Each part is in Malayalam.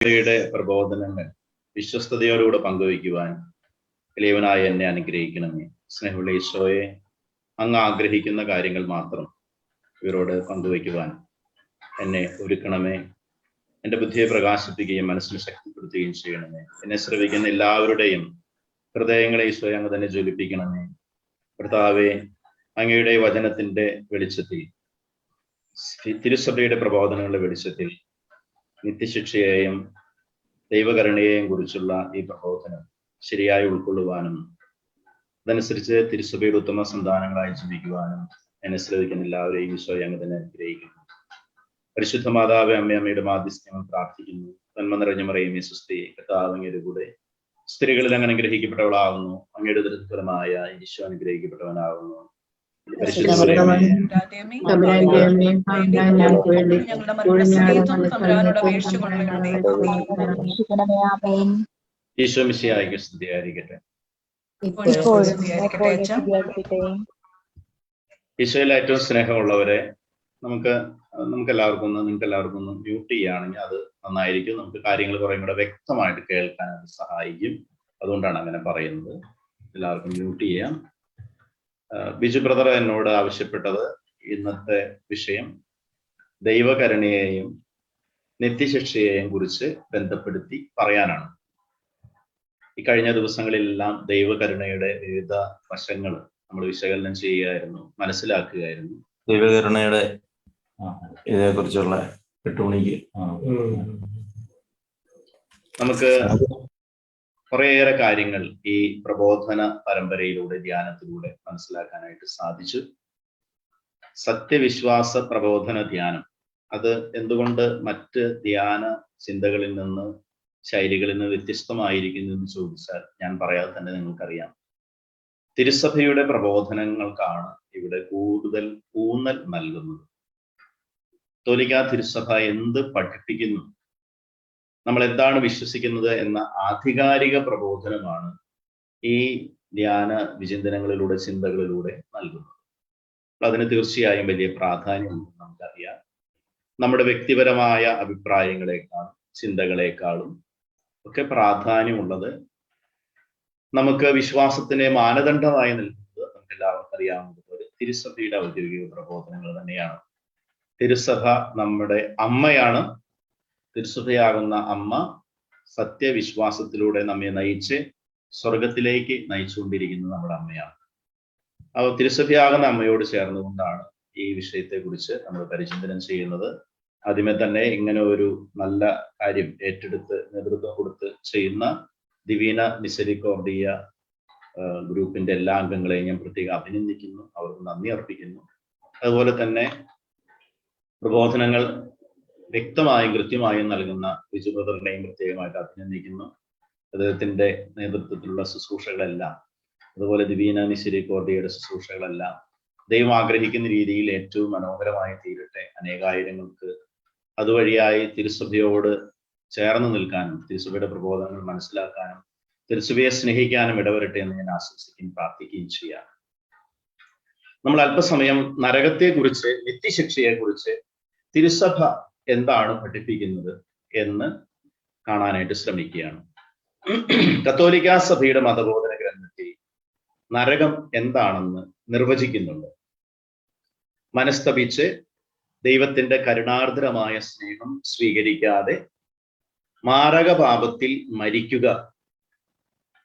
യുടെ പ്രബോധനങ്ങൾ വിശ്വസ്തയോടുകൂടെ പങ്കുവയ്ക്കുവാൻ എളിയവനായ എന്നെ അനുഗ്രഹിക്കണമേ. സ്നേഹമുള്ള ഈശോയെ, അങ്ങ് ആഗ്രഹിക്കുന്ന കാര്യങ്ങൾ മാത്രം ഇവരോട് പങ്കുവയ്ക്കുവാൻ എന്നെ ഒരുക്കണമേ. എൻ്റെ ബുദ്ധിയെ പ്രകാശിപ്പിക്കുകയും മനസ്സിനെ ശക്തിപ്പെടുത്തുകയും ചെയ്യണമേ. എന്നെ ശ്രവിക്കുന്ന എല്ലാവരുടെയും ഹൃദയങ്ങളെ ഈശോയെ അങ്ങ് തന്നെ ജ്വലിപ്പിക്കണമേ. കർത്താവേ, അങ്ങയുടെ വചനത്തിന്റെ വെളിച്ചത്തിൽ, തിരുസഭയുടെ പ്രബോധനങ്ങളുടെ വെളിച്ചത്തിൽ നിത്യശിക്ഷയെയും ദൈവകരുണയെയും കുറിച്ചുള്ള ഈ പ്രബോധനം ശരിയായി ഉൾക്കൊള്ളുവാനും അതനുസരിച്ച് തിരുസഭയുടെ ഉത്തമ സന്താനങ്ങളായി ജീവിക്കുവാനും എന്നെ ശ്രദ്ധിക്കുന്ന എല്ലാവരെയും ഈശോയെ അങ്ങ് തന്നെ അനുഗ്രഹിക്കുന്നു. പരിശുദ്ധ മാതാവേ, അമ്മയുടെ മാധ്യസ്ഥ്യം പ്രാർത്ഥിക്കുന്നു. നന്മ നിറഞ്ഞ മറിയമേ സുസ്തി, കർത്താവ് അങ്ങയുടെ കൂടെ സ്ത്രീകളിൽ അങ്ങ് അനുഗ്രഹിക്കപ്പെട്ടവളാകുന്നു. അങ്ങയുടെ ദുരിതഫലമായ ഈശോ അനുഗ്രഹിക്കപ്പെട്ടവനാകുന്നു. ഈശോ മിശിഹായ്ക്ക് സ്തുതിയായിരിക്കട്ടെ. ഈശോയിൽ ഏറ്റവും സ്നേഹമുള്ളവരെ, നിങ്ങൾക്ക് എല്ലാവർക്കും ഒന്ന് മ്യൂട്ട് ചെയ്യുകയാണെങ്കിൽ അത് നന്നായിരിക്കും. നമുക്ക് കാര്യങ്ങൾ കുറേ കൂടെ വ്യക്തമായിട്ട് കേൾക്കാൻ അത് സഹായിക്കും. അതുകൊണ്ടാണ് അങ്ങനെ പറയുന്നത്. എല്ലാവർക്കും മ്യൂട്ട് ചെയ്യാം. ബിജു ബ്രദർ എന്നോട് ആവശ്യപ്പെട്ടത് ഇന്നത്തെ വിഷയം ദൈവകരുണയെയും നിത്യശിക്ഷയെയും കുറിച്ച് ബന്ധപ്പെടുത്തി പറയാനാണ്. ഈ കഴിഞ്ഞ ദിവസങ്ങളിലെല്ലാം ദൈവകരുണയുടെ വിവിധ വശങ്ങൾ നമ്മൾ വിശകലനം ചെയ്യുകയായിരുന്നു, മനസ്സിലാക്കുകയായിരുന്നു. ദൈവകരുണയുടെ ഇതിനെക്കുറിച്ചുള്ള 8 മണിക്ക് നമുക്ക് കുറേയേറെ കാര്യങ്ങൾ ഈ പ്രബോധന പരമ്പരയിലൂടെ, ധ്യാനത്തിലൂടെ മനസ്സിലാക്കാനായിട്ട് സാധിച്ചു. സത്യവിശ്വാസ പ്രബോധന ധ്യാനം അത് എന്തുകൊണ്ട് മറ്റ് ധ്യാന ചിന്തകളിൽ നിന്ന്, ശൈലികളിൽ നിന്ന് വ്യത്യസ്തമായിരിക്കുന്നു എന്ന് ചോദിച്ചാൽ ഞാൻ പറയാതെ തന്നെ നിങ്ങൾക്കറിയാം. തിരുസഭയുടെ പ്രബോധനങ്ങൾക്കാണ് ഇവിടെ കൂടുതൽ ഊന്നൽ നൽകുന്നത്. കത്തോലിക്കാ തിരുസഭ എന്ത് പഠിപ്പിക്കുന്നു, നമ്മൾ എന്താണ് വിശ്വസിക്കുന്നത് എന്ന ആധികാരിക പ്രബോധനമാണ് ഈ ധ്യാന വിചിന്തനങ്ങളിലൂടെ, ചിന്തകളിലൂടെ നൽകുന്നത്. അതിന് തീർച്ചയായും വലിയ പ്രാധാന്യമുണ്ട്. നമുക്കറിയാം, നമ്മുടെ വ്യക്തിപരമായ അഭിപ്രായങ്ങളെക്കാളും ചിന്തകളെക്കാളും ഒക്കെ പ്രാധാന്യമുള്ളത് നമുക്ക് വിശ്വാസത്തിന് മാനദണ്ഡമായി നൽകുന്നത് നമുക്ക് എല്ലാവർക്കും അറിയാവുന്നതുപോലെ തിരുസഭയുടെ ഔദ്യോഗിക പ്രബോധനങ്ങൾ തന്നെയാണ്. തിരുസഭ നമ്മുടെ അമ്മയാണ്. തിരുസഭയാകുന്ന അമ്മ സത്യവിശ്വാസത്തിലൂടെ നമ്മെ നയിച്ച് സ്വർഗത്തിലേക്ക് നയിച്ചുകൊണ്ടിരിക്കുന്നത് നമ്മുടെ അമ്മയാണ്. അപ്പോൾ തിരുസഭയാകുന്ന അമ്മയോട് ചേർന്നുകൊണ്ടാണ് ഈ വിഷയത്തെക്കുറിച്ച് നമ്മൾ പരിചിന്തനം ചെയ്യുന്നത്. ആദ്യമേ തന്നെ ഇങ്ങനെ ഒരു നല്ല കാര്യം ഏറ്റെടുത്ത് നേതൃത്വം കൊടുത്ത് ചെയ്യുന്ന ദിവീന മിസരിക്കോർഡിയ ഗ്രൂപ്പിന്റെ എല്ലാ അംഗങ്ങളെയും ഞാൻ പ്രത്യേകം അഭിനന്ദിക്കുന്നു, അവർക്ക് നന്ദി അർപ്പിക്കുന്നു. അതുപോലെ തന്നെ പ്രബോധനങ്ങൾ വ്യക്തമായും കൃത്യമായും നൽകുന്ന ബിജു ബ്രദറിനെയും പ്രത്യേകമായിട്ട് അഭിനന്ദിക്കുന്നു. അദ്ദേഹത്തിന്റെ നേതൃത്വത്തിലുള്ള ശുശ്രൂഷകളെല്ലാം, അതുപോലെ ദിവീന മിസരിക്കോർഡിയയുടെ ശുശ്രൂഷകളെല്ലാം ദൈവം ആഗ്രഹിക്കുന്ന രീതിയിൽ ഏറ്റവും മനോഹരമായി തീരട്ടെ. അനേകായിരങ്ങൾക്ക് അതുവഴിയായി തിരുസഭയോട് ചേർന്ന് നിൽക്കാനും തിരുസഭയുടെ പ്രബോധനങ്ങൾ മനസ്സിലാക്കാനും തിരുസഭയെ സ്നേഹിക്കാനും ഇടവരട്ടെ എന്ന് ഞാൻ ആശംസിക്കുകയും പ്രാർത്ഥിക്കുകയും ചെയ്യാം. നമ്മൾ അല്പസമയം നരകത്തെക്കുറിച്ച്, നിത്യശിക്ഷയെക്കുറിച്ച് തിരുസഭ എന്താണ് പഠിപ്പിക്കുന്നത് എന്ന് കാണാനായിട്ട് ശ്രമിക്കുകയാണ്. കത്തോലിക്കാ സഭയുടെ മതബോധന ഗ്രന്ഥത്തിൽ നരകം എന്താണെന്ന് നിർവചിക്കുന്നുണ്ട്. മനസ്തപിച്ച് ദൈവത്തിന്റെ കരുണാർദ്രമായ സ്നേഹം സ്വീകരിക്കാതെ മാരകപാപത്തിൽ മരിക്കുക,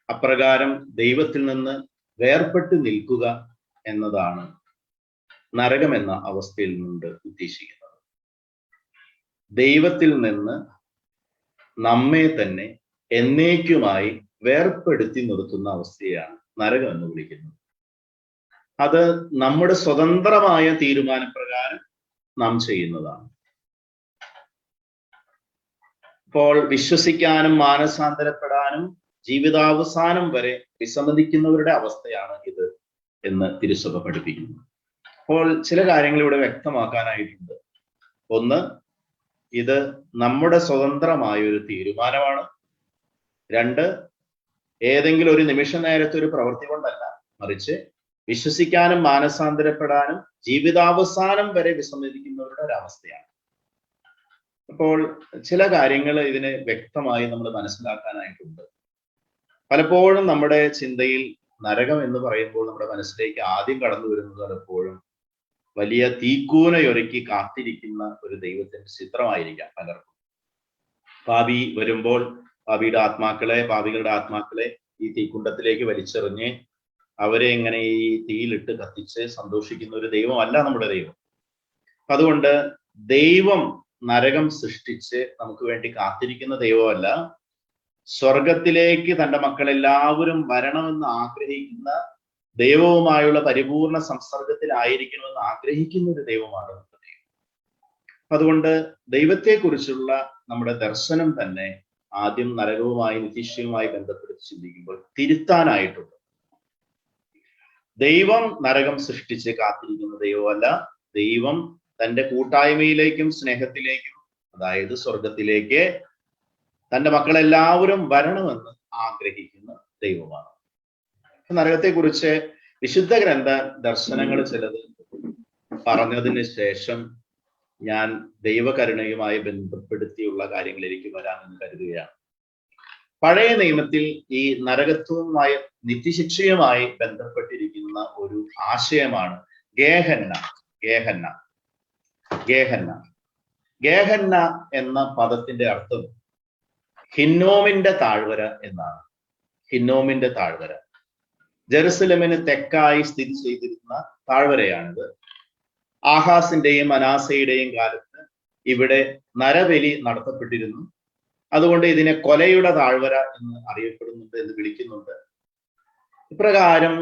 അപ്രകാരം ദൈവത്തിൽ നിന്ന് വേർപെട്ട് നിൽക്കുക എന്നതാണ് നരകം എന്ന അവസ്ഥയിൽ നിന്ന് ഉദ്ദേശിക്കുന്നത്. ദൈവത്തിൽ നിന്ന് നമ്മെ തന്നെ എന്നേക്കുമായി വേർപ്പെടുത്തി നിർത്തുന്ന അവസ്ഥയാണ് നരകം എന്ന് വിളിക്കുന്നത്. അത് നമ്മുടെ സ്വതന്ത്രമായ തീരുമാനപ്രകാരം നാം ചെയ്യുന്നതാണ്. ഇപ്പോൾ വിശ്വസിക്കാനും മാനസാന്തരപ്പെടാനും ജീവിതാവസാനം വരെ വിസമ്മതിക്കുന്നവരുടെ അവസ്ഥയാണ് ഇത് എന്ന് തിരുസഭ പഠിപ്പിക്കുന്നു. അപ്പോൾ ചില കാര്യങ്ങൾ ഇവിടെ വ്യക്തമാക്കാനായിട്ടുണ്ട്. ഒന്ന്, ഇത് നമ്മുടെ സ്വതന്ത്രമായ ഒരു തീരുമാനമാണ്. 2, ഏതെങ്കിലും ഒരു നിമിഷ നേരത്തെ ഒരു പ്രവൃത്തി കൊണ്ടല്ല, മറിച്ച് വിശ്വസിക്കാനും മാനസാന്തരപ്പെടാനും ജീവിതാവസാനം വരെ വിസമ്മതിക്കുന്നവരുടെ ഒരവസ്ഥയാണ്. അപ്പോൾ ചില കാര്യങ്ങൾ ഇതിന് വ്യക്തമായി നമ്മൾ മനസ്സിലാക്കാനായിട്ടുണ്ട്. പലപ്പോഴും നമ്മുടെ ചിന്തയിൽ നരകം എന്ന് പറയുമ്പോൾ നമ്മുടെ മനസ്സിലേക്ക് ആദ്യം കടന്നു വരുന്നത് പലപ്പോഴും വലിയ തീക്കൂനയൊരുക്കി കാത്തിരിക്കുന്ന ഒരു ദൈവത്തിന്റെ ചിത്രമായിരിക്കാം പലർക്കും. പാപി വരുമ്പോൾ പാപികളുടെ ആത്മാക്കളെ ഈ തീക്കുണ്ടത്തിലേക്ക് വലിച്ചെറിഞ്ഞ് അവരെ ഇങ്ങനെ ഈ തീയിലിട്ട് കത്തിച്ച് സന്തോഷിക്കുന്ന ഒരു ദൈവമല്ല നമ്മുടെ ദൈവം. അതുകൊണ്ട് ദൈവം നരകം സൃഷ്ടിച്ച് നമുക്ക് വേണ്ടി കാത്തിരിക്കുന്ന ദൈവമല്ല, സ്വർഗത്തിലേക്ക് തന്റെ മക്കളെല്ലാവരും വരണമെന്ന് ആഗ്രഹിക്കുന്ന ദൈവവുമായുള്ള പരിപൂർണ സംസർഗത്തിലായിരിക്കണമെന്ന് ആഗ്രഹിക്കുന്ന ഒരു ദൈവമാണ് നമ്മുടെ ദൈവം. അതുകൊണ്ട് ദൈവത്തെക്കുറിച്ചുള്ള നമ്മുടെ ദർശനം തന്നെ ആദ്യം നരകവുമായി നിത്യശയുമായി ബന്ധപ്പെടുത്തി ചിന്തിക്കുമ്പോൾ തിരുത്താനായിട്ടുണ്ട്. ദൈവം നരകം സൃഷ്ടിച്ച് കാത്തിരിക്കുന്ന ദൈവമല്ല, ദൈവം തന്റെ കൂട്ടായ്മയിലേക്കും സ്നേഹത്തിലേക്കും, അതായത് സ്വർഗത്തിലേക്ക് തന്റെ മക്കളെല്ലാവരും വരണമെന്ന് ആഗ്രഹിക്കുന്ന ദൈവമാണ്. നരകത്തെക്കുറിച്ച് വിശുദ്ധ ഗ്രന്ഥ ദർശനങ്ങൾ ചിലത് പറഞ്ഞതിന് ശേഷം ഞാൻ ദൈവകരുണയുമായി ബന്ധപ്പെടുത്തിയുള്ള കാര്യങ്ങളിലേക്ക് വരാമെന്ന് കരുതുകയാണ്. പഴയ നിയമത്തിൽ ഈ നരകത്വവുമായി നിത്യശിക്ഷയുമായി ബന്ധപ്പെട്ടിരിക്കുന്ന ഒരു ആശയമാണ് ഗേഹന്ന. ഗേഹന്ന ഗേഹന്ന ഗേഹന്ന എന്ന പദത്തിന്റെ അർത്ഥം ഹിന്നോമിന്റെ താഴ്വര എന്നാണ്. ഹിന്നോമിന്റെ താഴ്വര ജെറുസലമിന് തെക്കായി സ്ഥിതി ചെയ്തിരുന്ന താഴ്വരയാണിത്. ആഹാസിന്റെയും മനാസയുടെയും കാലത്ത് ഇവിടെ നരബലി നടത്തപ്പെട്ടിരുന്നു. അതുകൊണ്ട് ഇതിനെ കൊലയുടെ താഴ്വര എന്ന് അറിയപ്പെടുന്നുണ്ട്, എന്ന് വിളിക്കുന്നുണ്ട്. ഇപ്രകാരം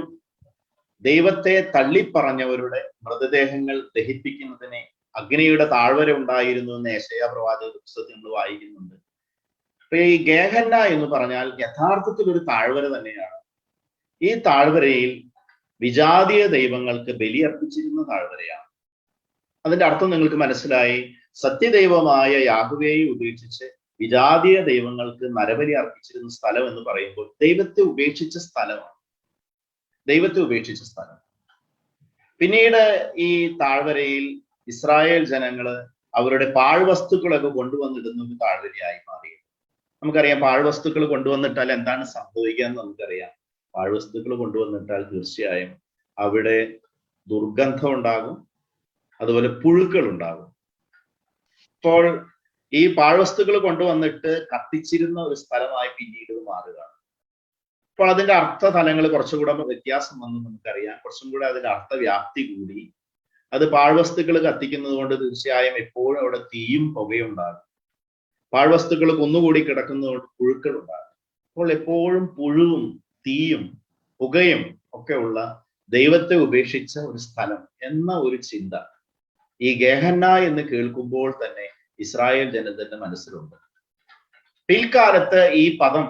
ദൈവത്തെ തള്ളിപ്പറഞ്ഞവരുടെ മൃതദേഹങ്ങൾ ദഹിപ്പിക്കുന്നതിന് അഗ്നിയുടെ താഴ്വര ഉണ്ടായിരുന്നു എന്ന് യെശയ്യാ പ്രവാചക പുസ്തകത്തിൽ നമ്മൾ വായിക്കുന്നുണ്ട്. അപ്പൊ ഈ ഗേഹന്ന എന്ന് പറഞ്ഞാൽ യഥാർത്ഥത്തിൽ ഒരു താഴ്വര തന്നെയാണ്. ഈ താഴ്വരയിൽ വിജാതീയ ദൈവങ്ങൾക്ക് ബലിയർപ്പിച്ചിരുന്ന താഴ്വരയാണ്. അതിന്റെ അർത്ഥം നിങ്ങൾക്ക് മനസ്സിലായി. സത്യദൈവമായ യാഹ്വേയെ ഉപേക്ഷിച്ച് വിജാതീയ ദൈവങ്ങൾക്ക് നരബലി അർപ്പിച്ചിരുന്ന സ്ഥലം എന്ന് പറയുമ്പോൾ ദൈവത്തെ ഉപേക്ഷിച്ച സ്ഥലമാണ്. ദൈവത്തെ ഉപേക്ഷിച്ച സ്ഥലം. പിന്നീട് ഈ താഴ്വരയിൽ ഇസ്രായേൽ ജനങ്ങള് അവരുടെ പാഴ്വസ്തുക്കളൊക്കെ കൊണ്ടുവന്നിടുന്ന ഒരു താഴ്വരയായി മാറി. നമുക്കറിയാം, പാഴ്വസ്തുക്കൾ കൊണ്ടുവന്നിട്ടാൽ എന്താണ് സംഭവിക്കുക എന്ന് നമുക്കറിയാം. പാഴ്വസ്തുക്കൾ കൊണ്ടുവന്നിട്ടാൽ തീർച്ചയായും അവിടെ ദുർഗന്ധം ഉണ്ടാകും, അതുപോലെ പുഴുക്കൾ ഉണ്ടാകും. അപ്പോൾ ഈ പാഴ്വസ്തുക്കൾ കൊണ്ടുവന്നിട്ട് കത്തിച്ചിരുന്ന ഒരു സ്ഥലമായി പിന്നീട് മാറുകയാണ്. അപ്പോൾ അതിന്റെ അർത്ഥതലങ്ങൾ കുറച്ചുകൂടെ വ്യത്യാസം വന്നു നമുക്കറിയാം. കുറച്ചും കൂടെ അതിന്റെ അർത്ഥവ്യാപ്തി കൂടി. അത് പാഴ്വസ്തുക്കൾ കത്തിക്കുന്നത് കൊണ്ട് തീർച്ചയായും എപ്പോഴും അവിടെ തീയും പുകയും ഉണ്ടാകും. പാഴ്വസ്തുക്കൾ കുന്നുകൂടി കിടക്കുന്നതുകൊണ്ട് പുഴുക്കൾ ഉണ്ടാകും. അപ്പോൾ എപ്പോഴും പുഴുവും തീയും പുകയും ഒക്കെ ഉള്ള ദൈവത്തെ ഉപേക്ഷിച്ച ഒരു സ്ഥലം എന്ന ഒരു ചിന്ത ഈ ഗേഹന്ന എന്ന് കേൾക്കുമ്പോൾ തന്നെ ഇസ്രായേൽ ജനതന്റെ മനസ്സിലുണ്ട്. പിൽക്കാലത്ത് ഈ പദം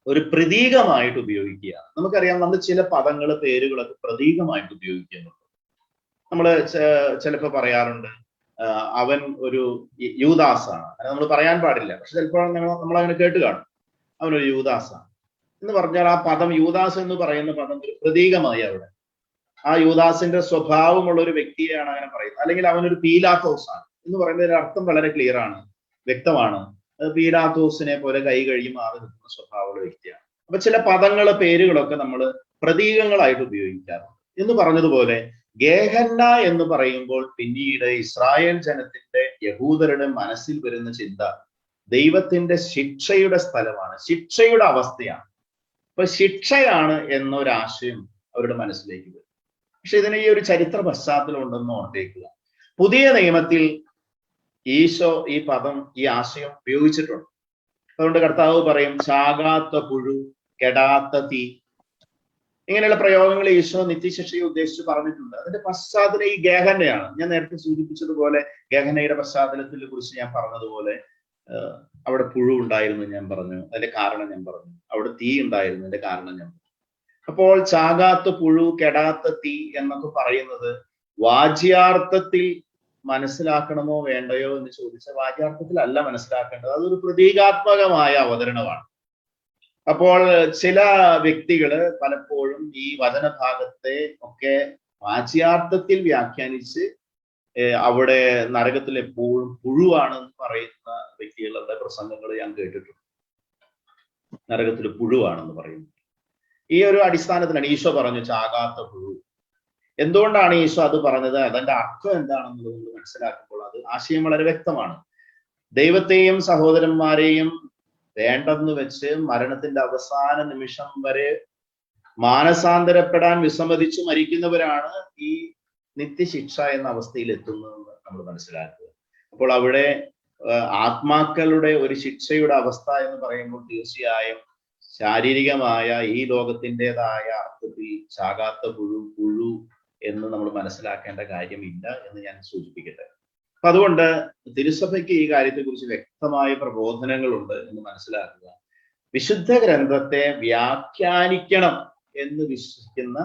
ഒരു പ്രതീകമായിട്ട് ഉപയോഗിക്കുകയാണ്. നമുക്കറിയാം, നമ്മൾ ചില പദങ്ങൾ പേരുകളൊക്കെ പ്രതീകമായിട്ട് ഉപയോഗിക്കുന്നുണ്ട്. നമ്മൾ ചിലപ്പോൾ പറയാറുണ്ട് അവൻ ഒരു യൂദാസാണ്. അങ്ങനെ നമ്മൾ പറയാൻ പാടില്ല, പക്ഷെ ചിലപ്പോൾ നമ്മൾ അങ്ങനെ കേട്ട് കാണും. അവനൊരു യൂദാസാണ് എന്ന് പറഞ്ഞാൽ ആ പദം യൂദാസ് എന്ന് പറയുന്ന പദം ഒരു പ്രതീകമായി അവിടെ ആ യൂദാസിന്റെ സ്വഭാവമുള്ള ഒരു വ്യക്തിയെയാണ് അങ്ങനെ പറയുന്നത്. അല്ലെങ്കിൽ അവനൊരു പീലാത്തോസാണ് എന്ന് പറയുന്നതിന്റെ അർത്ഥം വളരെ ക്ലിയർ ആണ്, വ്യക്തമാണ്. പീലാത്തോസിനെ പോലെ കൈ കഴുകി മാറി നിൽക്കുന്ന സ്വഭാവമുള്ള വ്യക്തിയാണ്. അപ്പൊ ചില പദങ്ങള് പേരുകളൊക്കെ നമ്മൾ പ്രതീകങ്ങളായിട്ട് ഉപയോഗിക്കാറുണ്ട്. എന്ന് പറഞ്ഞതുപോലെ ഗേഹന്ന എന്ന് പറയുമ്പോൾ പിന്നീട് ഇസ്രായേൽ ജനത്തിന്റെ യഹൂദരുടെ മനസ്സിൽ വരുന്ന ചിന്ത ദൈവത്തിന്റെ ശിക്ഷയുടെ സ്ഥലമാണ്, ശിക്ഷയുടെ അവസ്ഥയാണ്. അപ്പൊ ശിക്ഷയാണ് എന്നൊരാശയം അവരുടെ മനസ്സിലേക്ക് വരും. പക്ഷെ ഇതിന് ഈ ഒരു ചരിത്ര പശ്ചാത്തലം ഉണ്ടെന്ന് ഓർത്തേക്കുക. പുതിയ നിയമത്തിൽ ഈശോ ഈ പദം, ഈ ആശയം ഉപയോഗിച്ചിട്ടുണ്ട്. അതുകൊണ്ട് കർത്താവ് പറയും ചാകാത്ത പുഴു, കെടാത്ത തീ, ഇങ്ങനെയുള്ള പ്രയോഗങ്ങൾ ഈശോ നിത്യശിക്ഷയെ ഉദ്ദേശിച്ച് പറഞ്ഞിട്ടുണ്ട്. അതിന്റെ പശ്ചാത്തലം ഈ ഗേഹന്നയാണ്. ഞാൻ നേരത്തെ സൂചിപ്പിച്ചതുപോലെ ഗേഹന്നയുടെ പശ്ചാത്തലത്തിനെ കുറിച്ച് ഞാൻ പറഞ്ഞതുപോലെ അവിടെ പുഴു ഉണ്ടായിരുന്നു ഞാൻ പറഞ്ഞു, അതിന്റെ കാരണം ഞാൻ പറഞ്ഞു. അവിടെ തീ ഉണ്ടായിരുന്നു, അതിന്റെ കാരണം ഞാൻ പറഞ്ഞു. അപ്പോൾ ചാകാത്ത പുഴു, കെടാത്ത തീ എന്നൊക്കെ പറയുന്നത് വാച്യാർത്ഥത്തിൽ മനസ്സിലാക്കണമോ വേണ്ടയോ എന്ന് ചോദിച്ചാൽ വാച്യാർത്ഥത്തിലല്ല മനസ്സിലാക്കേണ്ടത്. അതൊരു പ്രതീകാത്മകമായ അവതരണമാണ്. അപ്പോൾ ചില വ്യക്തികള് പലപ്പോഴും ഈ വചനഭാഗത്തെ ഒക്കെ വാച്യാർത്ഥത്തിൽ വ്യാഖ്യാനിച്ച് അവിടെ നരകത്തിൽ എപ്പോഴും പുഴുവാണെന്ന് പറയുന്ന വ്യക്തികളുടെ പ്രസംഗങ്ങൾ ഞാൻ കേട്ടിട്ടുണ്ട്. നരകത്തിൽ പുഴുവാണെന്ന് പറയുന്നു. ഈ ഒരു അടിസ്ഥാനത്തിലാണ് ഈശോ പറഞ്ഞു ചാകാത്ത പുഴു. എന്തുകൊണ്ടാണ് ഈശോ അത് പറഞ്ഞത്, അതിന്റെ അർത്ഥം എന്താണെന്നുള്ളത് നമ്മൾ മനസ്സിലാക്കുമ്പോൾ അത് ആശയം വളരെ വ്യക്തമാണ്. ദൈവത്തെയും സഹോദരന്മാരെയും വേണ്ടെന്ന് വെച്ച് മരണത്തിന്റെ അവസാന നിമിഷം വരെ മാനസാന്തരപ്പെടാൻ വിസമ്മതിച്ചു മരിക്കുന്നവരാണ് ഈ നിത്യശിക്ഷ എന്ന അവസ്ഥയിൽ എത്തുന്നതെന്ന് നമ്മൾ മനസ്സിലാക്കുക. അപ്പോൾ അവിടെ ആത്മാക്കളുടെ ഒരു ശിക്ഷയുടെ അവസ്ഥ എന്ന് പറയുമ്പോൾ തീർച്ചയായും ശാരീരികമായ ഈ ലോകത്തിൻ്റെതായ അർത്ഥത്തിൽ ചാകാത്ത പുഴു എന്ന് നമ്മൾ മനസ്സിലാക്കേണ്ട കാര്യമില്ല എന്ന് ഞാൻ സൂചിപ്പിക്കട്ടെ. അപ്പൊ അതുകൊണ്ട് തിരുസഭയ്ക്ക് ഈ കാര്യത്തെക്കുറിച്ച് വ്യക്തമായ പ്രബോധനങ്ങളുണ്ട് എന്ന് മനസ്സിലാക്കുക. വിശുദ്ധ ഗ്രന്ഥത്തെ വ്യാഖ്യാനിക്കണം എന്ന് വിശ്വസിക്കുന്ന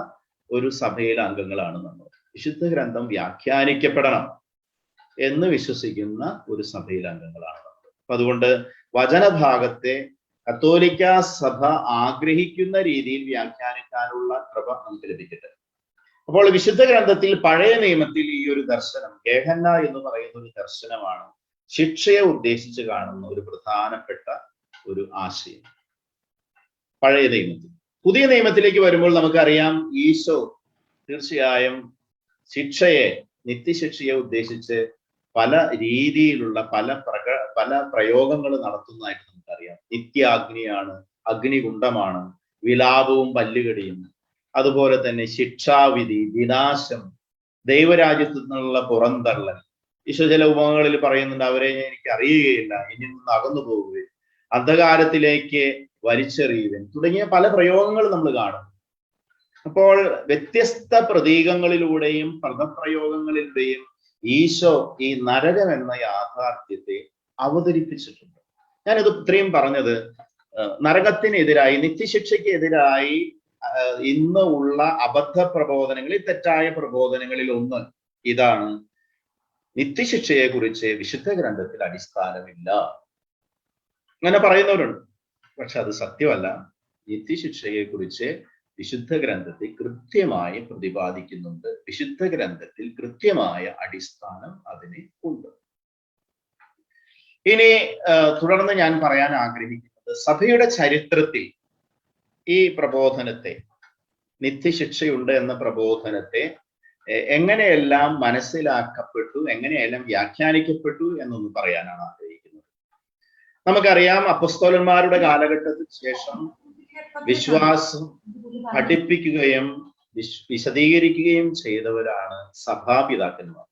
ഒരു സഭയിലെ അംഗങ്ങളാണ് നമ്മൾ. വിശുദ്ധ ഗ്രന്ഥം വ്യാഖ്യാനിക്കപ്പെടണം എന്ന് വിശ്വസിക്കുന്ന ഒരു സഭയിലെ അംഗങ്ങളാണ് നമ്മൾ. അപ്പൊ അതുകൊണ്ട് വചനഭാഗത്തെ കത്തോലിക്ക സഭ ആഗ്രഹിക്കുന്ന രീതിയിൽ വ്യാഖ്യാനിക്കാനുള്ള കൃപ നമുക്ക് ലഭിക്കട്ടെ. അപ്പോൾ വിശുദ്ധ ഗ്രന്ഥത്തിൽ പഴയ നിയമത്തിൽ ഈ ഒരു ദർശനം, ഗേഹന്ന എന്ന് പറയുന്ന ഒരു ദർശനമാണ് ശിക്ഷയെ ഉദ്ദേശിച്ച് കാണുന്ന ഒരു പ്രധാനപ്പെട്ട ഒരു ആശയം പഴയ നിയമത്തിൽ. പുതിയ നിയമത്തിലേക്ക് വരുമ്പോൾ നമുക്കറിയാം ഈശോ തീർച്ചയായും ശിക്ഷയെ, നിത്യശിക്ഷയെ ഉദ്ദേശിച്ച് പല രീതിയിലുള്ള പല പ്രയോഗങ്ങൾ നടത്തുന്നതായിട്ട് നമുക്കറിയാം. നിത്യാഗ്നിയാണ്, അഗ്നികുണ്ഡമാണ്, വിലാപവും പല്ലുകടിയും, അതുപോലെ തന്നെ ശിക്ഷാവിധി, വിനാശം, ദൈവരാജ്യത്തു നിന്നുള്ള പുറന്തള്ളൽ. ഈശോ ചില ഉപമകളിൽ പറയുന്നുണ്ട്, അവരെ എനിക്ക് അറിയുകയില്ല, ഇനി നിന്ന് അകന്നു പോകുകയും അന്ധകാരത്തിലേക്ക് വലിച്ചെറിയുകയും തുടങ്ങിയ പല പ്രയോഗങ്ങൾ നമ്മൾ കാണും. അപ്പോൾ വ്യത്യസ്ത പ്രതീകങ്ങളിലൂടെയും പദപ്രയോഗങ്ങളിലൂടെയും ഈശോ ഈ നരകം എന്ന യാഥാർത്ഥ്യത്തെ അവതരിപ്പിച്ചിട്ടുണ്ട്. ഞാനിത് ഇത്രയും പറഞ്ഞത് നരകത്തിനെതിരായി, നിത്യശിക്ഷയ്ക്ക് എതിരായി ഇന്ന് ഉള്ള അബദ്ധ പ്രബോധനങ്ങളിൽ, തെറ്റായ പ്രബോധനങ്ങളിൽ ഒന്ന് ഇതാണ്: നിത്യശിക്ഷയെ കുറിച്ച് വിശുദ്ധ ഗ്രന്ഥത്തിൽ അടിസ്ഥാനമില്ല. അങ്ങനെ പറയുന്നവരുണ്ട്, പക്ഷെ അത് സത്യമല്ല. നിത്യശിക്ഷയെ കുറിച്ച് വിശുദ്ധ ഗ്രന്ഥത്തിൽ കൃത്യമായി പ്രതിപാദിക്കുന്നുണ്ട്. വിശുദ്ധ ഗ്രന്ഥത്തിൽ കൃത്യമായ അടിസ്ഥാനം അതിന് ഉണ്ട്. ഇനി തുടർന്ന് ഞാൻ പറയാൻ ആഗ്രഹിക്കുന്നത്, സഭയുടെ ചരിത്രത്തിൽ ഈ പ്രബോധനത്തെ, നിത്യശിക്ഷയുണ്ട് എന്ന പ്രബോധനത്തെ എങ്ങനെയെല്ലാം മനസ്സിലാക്കപ്പെട്ടു, എങ്ങനെയെല്ലാം വ്യാഖ്യാനിക്കപ്പെട്ടു എന്നൊന്ന് പറയാനാണ് ആഗ്രഹിക്കുന്നത്. നമുക്കറിയാം, അപ്പസ്തോലന്മാരുടെ കാലഘട്ടത്തിന് ശേഷം വിശ്വാസം പഠിപ്പിക്കുകയും വിശദീകരിക്കുകയും ചെയ്തവരാണ് സഭാപിതാക്കന്മാർ.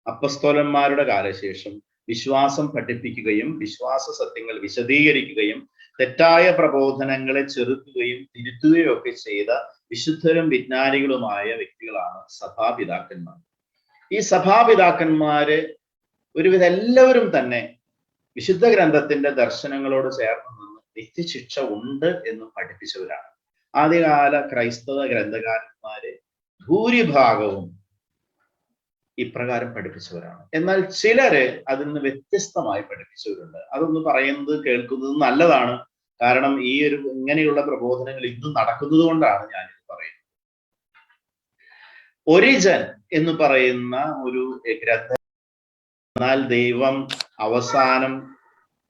അപ്പസ്തോലന്മാരുടെ കാലശേഷം വിശ്വാസം പഠിപ്പിക്കുകയും വിശ്വാസ സത്യങ്ങൾ വിശദീകരിക്കുകയും തെറ്റായ പ്രബോധനങ്ങളെ ചെറുക്കുകയും തിരുത്തുകയും ഒക്കെ ചെയ്ത വിശുദ്ധരും വിജ്ഞാനികളുമായ വ്യക്തികളാണ് സഭാപിതാക്കന്മാർ. ഈ സഭാപിതാക്കന്മാര് ഒരുവിധം എല്ലാവരും തന്നെ വിശുദ്ധ ഗ്രന്ഥത്തിന്റെ ദർശനങ്ങളോട് ചേർന്ന് നിന്ന് നിത്യശിക്ഷ ഉണ്ട് എന്ന് പഠിപ്പിച്ചവരാണ്. ആദ്യകാല ക്രൈസ്തവ ഗ്രന്ഥകാരന്മാര് ഭൂരിഭാഗവും ഇപ്രകാരം പഠിപ്പിച്ചവരാണ്. എന്നാൽ ചിലര് അതിൽ നിന്ന് വ്യത്യസ്തമായി പഠിപ്പിച്ചവരുണ്ട്. അതൊന്ന് പറയുന്നത്, കേൾക്കുന്നത് നല്ലതാണ്. കാരണം ഈ ഇങ്ങനെയുള്ള പ്രബോധനങ്ങൾ ഇന്നും നടക്കുന്നത് കൊണ്ടാണ് ഞാനിത് പറയുന്നത്. ഒറിജൻ എന്ന് പറയുന്ന ഒരു ഗ്രന്ഥം, എന്നാൽ ദൈവം അവസാനം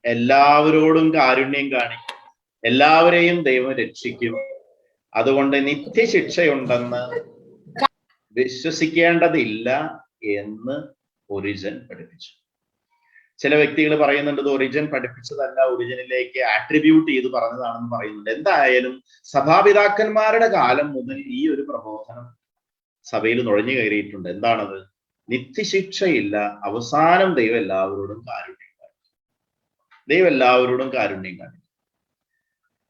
എല്ലാവരോടും കാരുണ്യം കാണിക്കും, എല്ലാവരെയും ദൈവം രക്ഷിക്കും, അതുകൊണ്ട് നിത്യശിക്ഷയുണ്ടെന്ന് വിശ്വസിക്കേണ്ടതില്ല എന്ന് ഒറിജൻ പഠിപ്പിച്ചു. ചില വ്യക്തികൾ പറയുന്നുണ്ട് ഇത് ഒറിജൻ പഠിപ്പിച്ചതല്ല, ഒറിജിനിലേക്ക് ആട്രിബ്യൂട്ട് ചെയ്ത് പറഞ്ഞതാണെന്ന് പറയുന്നുണ്ട്. എന്തായാലും സഭാപിതാക്കന്മാരുടെ കാലം മുതൽ ഈ ഒരു പ്രബോധനം സഭയിൽ നുഴഞ്ഞു കയറിയിട്ടുണ്ട്. എന്താണത്? നിത്യശിക്ഷയില്ല, അവസാനം ദൈവം എല്ലാവരോടും കാരുണ്യം കാണിക്കും, ദൈവം എല്ലാവരോടും കാരുണ്യം കാണിക്കും,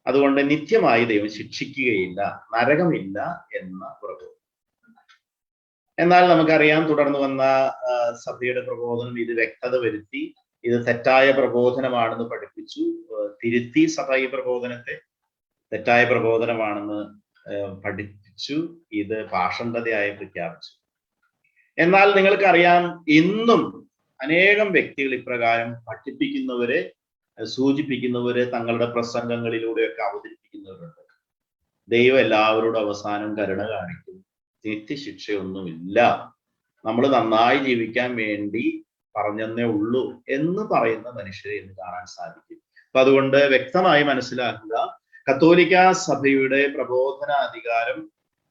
അതുകൊണ്ട് നിത്യമായി ദൈവം ശിക്ഷിക്കുകയില്ല, നരകമില്ല എന്ന പ്രബോധനം. എന്നാൽ നമുക്കറിയാം, തുടർന്ന് വന്ന സഭയുടെ പ്രബോധനം ഇത് വ്യക്തത വരുത്തി, ഇത് തെറ്റായ പ്രബോധനമാണെന്ന് പഠിപ്പിച്ചു, തിരുത്തി. സഭ ഈ പ്രബോധനത്തെ തെറ്റായ പ്രബോധനമാണെന്ന് പഠിപ്പിച്ചു, ഇത് പാഷണ്ഡതയായി പ്രഖ്യാപിച്ചു. എന്നാൽ നിങ്ങൾക്കറിയാം, ഇന്നും അനേകം വ്യക്തികൾ ഇപ്രകാരം പഠിപ്പിക്കുന്നവരെ, സൂചിപ്പിക്കുന്നവരെ തങ്ങളുടെ പ്രസംഗങ്ങളിലൂടെയൊക്കെ അവതരിപ്പിക്കുന്നവരുണ്ട്. ദൈവം എല്ലാവരോടും അവസാനം കരുണ കാണിക്കും, നിത്യശിക്ഷയൊന്നുമില്ല, നമ്മൾ നന്നായി ജീവിക്കാൻ വേണ്ടി പറഞ്ഞെന്നേ ഉള്ളൂ എന്ന് പറയുന്ന മനുഷ്യരെ ഇന്ന് കാണാൻ സാധിക്കും. അപ്പൊ അതുകൊണ്ട് വ്യക്തമായി മനസ്സിലാക്കുക, കത്തോലിക്ക സഭയുടെ പ്രബോധന അധികാരം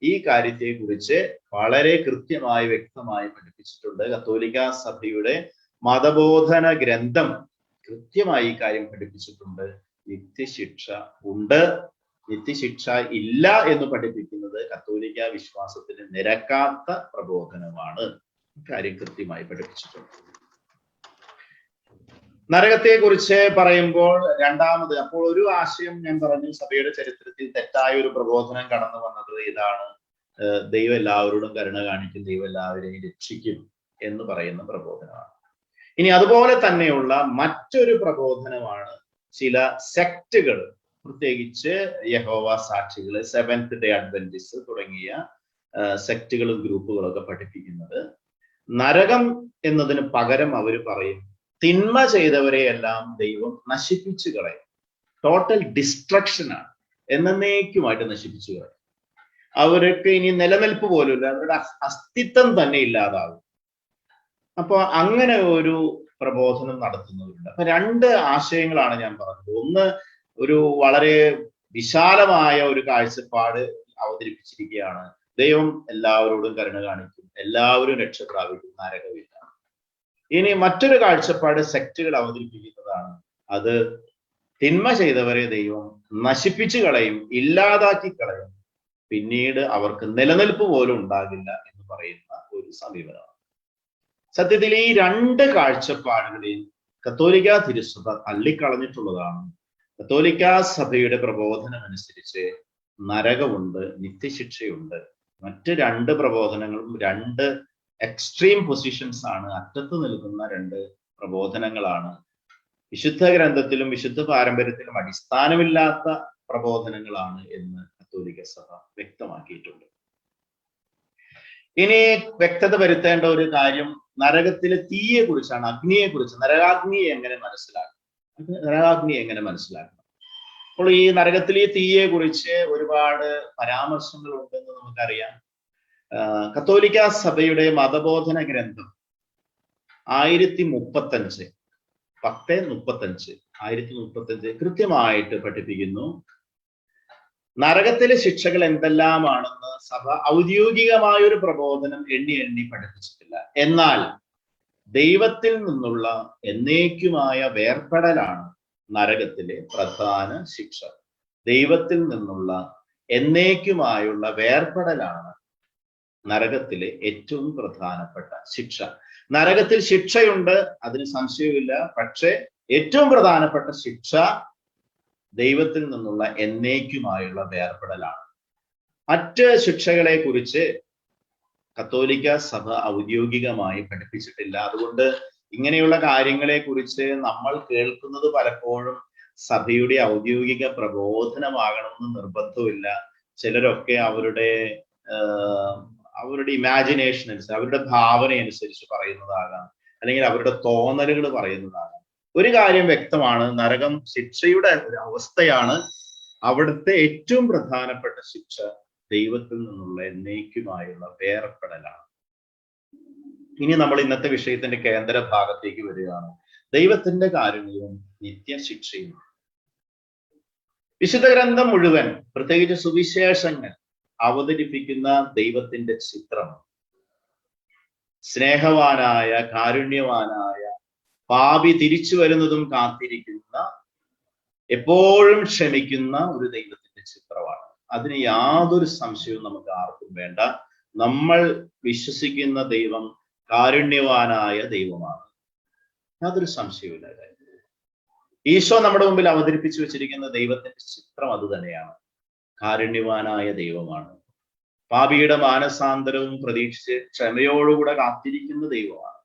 ഈ കാര്യത്തെ കുറിച്ച് വളരെ കൃത്യമായി വ്യക്തമായി പഠിപ്പിച്ചിട്ടുണ്ട്. കത്തോലിക്ക സഭയുടെ മതബോധന ഗ്രന്ഥം കൃത്യമായി ഈ കാര്യം പഠിപ്പിച്ചിട്ടുണ്ട്. നിത്യശിക്ഷ ഉണ്ട്, നിത്യശിക്ഷ ഇല്ല എന്ന് പഠിപ്പിക്കുന്നത് കത്തോലിക്ക വിശ്വാസത്തിന് നിരക്കാത്ത പ്രബോധനമാണ്. കാര്യം കൃത്യമായി പഠിപ്പിച്ചിട്ടുണ്ട്. നരകത്തെ കുറിച്ച് പറയുമ്പോൾ രണ്ടാമത്, അപ്പോൾ ഒരു ആശയം ഞാൻ പറഞ്ഞു, സഭയുടെ ചരിത്രത്തിൽ തെറ്റായ ഒരു പ്രബോധനം കടന്നു വന്നത് ഇതാണ്: ദൈവം എല്ലാവരോടും കരുണ കാണിക്കും, ദൈവം എല്ലാവരെയും രക്ഷിക്കും എന്ന് പറയുന്ന പ്രബോധനമാണ്. ഇനി അതുപോലെ തന്നെയുള്ള മറ്റൊരു പ്രബോധനമാണ് ചില സെക്റ്റുകൾ, പ്രത്യേകിച്ച് യഹോവ സാക്ഷികള്, സെവൻത് ഡേ അഡ്വന്റിസ്റ്റ് തുടങ്ങിയ സെക്റ്റുകളും ഗ്രൂപ്പുകളൊക്കെ പഠിപ്പിക്കുന്നത്. നരകം എന്നതിന് പകരം അവർ പറയും, തിന്മ ചെയ്തവരെയെല്ലാം ദൈവം നശിപ്പിച്ചു കളയും, ടോട്ടൽ ഡിസ്ട്രക്ഷനാണ്, എന്നേക്കുമായിട്ട് നശിപ്പിച്ചു കളയും, അവർക്ക് ഇനി നിലനിൽപ്പ് പോലുമില്ല, അവരുടെ അസ്തിത്വം തന്നെ ഇല്ലാതാകും. അപ്പൊ അങ്ങനെ ഒരു പ്രബോധനം നടത്തുന്നവരുണ്ട്. അപ്പൊ രണ്ട് ആശയങ്ങളാണ് ഞാൻ പറഞ്ഞത്. ഒന്ന്, ഒരു വളരെ വിശാലമായ ഒരു കാഴ്ചപ്പാട് അവതരിപ്പിച്ചിരിക്കുകയാണ്, ദൈവം എല്ലാവരോടും കരുണ കാണിക്കും, എല്ലാവരും രക്ഷ പ്രാപിക്കും, നരകമില്ല. ഇനി മറ്റൊരു കാഴ്ചപ്പാട് സെക്റ്റുകൾ അവതരിപ്പിക്കുന്നതാണ്, അത് തിന്മ ചെയ്തവരെ ദൈവം നശിപ്പിച്ചു കളയും, ഇല്ലാതാക്കി കളയും, പിന്നീട് അവർക്ക് നിലനിൽപ്പ് പോലും ഉണ്ടാകില്ല എന്ന് പറയുന്ന ഒരു സമീപനമാണ്. സത്യത്തിൽ ഈ രണ്ട് കാഴ്ചപ്പാടുകളെയും കത്തോലിക്ക തിരുസഭ തള്ളിക്കളഞ്ഞിട്ടുള്ളതാണ്. കത്തോലിക്ക സഭയുടെ പ്രബോധനം അനുസരിച്ച് നരകമുണ്ട്, നിത്യശിക്ഷയുണ്ട്. മറ്റ് രണ്ട് പ്രബോധനങ്ങളും രണ്ട് എക്സ്ട്രീം പൊസിഷൻസ് ആണ്, അറ്റത്ത് നിൽക്കുന്ന രണ്ട് പ്രബോധനങ്ങളാണ്. വിശുദ്ധ ഗ്രന്ഥത്തിലും വിശുദ്ധ പാരമ്പര്യത്തിലും അടിസ്ഥാനമില്ലാത്ത പ്രബോധനങ്ങളാണ് എന്ന് കത്തോലിക്ക സഭ വ്യക്തമാക്കിയിട്ടുണ്ട്. ഇനി വ്യക്തത വരുത്തേണ്ട ഒരു കാര്യം നരകത്തിലെ തീയെ കുറിച്ചാണ്, അഗ്നിയെ കുറിച്ച്. നരകാഗ്നിയെ എങ്ങനെ മനസ്സിലാക്കണം? അപ്പോൾ ഈ നരകത്തിലെ തീയെ കുറിച്ച് ഒരുപാട് പരാമർശങ്ങൾ ഉണ്ടെന്ന് നമുക്കറിയാം. കത്തോലിക്ക സഭയുടെ മതബോധന ഗ്രന്ഥം 1035 കൃത്യമായിട്ട് പഠിപ്പിക്കുന്നു. നരകത്തിലെ ശിക്ഷകൾ എന്തെല്ലാമാണെന്ന് സഭ ഔദ്യോഗികമായ ഒരു പ്രബോധനം എണ്ണി പഠിപ്പിച്ചിട്ടില്ല. എന്നാൽ ദൈവത്തിൽ നിന്നുള്ള എന്നേക്കുമായ വേർപെടലാണ് നരകത്തിലെ പ്രധാന ശിക്ഷ. ദൈവത്തിൽ നിന്നുള്ള എന്നേക്കുമായുള്ള വേർപെടലാണ് നരകത്തിലെ ഏറ്റവും പ്രധാനപ്പെട്ട ശിക്ഷ. നരകത്തിൽ ശിക്ഷയുണ്ട്, അതിന് സംശയമില്ല. പക്ഷെ ഏറ്റവും പ്രധാനപ്പെട്ട ശിക്ഷ ദൈവത്തിൽ നിന്നുള്ള എന്നേക്കുമായുള്ള വേർപെടലാണ്. മറ്റ് ശിക്ഷകളെ കുറിച്ച് കത്തോലിക്ക സഭ ഔദ്യോഗികമായി പഠിപ്പിച്ചിട്ടില്ല. അതുകൊണ്ട് ഇങ്ങനെയുള്ള കാര്യങ്ങളെ കുറിച്ച് നമ്മൾ കേൾക്കുന്നത് പലപ്പോഴും സഭയുടെ ഔദ്യോഗിക പ്രബോധനമാകണമെന്ന് നിർബന്ധമില്ല. ചിലരൊക്കെ അവരുടെ ഇമാജിനേഷൻ അനുസരിച്ച്, അവരുടെ ഭാവന അനുസരിച്ച് പറയുന്നതാകാം, അല്ലെങ്കിൽ അവരുടെ തോന്നലുകൾ പറയുന്നതാകാം. ഒരു കാര്യം വ്യക്തമാണ്, നരകം ശിക്ഷയുടെ ഒരു അവസ്ഥയാണ്. അവിടുത്തെ ഏറ്റവും പ്രധാനപ്പെട്ട ശിക്ഷ ദൈവത്തിൽ നിന്നുള്ള എന്നേക്കുമായുള്ള വേർപെടലാണ്. ഇനി നമ്മൾ ഇന്നത്തെ വിഷയത്തിന്റെ കേന്ദ്ര ഭാഗത്തേക്ക് വരികയാണ്. ദൈവത്തിന്റെ കാരുണ്യവും നിത്യശിക്ഷയും. വിശുദ്ധ ഗ്രന്ഥം മുഴുവൻ, പ്രത്യേകിച്ച് സുവിശേഷങ്ങൾ അവതരിപ്പിക്കുന്ന ദൈവത്തിന്റെ ചിത്രം സ്നേഹവാനായ, കാരുണ്യവാനായ, പാപി തിരിച്ചു വരുന്നതും കാത്തിരിക്കുന്ന, എപ്പോഴും ക്ഷമിക്കുന്ന ഒരു ദൈവത്തിന്റെ ചിത്രമാണ്. അതിന് യാതൊരു സംശയവും നമുക്ക് ആർക്കും വേണ്ട. നമ്മൾ വിശ്വസിക്കുന്ന ദൈവം കാരുണ്യവാനായ ദൈവമാണ്, യാതൊരു സംശയവുമില്ല. ഈശോ നമ്മുടെ മുമ്പിൽ അവതരിപ്പിച്ചു വെച്ചിരിക്കുന്ന ദൈവത്തിന്റെ ചിത്രം അത് തന്നെയാണ്. കാരുണ്യവാനായ ദൈവമാണ്. പാപിയുടെ മാനസാന്തരവും പ്രതീക്ഷിച്ച് ക്ഷമയോടുകൂടെ കാത്തിരിക്കുന്ന ദൈവമാണ്.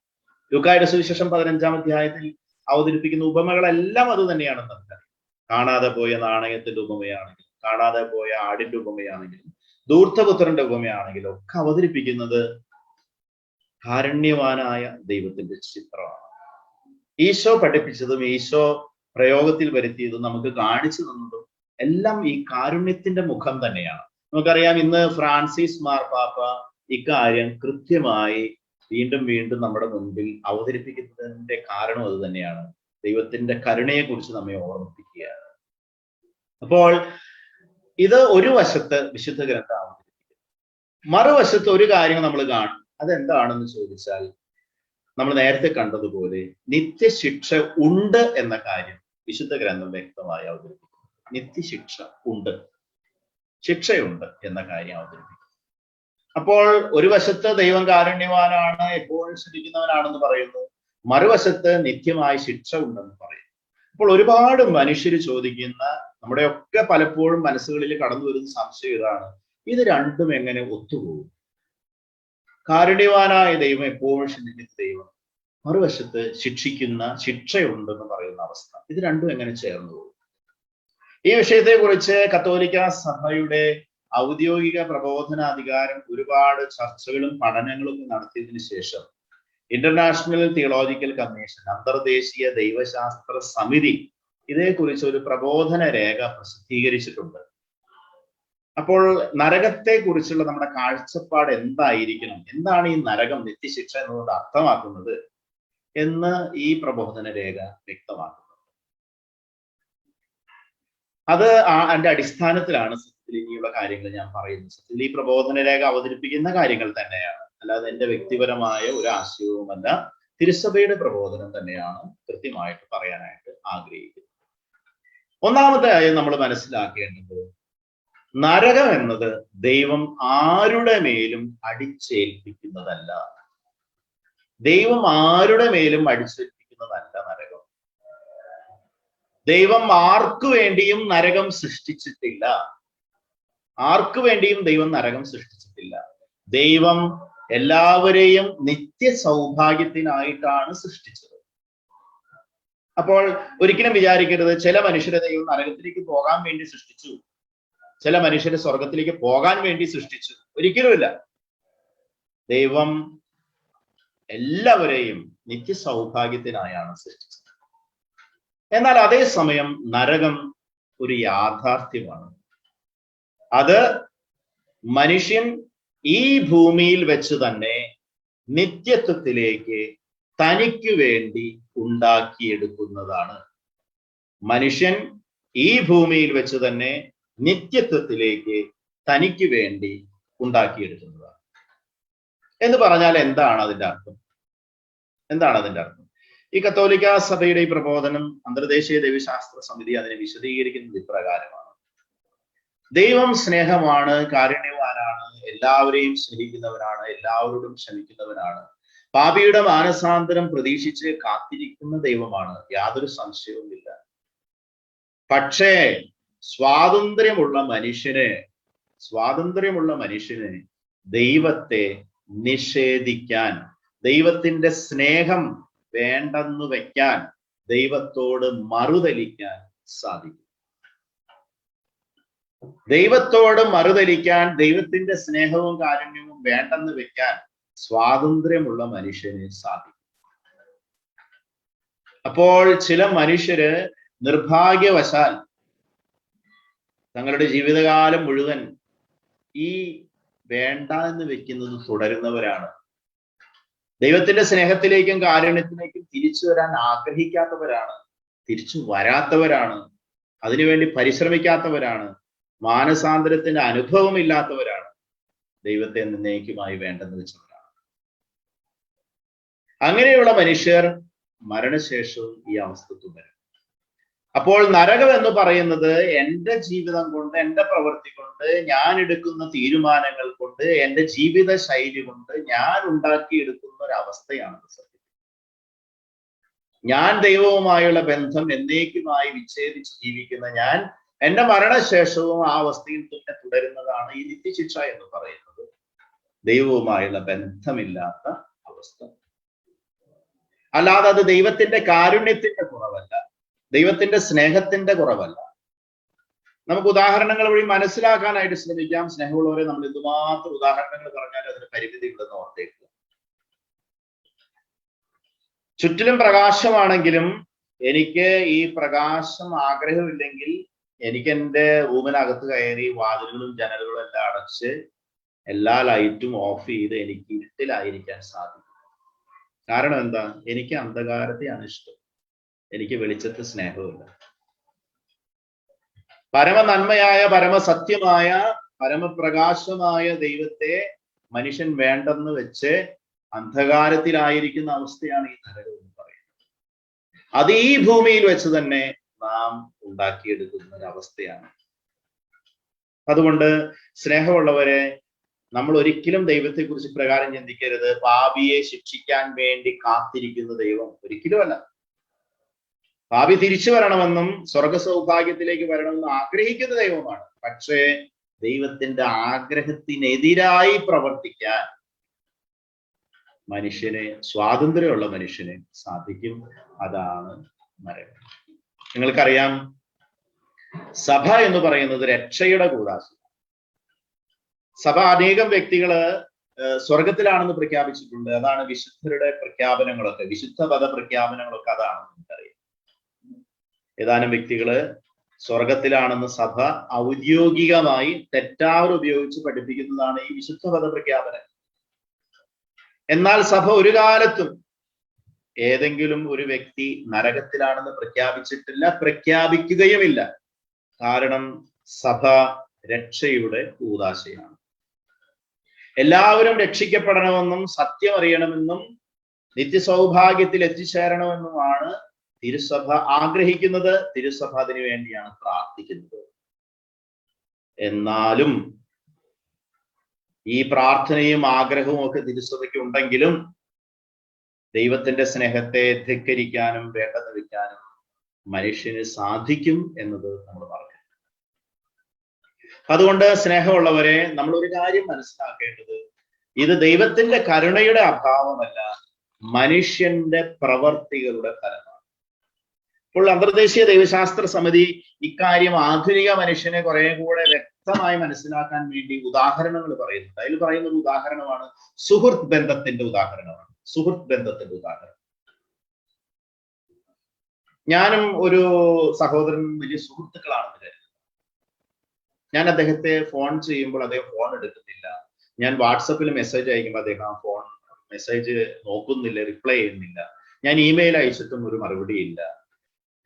ലൂക്കായുടെ സുവിശേഷം 15-ാം അധ്യായത്തിൽ അവതരിപ്പിക്കുന്ന ഉപമകളെല്ലാം അത് തന്നെയാണെന്ന് നമുക്കറിയാം. കാണാതെ പോയ നാണയത്തിന്റെ ഉപമയാണെങ്കിലും, കാണാതെ പോയ ആടിന്റെ ഉപമയാണെങ്കിലും, ധൂർത്തപുത്രന്റെ ഉപമയാണെങ്കിലും ഒക്കെ അവതരിപ്പിക്കുന്നത് കാരുണ്യവാനായ ദൈവത്തിന്റെ ചിത്രമാണ്. ഈശോ പഠിപ്പിച്ചതും ഈശോ പ്രയോഗത്തിൽ വരുത്തിയതും നമുക്ക് കാണിച്ചു തന്നതും എല്ലാം ഈ കാരുണ്യത്തിന്റെ മുഖം തന്നെയാണ്. നമുക്കറിയാം, ഇന്ന് ഫ്രാൻസിസ് മാർപ്പാപ്പ ഇക്കാര്യം കൃത്യമായി വീണ്ടും വീണ്ടും നമ്മുടെ മുൻപിൽ അവതരിപ്പിക്കുന്നതിന്റെ കാരണം അത് തന്നെയാണ്. ദൈവത്തിന്റെ കരുണയെ കുറിച്ച് നമ്മെ ഓർമ്മിപ്പിക്കുകയാണ്. അപ്പോൾ ഇത് ഒരു വശത്ത് വിശുദ്ധ ഗ്രന്ഥം അവതരിപ്പിക്കുന്നു. മറുവശത്ത് ഒരു കാര്യം നമ്മൾ കാണും. അതെന്താണെന്ന് ചോദിച്ചാൽ, നമ്മൾ നേരത്തെ കണ്ടതുപോലെ നിത്യശിക്ഷ ഉണ്ട് എന്ന കാര്യം വിശുദ്ധ ഗ്രന്ഥം വ്യക്തമായി അവതരിപ്പിക്കുന്നു. നിത്യശിക്ഷ ഉണ്ട്, ശിക്ഷയുണ്ട് എന്ന കാര്യം അവതരിപ്പിക്കുന്നു. അപ്പോൾ ഒരു വശത്ത് ദൈവം കാരുണ്യവാനാണ്, എപ്പോഴും ശ്രദ്ധിക്കുന്നവനാണെന്ന് പറയുന്നു. മറുവശത്ത് നിത്യമായ ശിക്ഷ ഉണ്ടെന്ന് പറയുന്നു. അപ്പോൾ ഒരുപാട് മനുഷ്യർ ചോദിക്കുന്ന, നമ്മുടെയൊക്കെ പലപ്പോഴും മനസ്സുകളിൽ കടന്നു വരുന്ന സംശയം ഇതാണ്: ഇത് രണ്ടും എങ്ങനെ ഒത്തുപോകും? കാരുണ്യവാനായ ദൈവം, എപ്പോഴും ശ്രദ്ധിക്കുന്ന ദൈവം, മറുവശത്ത് ശിക്ഷിക്കുന്ന, ശിക്ഷയുണ്ടെന്ന് പറയുന്ന അവസ്ഥ, ഇത് രണ്ടും എങ്ങനെ ചേർന്നു പോകും? ഈ വിഷയത്തെ കുറിച്ച് കത്തോലിക്ക സഭയുടെ ഔദ്യോഗിക പ്രബോധനാധികാരം ഒരുപാട് ചർച്ചകളും പഠനങ്ങളും നടത്തിയതിനു ശേഷം ഇന്റർനാഷണൽ തിയോളജിക്കൽ കമ്മീഷൻ, അന്തർദേശീയ ദൈവശാസ്ത്ര സമിതി, ഇതേക്കുറിച്ച് ഒരു പ്രബോധന രേഖ പ്രസിദ്ധീകരിച്ചിട്ടുണ്ട്. അപ്പോൾ നരകത്തെ കുറിച്ചുള്ള നമ്മുടെ കാഴ്ചപ്പാട് എന്തായിരിക്കണം, എന്താണ് ഈ നരകം, നിത്യശിക്ഷ എന്നതുകൊണ്ട് അർത്ഥമാക്കുന്നത് എന്ന് ഈ പ്രബോധന രേഖ വ്യക്തമാക്കുന്നു. അത് അതിന്റെ അടിസ്ഥാനത്തിലാണ് സത്യത്തിൽ ഇനിയുള്ള കാര്യങ്ങൾ ഞാൻ പറയുന്നത്. സത്യത്തിൽ ഈ പ്രബോധന രേഖ അവതരിപ്പിക്കുന്ന കാര്യങ്ങൾ തന്നെയാണ്, അല്ലാതെ എന്റെ വ്യക്തിപരമായ ഒരു ആശയവുമല്ല, തിരുസഭയുടെ പ്രബോധനം തന്നെയാണ് കൃത്യമായിട്ട് പറയാനായിട്ട് ആഗ്രഹിക്കുന്നത്. ഒന്നാമതായി നമ്മൾ മനസ്സിലാക്കേണ്ടത്, നരകം എന്നത് ദൈവം ആരുടെ മേലും അടിച്ചേൽപ്പിക്കുന്നതല്ല. ദൈവം ആരുടെ മേലും അടിച്ചേൽപ്പിക്കുന്നതല്ല നരകം. ദൈവം ആർക്കു വേണ്ടിയും നരകം സൃഷ്ടിച്ചിട്ടില്ല. ആർക്കു വേണ്ടിയും ദൈവം നരകം സൃഷ്ടിച്ചിട്ടില്ല. ദൈവം എല്ലാവരെയും നിത്യ സൗഭാഗ്യത്തിനായിട്ടാണ് സൃഷ്ടിച്ചത്. അപ്പോൾ ഒരിക്കലും വിചാരിക്കരുത് ചില മനുഷ്യരെ ദൈവം നരകത്തിലേക്ക് പോകാൻ വേണ്ടി സൃഷ്ടിച്ചു, ചില മനുഷ്യരെ സ്വർഗത്തിലേക്ക് പോകാൻ വേണ്ടി സൃഷ്ടിച്ചു. ഒരിക്കലുമില്ല. ദൈവം എല്ലാവരെയും നിത്യ സൗഭാഗ്യത്തിനായാണ് സൃഷ്ടിച്ചത്. എന്നാൽ അതേസമയം നരകം ഒരു യാഥാർത്ഥ്യമാണ്. അത് മനുഷ്യൻ ഈ ഭൂമിയിൽ വെച്ച് തന്നെ നിത്യത്വത്തിലേക്ക് തനിക്ക് വേണ്ടി ഉണ്ടാക്കിയെടുക്കുന്നതാണ്. മനുഷ്യൻ ഈ ഭൂമിയിൽ വെച്ച് തന്നെ നിത്യത്വത്തിലേക്ക് തനിക്ക് വേണ്ടി ഉണ്ടാക്കിയെടുക്കുന്നതാണ്. എന്ന് പറഞ്ഞാൽ എന്താണ് അതിന്റെ അർത്ഥം? എന്താണ് അതിന്റെ അർത്ഥം? ഈ കത്തോലിക്ക സഭയുടെ ഈ പ്രബോധനം, അന്തർദേശീയ ദൈവശാസ്ത്ര സമിതി അതിനെ വിശദീകരിക്കുന്നത് ഇപ്രകാരമാണ്: ദൈവം സ്നേഹമാണ്, കാരുണ്യവാനാണ്, എല്ലാവരെയും സ്നേഹിക്കുന്നവനാണ്, എല്ലാവരോടും ക്ഷമിക്കുന്നവനാണ്, പാപിയുടെ മാനസാന്തരം പ്രതീക്ഷിച്ച് കാത്തിരിക്കുന്ന ദൈവമാണ്, യാതൊരു സംശയവുമില്ല. പക്ഷേ സ്വാതന്ത്ര്യമുള്ള മനുഷ്യന് ദൈവത്തെ നിഷേധിക്കാൻ, ദൈവത്തിന്റെ സ്നേഹം വേണ്ടെന്ന് വെക്കാൻ, ദൈവത്തോട് മറുതലിക്കാൻ സാധിക്കും. ദൈവത്തോട് മറുതലിക്കാൻ, ദൈവത്തിന്റെ സ്നേഹവും കാരുണ്യവും വേണ്ടെന്ന് വെക്കാൻ സ്വാതന്ത്ര്യമുള്ള മനുഷ്യന് സാധിക്കും. അപ്പോൾ ചില മനുഷ്യര് നിർഭാഗ്യവശാൽ തങ്ങളുടെ ജീവിതകാലം മുഴുവൻ ഈ വേണ്ട എന്ന് വെക്കുന്നത് തുടരുന്നവരാണ്. ദൈവത്തിന്റെ സ്നേഹത്തിലേക്കും കാരുണ്യത്തിലേക്കും തിരിച്ചു വരാൻ ആഗ്രഹിക്കാത്തവരാണ്, തിരിച്ചു വരാത്തവരാണ്, അതിനുവേണ്ടി പരിശ്രമിക്കാത്തവരാണ്, മാനസാന്തരത്തിന്റെ അനുഭവം ഇല്ലാത്തവരാണ്, ദൈവത്തെ എന്നേക്കുമായി വേണ്ടെന്ന് വെച്ചവരാണ്. അങ്ങനെയുള്ള മനുഷ്യർ മരണശേഷവും ഈ അവസ്ഥ തുടരും. അപ്പോൾ നരകം എന്ന് പറയുന്നത് എന്റെ ജീവിതം കൊണ്ട്, എന്റെ പ്രവൃത്തി കൊണ്ട്, ഞാൻ എടുക്കുന്ന തീരുമാനങ്ങൾ കൊണ്ട്, എന്റെ ജീവിത ശൈലി കൊണ്ട് ഞാൻ ഉണ്ടാക്കിയെടുക്കുന്ന ഒരു അവസ്ഥയാണ്. ഞാൻ ദൈവവുമായുള്ള ബന്ധം എന്നേക്കുമായി വിച്ഛേദിച്ച് ജീവിക്കുന്ന ഞാൻ എന്റെ മരണശേഷവും ആ അവസ്ഥയിൽ തന്നെ തുടരുന്നതാണ് ഈ നിത്യശിക്ഷ എന്ന് പറയുന്നത്. ദൈവവുമായുള്ള ബന്ധമില്ലാത്ത അവസ്ഥ. അല്ലാതെ അത് ദൈവത്തിന്റെ കാരുണ്യത്തിന്റെ കുറവല്ല, ദൈവത്തിന്റെ സ്നേഹത്തിന്റെ കുറവല്ല. നമുക്ക് ഉദാഹരണങ്ങൾ വഴി മനസ്സിലാക്കാനായിട്ട് ശ്രമിക്കാം. സ്നേഹമുള്ളവരെ, നമ്മൾ എന്തുമാത്രം ഉദാഹരണങ്ങൾ പറഞ്ഞാലും അതിന് പരിമിതി ഉണ്ടെന്ന് ഓർത്തേക്കുക. ചുറ്റിലും പ്രകാശമാണെങ്കിലും എനിക്ക് ഈ പ്രകാശം ആഗ്രഹമില്ലെങ്കിൽ എനിക്ക് എൻ്റെ റൂമിനകത്ത് കയറി വാതിലുകളും ജനലുകളും എല്ലാം അടച്ച് എല്ലാ ലൈറ്റും ഓഫ് ചെയ്ത് എനിക്ക് ഇരുട്ടിലായിരിക്കാൻ സാധിക്കും. കാരണം എന്താ? എനിക്ക് അന്ധകാരത്തെയാണ് ഇഷ്ടം, എനിക്ക് വെളിച്ചത്തെ സ്നേഹമില്ല. പരമ നന്മയായ, പരമസത്യമായ, പരമപ്രകാശമായ ദൈവത്തെ മനുഷ്യൻ വേണ്ടെന്ന് വെച്ച് അന്ധകാരത്തിലായിരിക്കുന്ന അവസ്ഥയാണ് ഈ നരകം എന്ന് പറയുന്നത്. അത് ഈ ഭൂമിയിൽ വെച്ച് തന്നെ നാം ഉണ്ടാക്കിയെടുക്കുന്ന ഒരു അവസ്ഥയാണ്. അതുകൊണ്ട് സ്നേഹമുള്ളവരെ, നമ്മൾ ഒരിക്കലും ദൈവത്തെക്കുറിച്ച് പ്രകാരം ചിന്തിക്കരുത്, പാപിയെ ശിക്ഷിക്കാൻ വേണ്ടി കാത്തിരിക്കുന്ന ദൈവം. ഒരിക്കലുമല്ല. പാപി തിരിച്ചു വരണമെന്നും സ്വർഗ സൗഭാഗ്യത്തിലേക്ക് വരണമെന്നും ആഗ്രഹിക്കുന്ന ദൈവമാണ്. പക്ഷേ ദൈവത്തിന്റെ ആഗ്രഹത്തിനെതിരായി പ്രവർത്തിക്കാൻ മനുഷ്യന്, സ്വാതന്ത്ര്യമുള്ള മനുഷ്യന് സാധിക്കും. അതാണ് നരകം. നിങ്ങൾക്കറിയാം, സഭ എന്ന് പറയുന്നത് രക്ഷയുടെ കൂടാശ. സഭ അനേകം വ്യക്തികള് സ്വർഗത്തിലാണെന്ന് പ്രഖ്യാപിച്ചിട്ടുണ്ട്. അതാണ് വിശുദ്ധരുടെ പ്രഖ്യാപനങ്ങളൊക്കെ, വിശുദ്ധ പദ പ്രഖ്യാപനങ്ങളൊക്കെ അതാണെന്ന് നമുക്കറിയാം. ഏതാനും വ്യക്തികള് സ്വർഗത്തിലാണെന്ന് സഭ ഔദ്യോഗികമായി തെറ്റാവർ ഉപയോഗിച്ച് പഠിപ്പിക്കുന്നതാണ് ഈ വിശുദ്ധ പദ പ്രഖ്യാപനം. എന്നാൽ സഭ ഒരു കാലത്തും ഏതെങ്കിലും ഒരു വ്യക്തി നരകത്തിലാണെന്ന് പ്രഖ്യാപിച്ചിട്ടില്ല, പ്രഖ്യാപിക്കുകയുമില്ല. കാരണം സഭ രക്ഷയുടെ കൂദാശയാണ്. എല്ലാവരും രക്ഷിക്കപ്പെടണമെന്നും സത്യം അറിയണമെന്നും നിത്യസൗഭാഗ്യത്തിൽ എത്തിച്ചേരണമെന്നുമാണ് തിരുസഭ ആഗ്രഹിക്കുന്നത്. തിരുസഭ അതിനു വേണ്ടിയാണ് പ്രാർത്ഥിക്കുന്നത്. എന്നാലും ഈ പ്രാർത്ഥനയും ആഗ്രഹവും ഒക്കെ തിരുസഭയ്ക്ക് ഉണ്ടെങ്കിലും ദൈവത്തിന്റെ സ്നേഹത്തെ ധിക്കരിക്കാനും വേണ്ടെന്ന് വെക്കാനും മനുഷ്യന് സാധിക്കും എന്നത് നമ്മൾ പറഞ്ഞു. അതുകൊണ്ട് സ്നേഹമുള്ളവരെ, നമ്മൾ ഒരു കാര്യം മനസ്സിലാക്കേണ്ടത്, ഇത് ദൈവത്തിന്റെ കരുണയുടെ അഭാവമല്ല, മനുഷ്യന്റെ പ്രവർത്തികളുടെ ഫലമാണ്. ഇപ്പോൾ അന്തർദേശീയ ദൈവശാസ്ത്ര സമിതി ഇക്കാര്യം ആധുനിക മനുഷ്യനെ കുറെ കൂടെ വ്യക്തമായി മനസ്സിലാക്കാൻ വേണ്ടി ഉദാഹരണങ്ങൾ പറയുന്നുണ്ട്. അതിൽ പറയുന്ന ഒരു ഉദാഹരണമാണ് സുഹൃത്ത് ബന്ധത്തിന്റെ ഉദാഹരണമാണ്. സുഹൃത്ത് ബന്ധത്തിന്റെ ഉദാഹരണം. ഞാനും ഒരു സഹോദരൻ വലിയ സുഹൃത്തുക്കളാണെന്ന് കരുതുന്നു. ഞാൻ അദ്ദേഹത്തെ ഫോൺ ചെയ്യുമ്പോൾ അദ്ദേഹം ഫോൺ എടുക്കുന്നില്ല. ഞാൻ വാട്സപ്പിൽ മെസ്സേജ് അയക്കുമ്പോൾ അദ്ദേഹം ആ ഫോൺ മെസ്സേജ് നോക്കുന്നില്ല, റിപ്ലൈ ചെയ്യുന്നില്ല. ഞാൻ ഇമെയിൽ അയച്ചിട്ടും ഒരു മറുപടി ഇല്ല.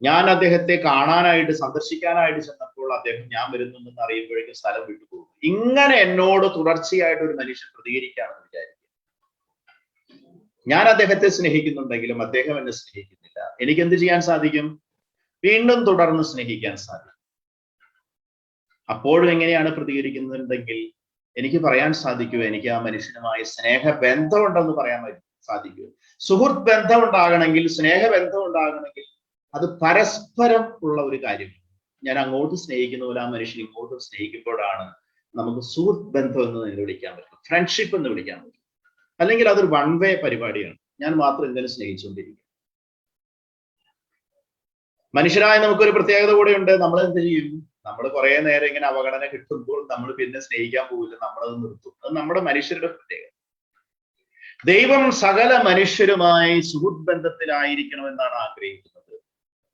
ഞാൻ അദ്ദേഹത്തെ കാണാനായിട്ട്, സന്ദർശിക്കാനായിട്ട് ചെന്നപ്പോൾ അദ്ദേഹം ഞാൻ വരുന്നുണ്ടെന്ന് അറിയുമ്പോഴേക്കും സ്ഥലം വിട്ടുപോകും. ഇങ്ങനെ എന്നോട് തുടർച്ചയായിട്ട് ഒരു മനുഷ്യൻ പ്രതികരിക്കുകയാണെന്ന് വിചാരിക്കും. ഞാൻ അദ്ദേഹത്തെ സ്നേഹിക്കുന്നുണ്ടെങ്കിലും അദ്ദേഹം എന്നെ സ്നേഹിക്കുന്നില്ല. എനിക്ക് എന്ത് ചെയ്യാൻ സാധിക്കും? വീണ്ടും തുടർന്ന് സ്നേഹിക്കാൻ സാധിക്കും. അപ്പോഴും എങ്ങനെയാണ് പ്രതികരിക്കുന്നുണ്ടെങ്കിൽ എനിക്ക് പറയാൻ സാധിക്കൂ, എനിക്ക് ആ മനുഷ്യനുമായി സ്നേഹബന്ധം ഉണ്ടെന്ന് പറയാൻ സാധിക്കൂ. സുഹൃത്ത് ബന്ധം ഉണ്ടാകണമെങ്കിൽ, സ്നേഹബന്ധം ഉണ്ടാകണമെങ്കിൽ അത് പരസ്പരം ഉള്ള ഒരു കാര്യമാണ്. ഞാൻ അങ്ങോട്ട് സ്നേഹിക്കുന്ന പോലെ ആ മനുഷ്യൻ ഇങ്ങോട്ടും സ്നേഹിക്കുമ്പോഴാണ് നമുക്ക് സുഹൃത്ത് ബന്ധം എന്ന് വിളിക്കാൻ പറ്റും, ഫ്രണ്ട്ഷിപ്പ് എന്ന് വിളിക്കാൻ പറ്റും. അല്ലെങ്കിൽ അതൊരു വൺ വേ പരിപാടിയാണ്. ഞാൻ മാത്രം ഇങ്ങനെ സ്നേഹിച്ചുകൊണ്ടിരിക്കും. മനുഷ്യരായ നമുക്കൊരു പ്രത്യേകത കൂടെയുണ്ട്. നമ്മൾ എന്ത് ചെയ്യും? നമ്മൾ കുറെ നേരം ഇങ്ങനെ അവഗണന കിട്ടുമ്പോൾ നമ്മൾ പിന്നെ സ്നേഹിക്കാൻ പോകില്ല, നമ്മളത് നിർത്തും. അത് നമ്മുടെ മനുഷ്യരുടെ പ്രത്യേകത. ദൈവം സകല മനുഷ്യരുമായി സുഹൃത്ത് ബന്ധത്തിലായിരിക്കണമെന്നാണ് ആഗ്രഹിക്കുന്നത്.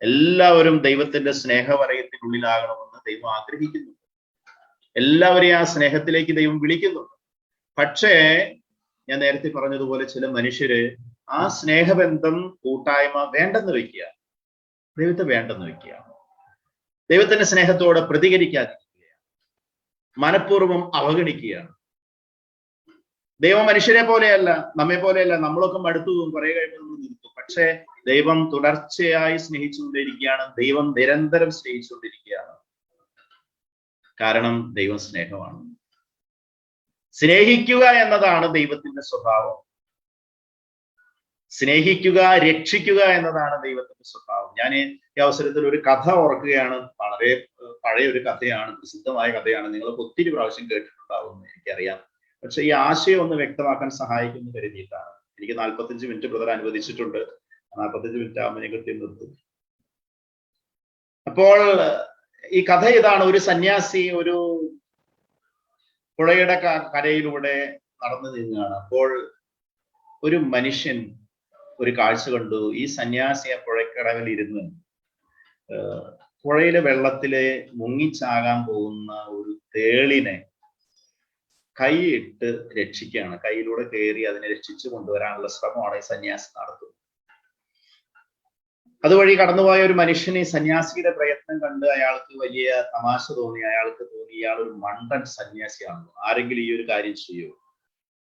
എല്ലാവരും ദൈവത്തിന്റെ സ്നേഹവലയത്തിനുള്ളിലാകണമെന്ന് ദൈവം ആഗ്രഹിക്കുന്നു. എല്ലാവരെയും ആ സ്നേഹത്തിലേക്ക് ദൈവം വിളിക്കുന്നുണ്ട്. പക്ഷേ ഞാൻ നേരത്തെ പറഞ്ഞതുപോലെ ചില മനുഷ്യര് ആ സ്നേഹബന്ധം, കൂട്ടായ്മ വേണ്ടെന്ന് വെക്കുക, ദൈവത്തെ വേണ്ടെന്ന് വെക്കുക, ദൈവത്തിന്റെ സ്നേഹത്തോട് പ്രതികരിക്കാതിരിക്കുകയാണ്, മനഃപൂർവ്വം അവഗണിക്കുകയാണ്. ദൈവം മനുഷ്യരെ പോലെയല്ല, നമ്മെ പോലെയല്ല. നമ്മളൊക്കെ മടുത്തു പോകും, കുറെ കഴിയുമ്പോൾ നമ്മൾ നിർത്തും. പക്ഷേ ദൈവം തുടർച്ചയായി സ്നേഹിച്ചുകൊണ്ടിരിക്കുകയാണ്. ദൈവം നിരന്തരം സ്നേഹിച്ചുകൊണ്ടിരിക്കുകയാണ്. കാരണം ദൈവം സ്നേഹമാണ്. സ്നേഹിക്കുക എന്നതാണ് ദൈവത്തിന്റെ സ്വഭാവം. സ്നേഹിക്കുക, രക്ഷിക്കുക എന്നതാണ് ദൈവത്തിന്റെ സ്വഭാവം. ഞാൻ ഈ അവസരത്തിൽ ഒരു കഥ ഓർക്കുകയാണ്. വളരെ പഴയ ഒരു കഥയാണ്, പ്രസിദ്ധമായ കഥയാണ്. നിങ്ങളൊക്കെ ഒത്തിരി പ്രാവശ്യം കേട്ടിട്ടുണ്ടാവുമെന്ന് എനിക്കറിയാം. പക്ഷെ ഈ ആശയം ഒന്ന് വ്യക്തമാക്കാൻ സഹായിക്കുമെന്ന് കരുതിയിട്ടാണ്. എനിക്ക് 45 മിനിറ്റ് ബ്രദർ അനുവദിച്ചിട്ടുണ്ട്. 45 മിനിറ്റ് ആവുമ്പോൾ ഞാൻ കൃത്യം നിർത്തും. അപ്പോൾ ഈ കഥ ഇതാണ്. ഒരു സന്യാസി ഒരു പുഴയുടെ കരയിലൂടെ നടന്നു നീങ്ങുകയാണ്. അപ്പോൾ ഒരു മനുഷ്യൻ ഒരു കാഴ്ച കണ്ടു. ഈ സന്യാസി ആ പുഴക്കടവിൽ ഇരുന്ന് പുഴയിലെ വെള്ളത്തിലെ മുങ്ങിച്ചാകാൻ പോകുന്ന ഒരു തേളിനെ കൈയിട്ട് രക്ഷിക്കുകയാണ്. കയ്യിലൂടെ കയറി അതിനെ രക്ഷിച്ചു കൊണ്ടുവരാനുള്ള ശ്രമമാണ് ഈ സന്യാസി നടത്തുന്നത്. അതുവഴി കടന്നുപോയ ഒരു മനുഷ്യന് ഈ സന്യാസിയുടെ പ്രയത്നം കണ്ട് അയാൾക്ക് വലിയ തമാശ തോന്നി. അയാൾക്ക് തോന്നി ഇയാൾ ഒരു മണ്ടൻ സന്യാസിയാണല്ലോ, ആരെങ്കിലും ഈ ഒരു കാര്യം ചെയ്യുമോ?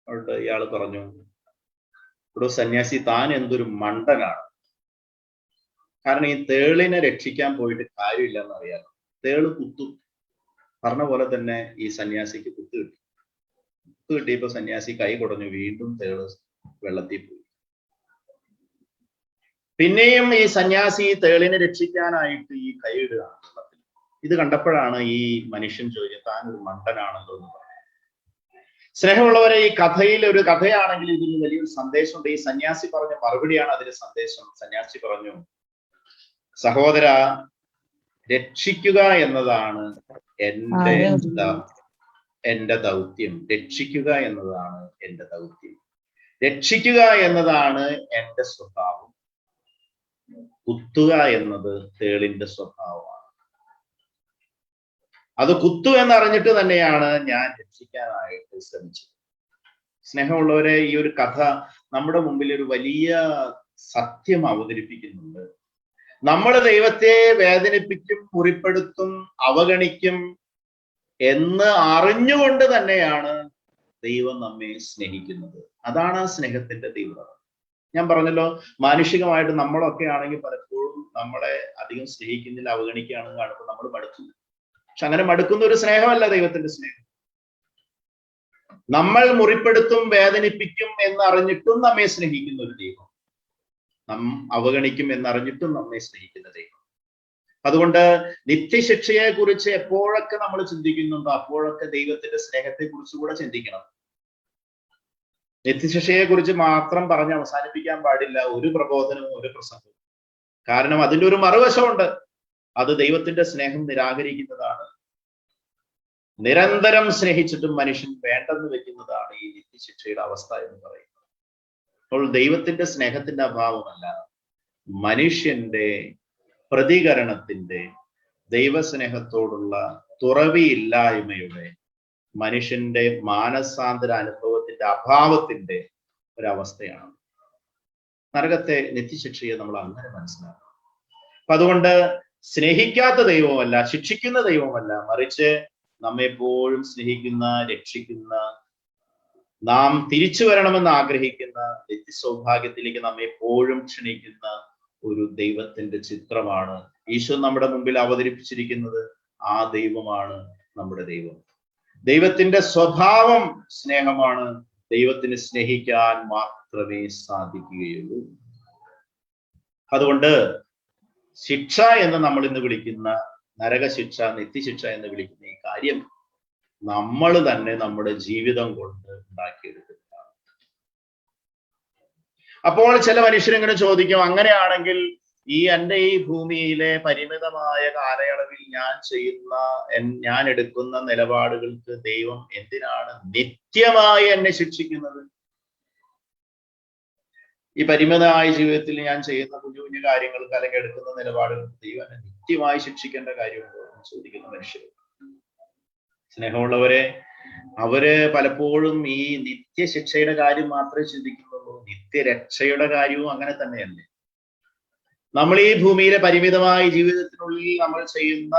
അതുകൊണ്ട് ഇയാൾ പറഞ്ഞു, ഇവിടെ സന്യാസി, താൻ എന്തൊരു മണ്ടനാണ്. കാരണം ഈ തേളിനെ രക്ഷിക്കാൻ പോയിട്ട് കാര്യമില്ലെന്ന് അറിയാലോ. തേള് കുത്തും. പറഞ്ഞ പോലെ തന്നെ ഈ സന്യാസിക്ക് കുത്തു കിട്ടി. കുത്തു കിട്ടിയപ്പോ സന്യാസി കൈ കുടഞ്ഞു, വീണ്ടും തേള് വെള്ളത്തിൽ പോയി. പിന്നെയും ഈ സന്യാസി തേളിനെ രക്ഷിക്കാനായിട്ട് ഈ കൈയിടുകയാണ് വെള്ളത്തിൽ. ഇത് കണ്ടപ്പോഴാണ് ഈ മനുഷ്യൻ ചോദിച്ചത്, താൻ ഒരു മണ്ടനാണല്ലോ എന്ന് പറഞ്ഞു. സ്നേഹമുള്ളവരെ, ഈ കഥയിൽ ഒരു കഥയാണെങ്കിൽ ഇതിന് വലിയൊരു സന്ദേശമുണ്ട്. ഈ സന്യാസി പറഞ്ഞ മറുപടിയാണ് അതിന്റെ സന്ദേശം. സന്യാസി പറഞ്ഞു, സഹോദര, രക്ഷിക്കുക എന്നതാണ് എന്റെ ദൗത്യം. രക്ഷിക്കുക എന്നതാണ് എന്റെ ദൗത്യം. രക്ഷിക്കുക എന്നതാണ് എന്റെ സ്വഭാവം. കുത്തുക എന്നത് തേളിന്റെ സ്വഭാവമാണ്. അത് കുത്തു എന്നറിഞ്ഞിട്ട് തന്നെയാണ് ഞാൻ രക്ഷിക്കാനായിട്ട് ശ്രമിച്ചത്. സ്നേഹമുള്ളവരെ, ഈ ഒരു കഥ നമ്മുടെ മുമ്പിൽ ഒരു വലിയ സത്യം അവതരിപ്പിക്കുന്നുണ്ട്. നമ്മൾ ദൈവത്തെ വേദനിപ്പിക്കും, മുറിപ്പെടുത്തും, അവഗണിക്കും എന്ന് അറിഞ്ഞുകൊണ്ട് തന്നെയാണ് ദൈവം നമ്മെ സ്നേഹിക്കുന്നത്. അതാണ് ആ സ്നേഹത്തിന്റെ തീവ്രത. ഞാൻ പറഞ്ഞല്ലോ, മാനുഷികമായിട്ട് നമ്മളൊക്കെ ആണെങ്കിൽ പലപ്പോഴും നമ്മളെ അധികം സ്നേഹിക്കുന്നില്ല, അവഗണിക്കുകയാണെന്ന് കാണുമ്പോൾ നമ്മൾ മടുക്കുന്നു. പക്ഷെ അങ്ങനെ മടുക്കുന്ന ഒരു സ്നേഹമല്ല ദൈവത്തിന്റെ സ്നേഹം. നമ്മൾ മുറിപ്പെടുത്തും, വേദനിപ്പിക്കും എന്നറിഞ്ഞിട്ടും നമ്മെ സ്നേഹിക്കുന്ന ഒരു ദൈവം, അവഗണിക്കും എന്നറിഞ്ഞിട്ടും നമ്മെ സ്നേഹിക്കുന്ന ദൈവം. അതുകൊണ്ട് നിത്യശിക്ഷയെ കുറിച്ച് എപ്പോഴൊക്കെ നമ്മൾ ചിന്തിക്കുന്നുണ്ടോ അപ്പോഴൊക്കെ ദൈവത്തിന്റെ സ്നേഹത്തെ കുറിച്ച് കൂടെ ചിന്തിക്കണം. നിത്യശിക്ഷയെ കുറിച്ച് മാത്രം പറഞ്ഞ് അവസാനിപ്പിക്കാൻ പാടില്ല ഒരു പ്രബോധനവും ഒരു പ്രസംഗവും. കാരണം അതിൻ്റെ ഒരു മറുവശമുണ്ട്. അത് ദൈവത്തിന്റെ സ്നേഹം നിരാകരിക്കുന്നതാണ്. നിരന്തരം സ്നേഹിച്ചിട്ടും മനുഷ്യൻ വേണ്ടെന്ന് വെക്കുന്നതാണ് ഈ നിത്യശിക്ഷയുടെ അവസ്ഥ എന്ന് പറയുന്നത്. അപ്പോൾ ദൈവത്തിന്റെ സ്നേഹത്തിന്റെ അഭാവമല്ല, മനുഷ്യന്റെ പ്രതികരണത്തിന്റെ, ദൈവസ്നേഹത്തോടുള്ള തുറവിയില്ലായ്മയുടെ, മനുഷ്യന്റെ മാനസാന്തര അനുഭവത്തിന്റെ അഭാവത്തിന്റെ ഒരവസ്ഥയാണ്. നരകത്തെ, നിത്യശിക്ഷയെ നമ്മൾ അങ്ങനെ മനസ്സിലാക്കണം. അപ്പൊ അതുകൊണ്ട് സ്നേഹിക്കാത്ത ദൈവമല്ല, ശിക്ഷിക്കുന്ന ദൈവമല്ല, മറിച്ച് നമ്മെപ്പോഴും സ്നേഹിക്കുന്ന, രക്ഷിക്കുന്ന, നാം തിരിച്ചു വരണമെന്ന് ആഗ്രഹിക്കുന്ന, നിത്യസൗഭാഗ്യത്തിലേക്ക് നമ്മെപ്പോഴും ക്ഷണിക്കുന്ന ഒരു ദൈവത്തിന്റെ ചിത്രമാണ് ഈശോ നമ്മുടെ മുമ്പിൽ അവതരിപ്പിച്ചിരിക്കുന്നത്. ആ ദൈവമാണ് നമ്മുടെ ദൈവം. ദൈവത്തിന്റെ സ്വഭാവം സ്നേഹമാണ്. ദൈവത്തിന് സ്നേഹിക്കാൻ മാത്രമേ സാധിക്കുകയുള്ളൂ. അതുകൊണ്ട് ശിക്ഷ എന്ന് നമ്മൾ ഇന്ന് വിളിക്കുന്ന നരകശിക്ഷ, നിത്യശിക്ഷ എന്ന് വിളിക്കുന്ന ഈ കാര്യം നമ്മൾ തന്നെ നമ്മുടെ ജീവിതം കൊണ്ട് ഉണ്ടാക്കിയെടുക്കുന്നതാണ്. അപ്പോൾ ചില മനുഷ്യരിങ്ങനെ ചോദിക്കും, അങ്ങനെയാണെങ്കിൽ എൻ്റെ ഈ ഭൂമിയിലെ പരിമിതമായ കാലയളവിൽ ഞാൻ എടുക്കുന്ന നിലപാടുകൾക്ക് ദൈവം എന്തിനാണ് നിത്യമായി എന്നെ ശിക്ഷിക്കുന്നത്? ഈ പരിമിതമായ ജീവിതത്തിൽ ഞാൻ ചെയ്യുന്ന കുഞ്ഞു കുഞ്ഞു കാര്യങ്ങൾക്ക് അല്ലെങ്കിൽ എടുക്കുന്ന നിലപാടുകൾക്ക് ദൈവം എന്നെ നിത്യമായി ശിക്ഷിക്കേണ്ട കാര്യമുണ്ടോ എന്ന് ചോദിക്കുന്ന മനുഷ്യർ. സ്നേഹമുള്ളവരെ, അവര് പലപ്പോഴും ഈ നിത്യശിക്ഷയുടെ കാര്യം മാത്രമേ ചിന്തിക്കുന്നുള്ളൂ. നിത്യരക്ഷയുടെ കാര്യവും അങ്ങനെ തന്നെയല്ലേ. നമ്മൾ ഈ ഭൂമിയിലെ പരിമിതമായ ജീവിതത്തിനുള്ളിൽ നമ്മൾ ചെയ്യുന്ന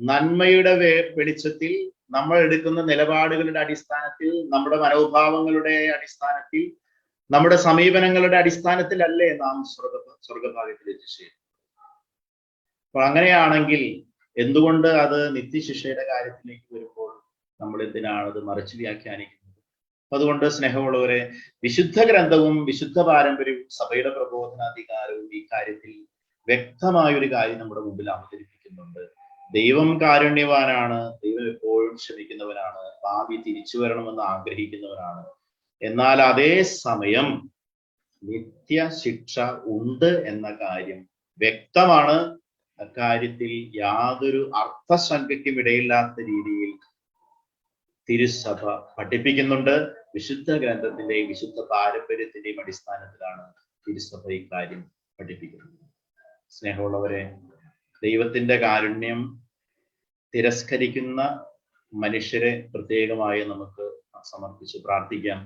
നന്മയുടെ വെളിച്ചത്തിൽ, നമ്മൾ എടുക്കുന്ന നിലപാടുകളുടെ അടിസ്ഥാനത്തിൽ, നമ്മുടെ മനോഭാവങ്ങളുടെ അടിസ്ഥാനത്തിൽ, നമ്മുടെ സമീപനങ്ങളുടെ അടിസ്ഥാനത്തിലല്ലേ നാം സ്വർഗഭാഗ്യത്തിൽ എത്തിച്ചേരും. അപ്പൊ അങ്ങനെയാണെങ്കിൽ എന്തുകൊണ്ട് അത് നിത്യശിക്ഷയുടെ കാര്യത്തിലേക്ക് വരുമ്പോൾ നമ്മൾ എന്തിനാണ് അത് മറിച്ച് വ്യാഖ്യാനിക്കുന്നത്? അതുകൊണ്ട് സ്നേഹമുള്ളവരെ, വിശുദ്ധ ഗ്രന്ഥവും വിശുദ്ധ പാരമ്പര്യവും സഭയുടെ പ്രബോധനാധികാരവും ഈ കാര്യത്തിൽ വ്യക്തമായൊരു കാര്യം നമ്മുടെ മുമ്പിൽ അവതരിപ്പിക്കുന്നുണ്ട്. ദൈവം കാരുണ്യവാനാണ്, ദൈവം എപ്പോഴും ക്ഷമിക്കുന്നവനാണ്, പാപി തിരിച്ചു വരണമെന്ന് ആഗ്രഹിക്കുന്നവനാണ്. എന്നാൽ അതേ സമയം നിത്യശിക്ഷ ഉണ്ട് എന്ന കാര്യം വ്യക്തമാണ്. അക്കാര്യത്തിൽ യാതൊരു അർത്ഥശങ്കയ്ക്കും ഇടയില്ലാത്ത രീതിയിൽ തിരുസഭ പഠിപ്പിക്കുന്നുണ്ട്. വിശുദ്ധ ഗ്രന്ഥത്തിന്റെയും വിശുദ്ധ പാരമ്പര്യത്തിന്റെയും അടിസ്ഥാനത്തിലാണ് തിരുസഭ ഇക്കാര്യം പഠിപ്പിക്കുന്നത്. സ്നേഹമുള്ളവരെ, ദൈവത്തിന്റെ കാരുണ്യം തിരസ്കരിക്കുന്ന മനുഷ്യരെ പ്രത്യേകമായി നമുക്ക് സമർപ്പിച്ച് പ്രാർത്ഥിക്കാം.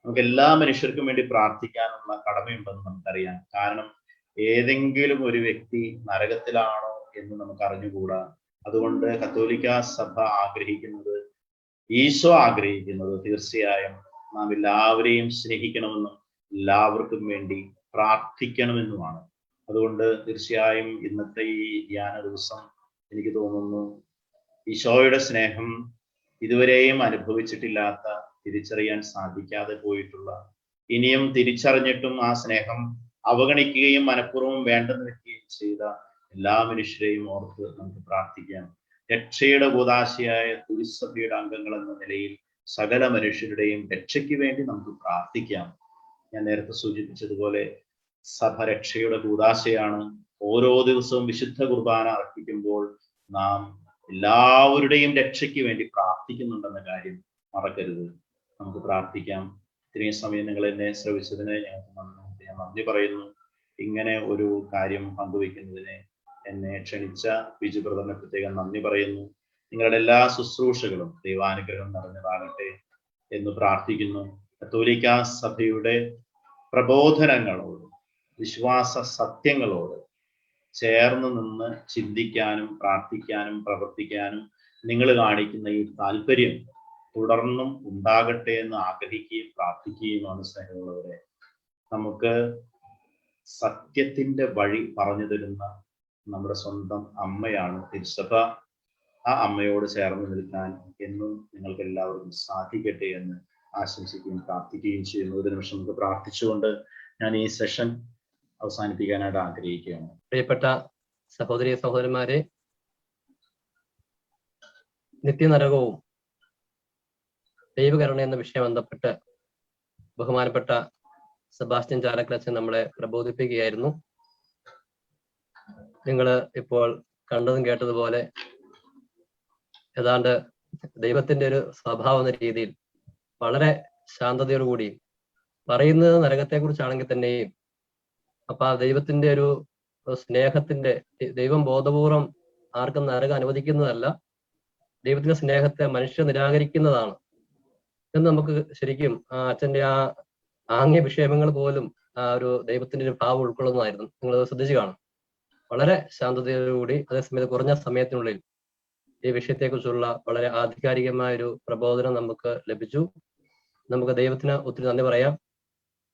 നമുക്ക് എല്ലാ മനുഷ്യർക്കും വേണ്ടി പ്രാർത്ഥിക്കാനുള്ള കടമയുണ്ടെന്ന് നമുക്കറിയാം. കാരണം ഏതെങ്കിലും ഒരു വ്യക്തി നരകത്തിലാണോ എന്ന് നമുക്ക് അറിഞ്ഞുകൂടാ. അതുകൊണ്ട് കത്തോലിക്ക സഭ ആഗ്രഹിക്കുന്നത്, ഈശോ ആഗ്രഹിക്കുന്നത് തീർച്ചയായും നാം എല്ലാവരെയും സ്നേഹിക്കണമെന്നും എല്ലാവർക്കും വേണ്ടി പ്രാർത്ഥിക്കണമെന്നുമാണ്. അതുകൊണ്ട് തീർച്ചയായും ഇന്നത്തെ ഈ ധ്യാന ദിവസം എനിക്ക് തോന്നുന്നു ഈശോയുടെ സ്നേഹം ഇതുവരെയും അനുഭവിച്ചിട്ടില്ലാത്ത, തിരിച്ചറിയാൻ സാധിക്കാതെ പോയിട്ടുള്ള, ഇനിയും തിരിച്ചറിഞ്ഞിട്ടും ആ സ്നേഹം അവഗണിക്കുകയും മനഃപൂർവ്വം വേണ്ടെന്ന് വെക്കുകയും ചെയ്ത എല്ലാ മനുഷ്യരെയും ഓർത്ത് നമുക്ക് പ്രാർത്ഥിക്കാം. രക്ഷയുടെ കൂദാശയായ തിരുസഭയുടെ അംഗങ്ങൾ എന്ന നിലയിൽ സകല മനുഷ്യരുടെയും രക്ഷയ്ക്ക് വേണ്ടി നമുക്ക് പ്രാർത്ഥിക്കാം. ഞാൻ നേരത്തെ സൂചിപ്പിച്ചതുപോലെ സഭ രക്ഷയുടെ കൂദാശയാണ്. ഓരോ ദിവസവും വിശുദ്ധ കുർബാന അർപ്പിക്കുമ്പോൾ നാം എല്ലാവരുടെയും രക്ഷയ്ക്ക് വേണ്ടി പ്രാർത്ഥിക്കുന്നുണ്ടെന്ന കാര്യം മറക്കരുത്. നമുക്ക് പ്രാർത്ഥിക്കാം. ഇത്രയും സമയം നിങ്ങൾ എന്നെ ശ്രവിച്ചതിന് ഞാൻ നന്ദി പറയുന്നു. ഇങ്ങനെ ഒരു കാര്യം പങ്കുവയ്ക്കുന്നതിന് എന്നെ ക്ഷണിച്ച ബിജു ബ്രദറിനെ പ്രത്യേകം നന്ദി പറയുന്നു. നിങ്ങളുടെ എല്ലാ ശുശ്രൂഷകളും ദൈവാനുഗ്രഹം നിറഞ്ഞതാകട്ടെ എന്ന് പ്രാർത്ഥിക്കുന്നു. കത്തോലിക്ക സഭയുടെ പ്രബോധനങ്ങളോട്, വിശ്വാസ സത്യങ്ങളോട് ചേർന്ന് നിന്ന് ചിന്തിക്കാനും പ്രാർത്ഥിക്കാനും പ്രവർത്തിക്കാനും നിങ്ങൾ കാണിക്കുന്ന ഈ താല്പര്യം തുടർന്നും ഉണ്ടാകട്ടെ എന്ന് ആഗ്രഹിക്കുകയും പ്രാർത്ഥിക്കുകയുമാണ്. സ്നേഹമുള്ളവരെ, നമുക്ക് സത്യത്തിന്റെ വഴി പറഞ്ഞു തരുന്ന നമ്മുടെ സ്വന്തം അമ്മയാണ് തിരുസഭ. ആ അമ്മയോട് ചേർന്ന് നിൽക്കാൻ എന്നും നിങ്ങൾക്ക് എല്ലാവർക്കും സാധിക്കട്ടെ എന്ന് ആശംസിക്കുകയും പ്രാർത്ഥിക്കുകയും ചെയ്യുന്നു. ഒരു നിമിഷം നമുക്ക് പ്രാർത്ഥിച്ചുകൊണ്ട് ഞാൻ ഈ സെഷൻ അവസാനിപ്പിക്കാനായിട്ട് ആഗ്രഹിക്കുകയാണ്. പ്രിയപ്പെട്ട സഹോദരി സഹോദരന്മാരെ, നിത്യനരകവും ദൈവകരുണ എന്ന വിഷയം ബന്ധപ്പെട്ട് ബഹുമാനപ്പെട്ട സെബാസ്റ്റ്യൻ ചാലക്കലച്ചൻ നമ്മളെ പ്രബോധിപ്പിക്കുകയായിരുന്നു. നിങ്ങൾ ഇപ്പോൾ കണ്ടതും കേട്ടതുപോലെ ഏതാണ്ട് ദൈവത്തിന്റെ ഒരു സ്വഭാവം എന്ന രീതിയിൽ വളരെ ശാന്തതയോടുകൂടി പറയുന്നത് നരകത്തെക്കുറിച്ചാണെങ്കിൽ തന്നെയും, അപ്പൊ ആ ദൈവത്തിന്റെ ഒരു സ്നേഹത്തിന്റെ, ദൈവം ബോധപൂർവം ആർക്കും നരകം അനുവദിക്കുന്നതല്ല, ദൈവത്തിന്റെ സ്നേഹത്തെ മനുഷ്യർ നിരാകരിക്കുന്നതാണ് എന്ന് നമുക്ക് ശരിക്കും അച്ഛന്റെ ആ ആംഗ്യ വിഷയങ്ങൾ പോലും ആ ഒരു ദൈവത്തിന്റെ ഒരു ഭാവം ഉൾക്കൊള്ളുന്നതായിരുന്നു. നിങ്ങൾ ശ്രദ്ധിച്ചു കാണും. വളരെ ശാന്തതയോടുകൂടി അതേസമയത്ത് കുറഞ്ഞ സമയത്തിനുള്ളിൽ ഈ വിഷയത്തെക്കുറിച്ചുള്ള വളരെ ആധികാരികമായ ഒരു പ്രബോധനം നമുക്ക് ലഭിച്ചു. നമുക്ക് ദൈവത്തിന് ഒത്തിരി നന്ദി പറയാം.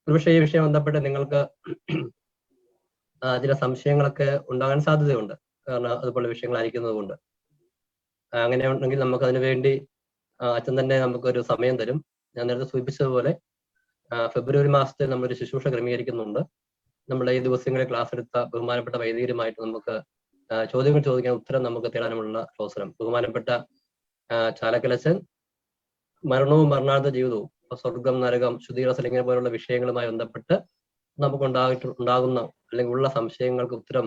ഒരുപക്ഷെ ഈ വിഷയം ബന്ധപ്പെട്ട് നിങ്ങൾക്ക് ചില സംശയങ്ങളൊക്കെ ഉണ്ടാകാൻ സാധ്യതയുണ്ട്. കാരണം അതുപോലെ വിഷയങ്ങളായിരിക്കുന്നത് കൊണ്ട്. അങ്ങനെ ഉണ്ടെങ്കിൽ നമുക്ക് അതിനു വേണ്ടി അച്ഛൻ തന്നെ നമുക്കൊരു സമയം തരും. ഞാൻ നേരത്തെ സൂചിപ്പിച്ചതുപോലെ ഫെബ്രുവരി മാസത്തിൽ നമ്മളൊരു ശുശ്രൂഷ ക്രമീകരിക്കുന്നുണ്ട്. നമ്മുടെ ഈ ദിവസങ്ങളിൽ ക്ലാസ് എടുത്ത ബഹുമാനപ്പെട്ട വൈദികരുമായിട്ട് നമുക്ക് ചോദ്യങ്ങൾ ചോദിക്കാൻ ഉത്തരം നമുക്ക് തേടാനുമുള്ള അവസരം. ബഹുമാനപ്പെട്ട ചാലക്കലച്ചൻ മരണവും മരണാർത്ഥ ജീവിതവും, സ്വർഗം, നരകം, ശുദ്ധീകരണ ഇങ്ങനെ പോലുള്ള വിഷയങ്ങളുമായി ബന്ധപ്പെട്ട് നമുക്ക് ഉണ്ടാകുന്ന അല്ലെങ്കിൽ ഉള്ള സംശയങ്ങൾക്ക് ഉത്തരം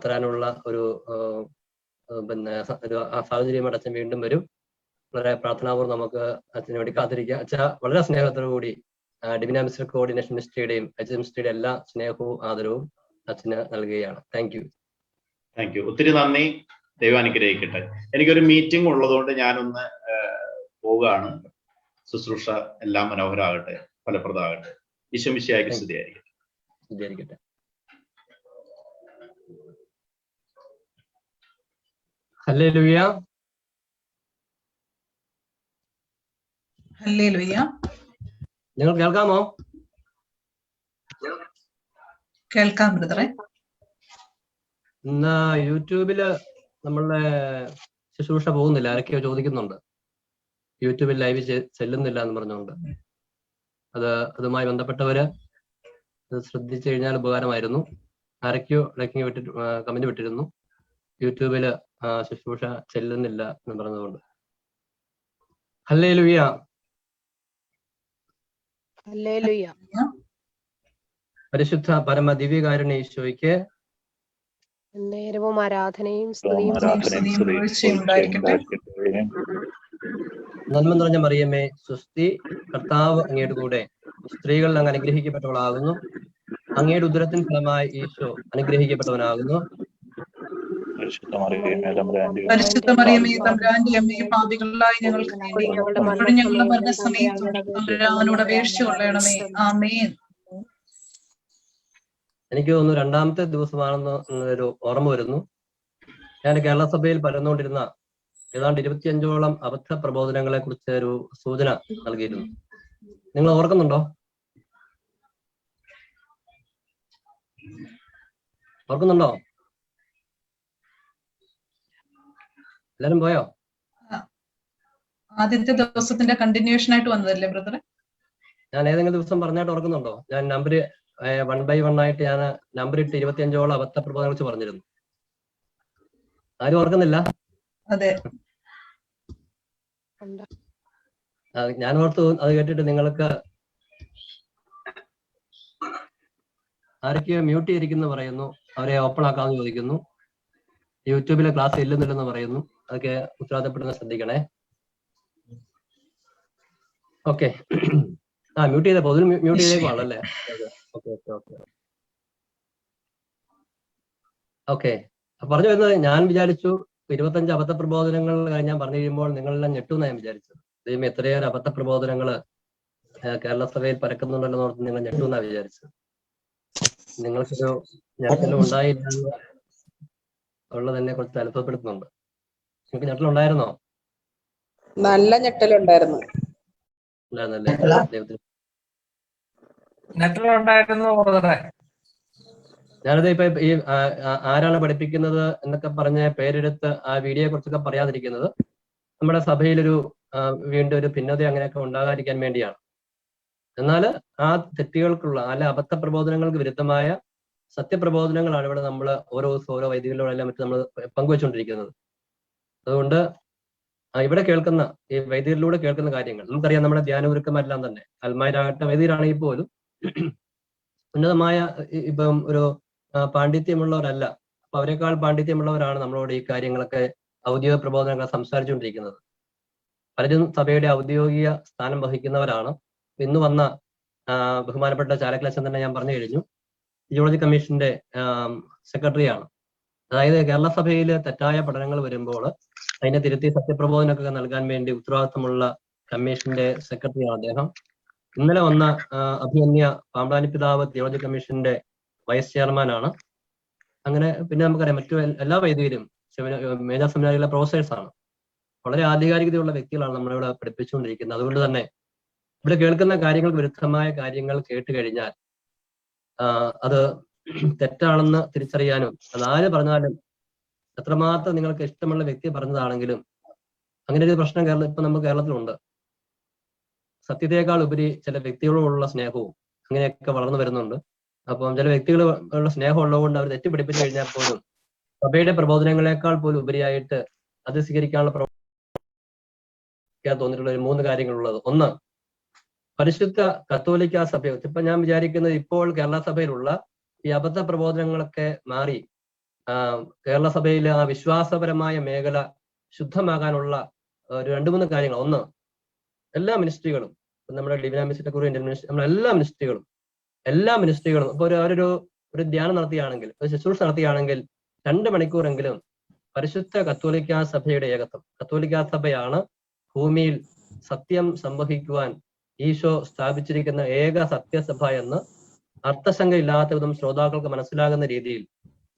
തരാനുള്ള ഒരു സാഹചര്യമായിട്ട് അച്ഛൻ വീണ്ടും വരും. വളരെ പ്രാർത്ഥനാപൂർവ്വം നമുക്ക് അച്ഛന് വേണ്ടി കാത്തിരിക്കുക. അച്ഛൻ വളരെ സ്നേഹത്തോടു കൂടി ഡിവിന മിനിസ്റ്റർ കോർഡിനേഷൻ മിനിസ്ട്രിയുടെയും എച്ച് മിനിസ്ട്രിയുടെ എല്ലാ സ്നേഹവും ആദരവും അച്ഛന് നൽകുകയാണ്. Thank you. ഒത്തിരി നന്ദി. ദൈവം അനുഗ്രഹിക്കട്ടെ. എനിക്കൊരു മീറ്റിംഗ് ഉള്ളതുകൊണ്ട് ഞാനൊന്ന് പോവുകയാണ്. ശുശ്രൂഷ എല്ലാം മനോഹരമാകട്ടെ, ഫലപ്രദമാകട്ടെ. ഈശോ മിശിഹായ്ക്ക് സ്തുതിയായിരിക്കട്ടെ. ഹല്ലേലൂയ. ഹല്ലേലൂയ. നിങ്ങൾ കേൾക്കാമോ? കേൾക്കാം ബ്രദറെ. ഇന്ന് യൂട്യൂബില് നമ്മളുടെ ശുശ്രൂഷ പോകുന്നില്ല. ആരൊക്കെയോ ചോദിക്കുന്നുണ്ട്, യൂട്യൂബിൽ ലൈവ് ചെല്ലുന്നില്ല എന്ന് പറഞ്ഞുകൊണ്ട്. അതുമായി ബന്ധപ്പെട്ടവര് ശ്രദ്ധിച്ചു കഴിഞ്ഞാൽ ഉപകാരമായിരുന്നു. ആരൊക്കെയോ ഇടയ്ക്ക് കമന്റ് വിട്ടിരുന്നു, യൂട്യൂബില് ശുശ്രൂഷ ചെല്ലുന്നില്ല എന്ന് പറഞ്ഞതുകൊണ്ട്. ഹല്ലേലൂയ. ഹല്ലേലൂയ. പരിശുദ്ധ പരമ ദിവ്യകാരുണ്യ ഈശോയ്ക്ക് നേരവും ആരാധനയും സ്തുതിയും നന്മ നിറഞ്ഞ മറിയമേ സ്വസ്തി, കർത്താവ് അങ്ങയുടെ കൂടെ, സ്ത്രീകൾ അങ്ങ് അനുഗ്രഹിക്കപ്പെട്ടവളാകുന്നു. അങ്ങയുടെ ഉദരത്തിൻ ഫലമായി ഈശോ അനുഗ്രഹിക്കപ്പെട്ടവനാകുന്നു. പരിശുദ്ധ മറിയമേ തമ്പുരാന്റെ അമ്മയെ പാപികളായി ഞങ്ങൾക്ക് വേണ്ടി ഇപ്പോഴും ഞങ്ങളുടെ മരണസമയത്തും തമ്പുരാനോട് അപേക്ഷിച്ചു കൊള്ളണമേ. ആമേൻ. എനിക്ക് തോന്നുന്നു രണ്ടാമത്തെ ദിവസമാണെന്ന് ഒരു ഓർമ്മ വരുന്നു. ഞാൻ കേരള സഭയിൽ പരന്നുകൊണ്ടിരുന്ന ഏതാണ്ട് 25ഓളം അബദ്ധ പ്രബോധനങ്ങളെ കുറിച്ച് ഒരു സൂചന നൽകിയിരുന്നു. നിങ്ങൾ ഓർക്കുന്നുണ്ടോ? ഓർക്കുന്നുണ്ടോ? എല്ലാരും പോയോ? ആദ്യത്തെ ദിവസത്തിന്റെ കണ്ടിന്യൂഷൻ ആയിട്ട് വന്നതല്ലേ ബ്രദറെ? ഞാൻ ഏതെങ്കിലും ദിവസം പറഞ്ഞായിട്ട് ഓർക്കുന്നുണ്ടോ? ഞാൻ നമ്പർ 1 by 1 ആയിട്ട് ഞാൻ നമ്പർ ഇട്ട് 25ഓളം അബദ്ധ പ്രബോധനങ്ങളെ കുറിച്ച് പറഞ്ഞിരുന്നു. ആരും ഓർക്കുന്നില്ല? അതെ. ഞാൻ ഓർത്തു അത് കേട്ടിട്ട് നിങ്ങൾക്ക് ആരൊക്കെയോ മ്യൂട്ട് ചെയ്തിരിക്കുന്നു പറയുന്നു, അവരെ ഓപ്പൺ ആക്കാമെന്ന് ചോദിക്കുന്നു. യൂട്യൂബിലെ ക്ലാസ് ഇല്ലെന്നില്ലെന്ന് പറയുന്നു. അതൊക്കെ ഉത്തരവാദിത്തപ്പെടുന്ന ശ്രദ്ധിക്കണേ. ഓക്കെ. മ്യൂട്ട് ചെയ്ത പൊതുവിൽ മ്യൂട്ട് ചെയ്തേക്കുവാണല്ലേ? ഓക്കെ. പറഞ്ഞു വരുന്നത്, ഞാൻ വിചാരിച്ചു 25 അബദ്ധ പ്രബോധനങ്ങൾ ഞാൻ പറഞ്ഞു കഴിയുമ്പോൾ നിങ്ങളെല്ലാം ഞെട്ടുമെന്ന് ഞാൻ വിചാരിച്ചത്. ദൈവം എത്രയേറെ അബദ്ധ പ്രബോധനങ്ങള് കേരള സഭയിൽ പരക്കുന്നുണ്ടല്ലോ എന്നോർത്ത് നിങ്ങൾ ഞെട്ടുമെന്നാ വിചാരിച്ചത്. നിങ്ങൾക്കൊരു ഞെട്ടലും ഉണ്ടായില്ല ഉള്ളത് എന്നെ കുറച്ച് അത്ഭുതപ്പെടുത്തുന്നുണ്ട്. നിങ്ങൾക്ക് ഞെട്ടലുണ്ടായിരുന്നോ? നല്ല ഞെട്ടലുണ്ടായിരുന്നു. ഞാനത് ഇപ്പൊ ഈ ആരാണ് പഠിപ്പിക്കുന്നത് എന്നൊക്കെ പറഞ്ഞ പേരെടുത്ത് ആ വീഡിയോയെ കുറിച്ചൊക്കെ പറയാതിരിക്കുന്നത് നമ്മുടെ സഭയിലൊരു വീണ്ടും ഒരു ഭിന്നത അങ്ങനെയൊക്കെ ഉണ്ടാകാതിരിക്കാൻ വേണ്ടിയാണ്. എന്നാൽ ആ തെറ്റുകൾക്കുള്ള അബദ്ധ പ്രബോധനങ്ങൾക്ക് വിരുദ്ധമായ സത്യപ്രബോധനങ്ങളാണ് ഇവിടെ നമ്മൾ ഓരോ ദിവസം ഓരോ വൈദികരിലൂടെല്ലാം മറ്റും നമ്മൾ പങ്കുവെച്ചുകൊണ്ടിരിക്കുന്നത്. അതുകൊണ്ട് ഇവിടെ കേൾക്കുന്ന ഈ വൈദികരിലൂടെ കേൾക്കുന്ന കാര്യങ്ങൾ നമുക്കറിയാം. നമ്മുടെ ധ്യാനഗുരുക്കന്മാരെല്ലാം തന്നെ അൽമാരാകട്ടെ വൈദികരാണെങ്കിൽ പോലും ഉന്നതമായ ഇപ്പം ഒരു പാണ്ഡിത്യമുള്ളവരല്ല. അപ്പൊ അവരെക്കാൾ പാണ്ഡിത്യമുള്ളവരാണ് നമ്മളോട് ഈ കാര്യങ്ങളൊക്കെ ഔദ്യോഗിക പ്രബോധനങ്ങൾ സംസാരിച്ചുകൊണ്ടിരിക്കുന്നത്. പലരും സഭയുടെ ഔദ്യോഗിക സ്ഥാനം വഹിക്കുന്നവരാണ്. ഇന്ന് വന്ന ബഹുമാനപ്പെട്ട ചാലക്കലച്ചൻ തന്നെ ഞാൻ പറഞ്ഞു കഴിഞ്ഞു, തിയോളജി കമ്മീഷന്റെ സെക്രട്ടറിയാണ്. അതായത് കേരള സഭയിൽ തെറ്റായ പഠനങ്ങൾ വരുമ്പോൾ അതിനെ തിരുത്തി സത്യപ്രബോധനമൊക്കെ നൽകാൻ വേണ്ടി ഉത്തരവാദിത്തമുള്ള കമ്മീഷന്റെ സെക്രട്ടറിയാണ് അദ്ദേഹം. ഇന്നലെ വന്ന അഭിമന്യ പാമ്പ്ളാനി പിതാവ് തിയോളജി കമ്മീഷന്റെ വൈസ് ചെയർമാനാണ്. അങ്ങനെ പിന്നെ നമുക്കറിയാം മറ്റു എല്ലാ വൈദികരും മേജർ സെമിനാരിയിലെ പ്രൊഫസേഴ്സാണ്. വളരെ ആധികാരികതയുള്ള വ്യക്തികളാണ് നമ്മളിവിടെ പഠിപ്പിച്ചുകൊണ്ടിരിക്കുന്നത്. അതുകൊണ്ട് തന്നെ ഇവിടെ കേൾക്കുന്ന കാര്യങ്ങൾക്ക് വിരുദ്ധമായ കാര്യങ്ങൾ കേട്ട് കഴിഞ്ഞാൽ അത് തെറ്റാണെന്ന് തിരിച്ചറിയാനും, അതാര് പറഞ്ഞാലും എത്രമാത്രം നിങ്ങൾക്ക് ഇഷ്ടമുള്ള വ്യക്തി പറഞ്ഞതാണെങ്കിലും അങ്ങനെ ഒരു പ്രശ്നം ഇപ്പൊ നമുക്ക് കേരളത്തിലുണ്ട്. സത്യത്തെക്കാൾ ഉപരി ചില വ്യക്തികളോടുള്ള സ്നേഹവും അങ്ങനെയൊക്കെ വളർന്നു വരുന്നുണ്ട്. അപ്പം ചില വ്യക്തികളുള്ള സ്നേഹം ഉള്ളതുകൊണ്ട് അവർ തെറ്റ് പഠിപ്പിച്ചു കഴിഞ്ഞാൽ പോലും സഭയുടെ പ്രബോധനങ്ങളെക്കാൾ പോലും ഉപരിയായിട്ട് അത് സ്വീകരിക്കാനുള്ള തോന്നിയിട്ടുള്ള ഒരു 3 കാര്യങ്ങളുള്ളത്. ഒന്ന്, പരിശുദ്ധ കത്തോലിക്ക സഭ. ഇപ്പൊ ഞാൻ വിചാരിക്കുന്നത് ഇപ്പോൾ കേരള സഭയിലുള്ള ഈ അബദ്ധ പ്രബോധനങ്ങളൊക്കെ മാറി കേരള സഭയിലെ ആ വിശ്വാസപരമായ മേഖല ശുദ്ധമാകാനുള്ള ഒരു 2-3 കാര്യങ്ങൾ. ഒന്ന്, എല്ലാ മിനിസ്ട്രികളും, നമ്മുടെ ഡിവിന മിനിസ്ട്രി കുറി ഇന്ത്യൻ മിനിസ്ട്രി, നമ്മുടെ എല്ലാ മിനിസ്ട്രികളും ഇപ്പൊ ഒരു ധ്യാനം നടത്തിയാണെങ്കിൽ, ഒരു ശുശ്രൂഷ നടത്തിയാണെങ്കിൽ 2 മണിക്കൂറെങ്കിലും പരിശുദ്ധ കത്തോലിക്ക സഭയുടെ ഏകത്വം. കത്തോലിക്ക സഭയാണ് ഭൂമിയിൽ സത്യം സംവഹിക്കുവാൻ ഈശോ സ്ഥാപിച്ചിരിക്കുന്ന ഏക സത്യസഭ എന്ന് അർത്ഥശങ്കയില്ലാത്ത വിധം ശ്രോതാക്കൾക്ക് മനസ്സിലാകുന്ന രീതിയിൽ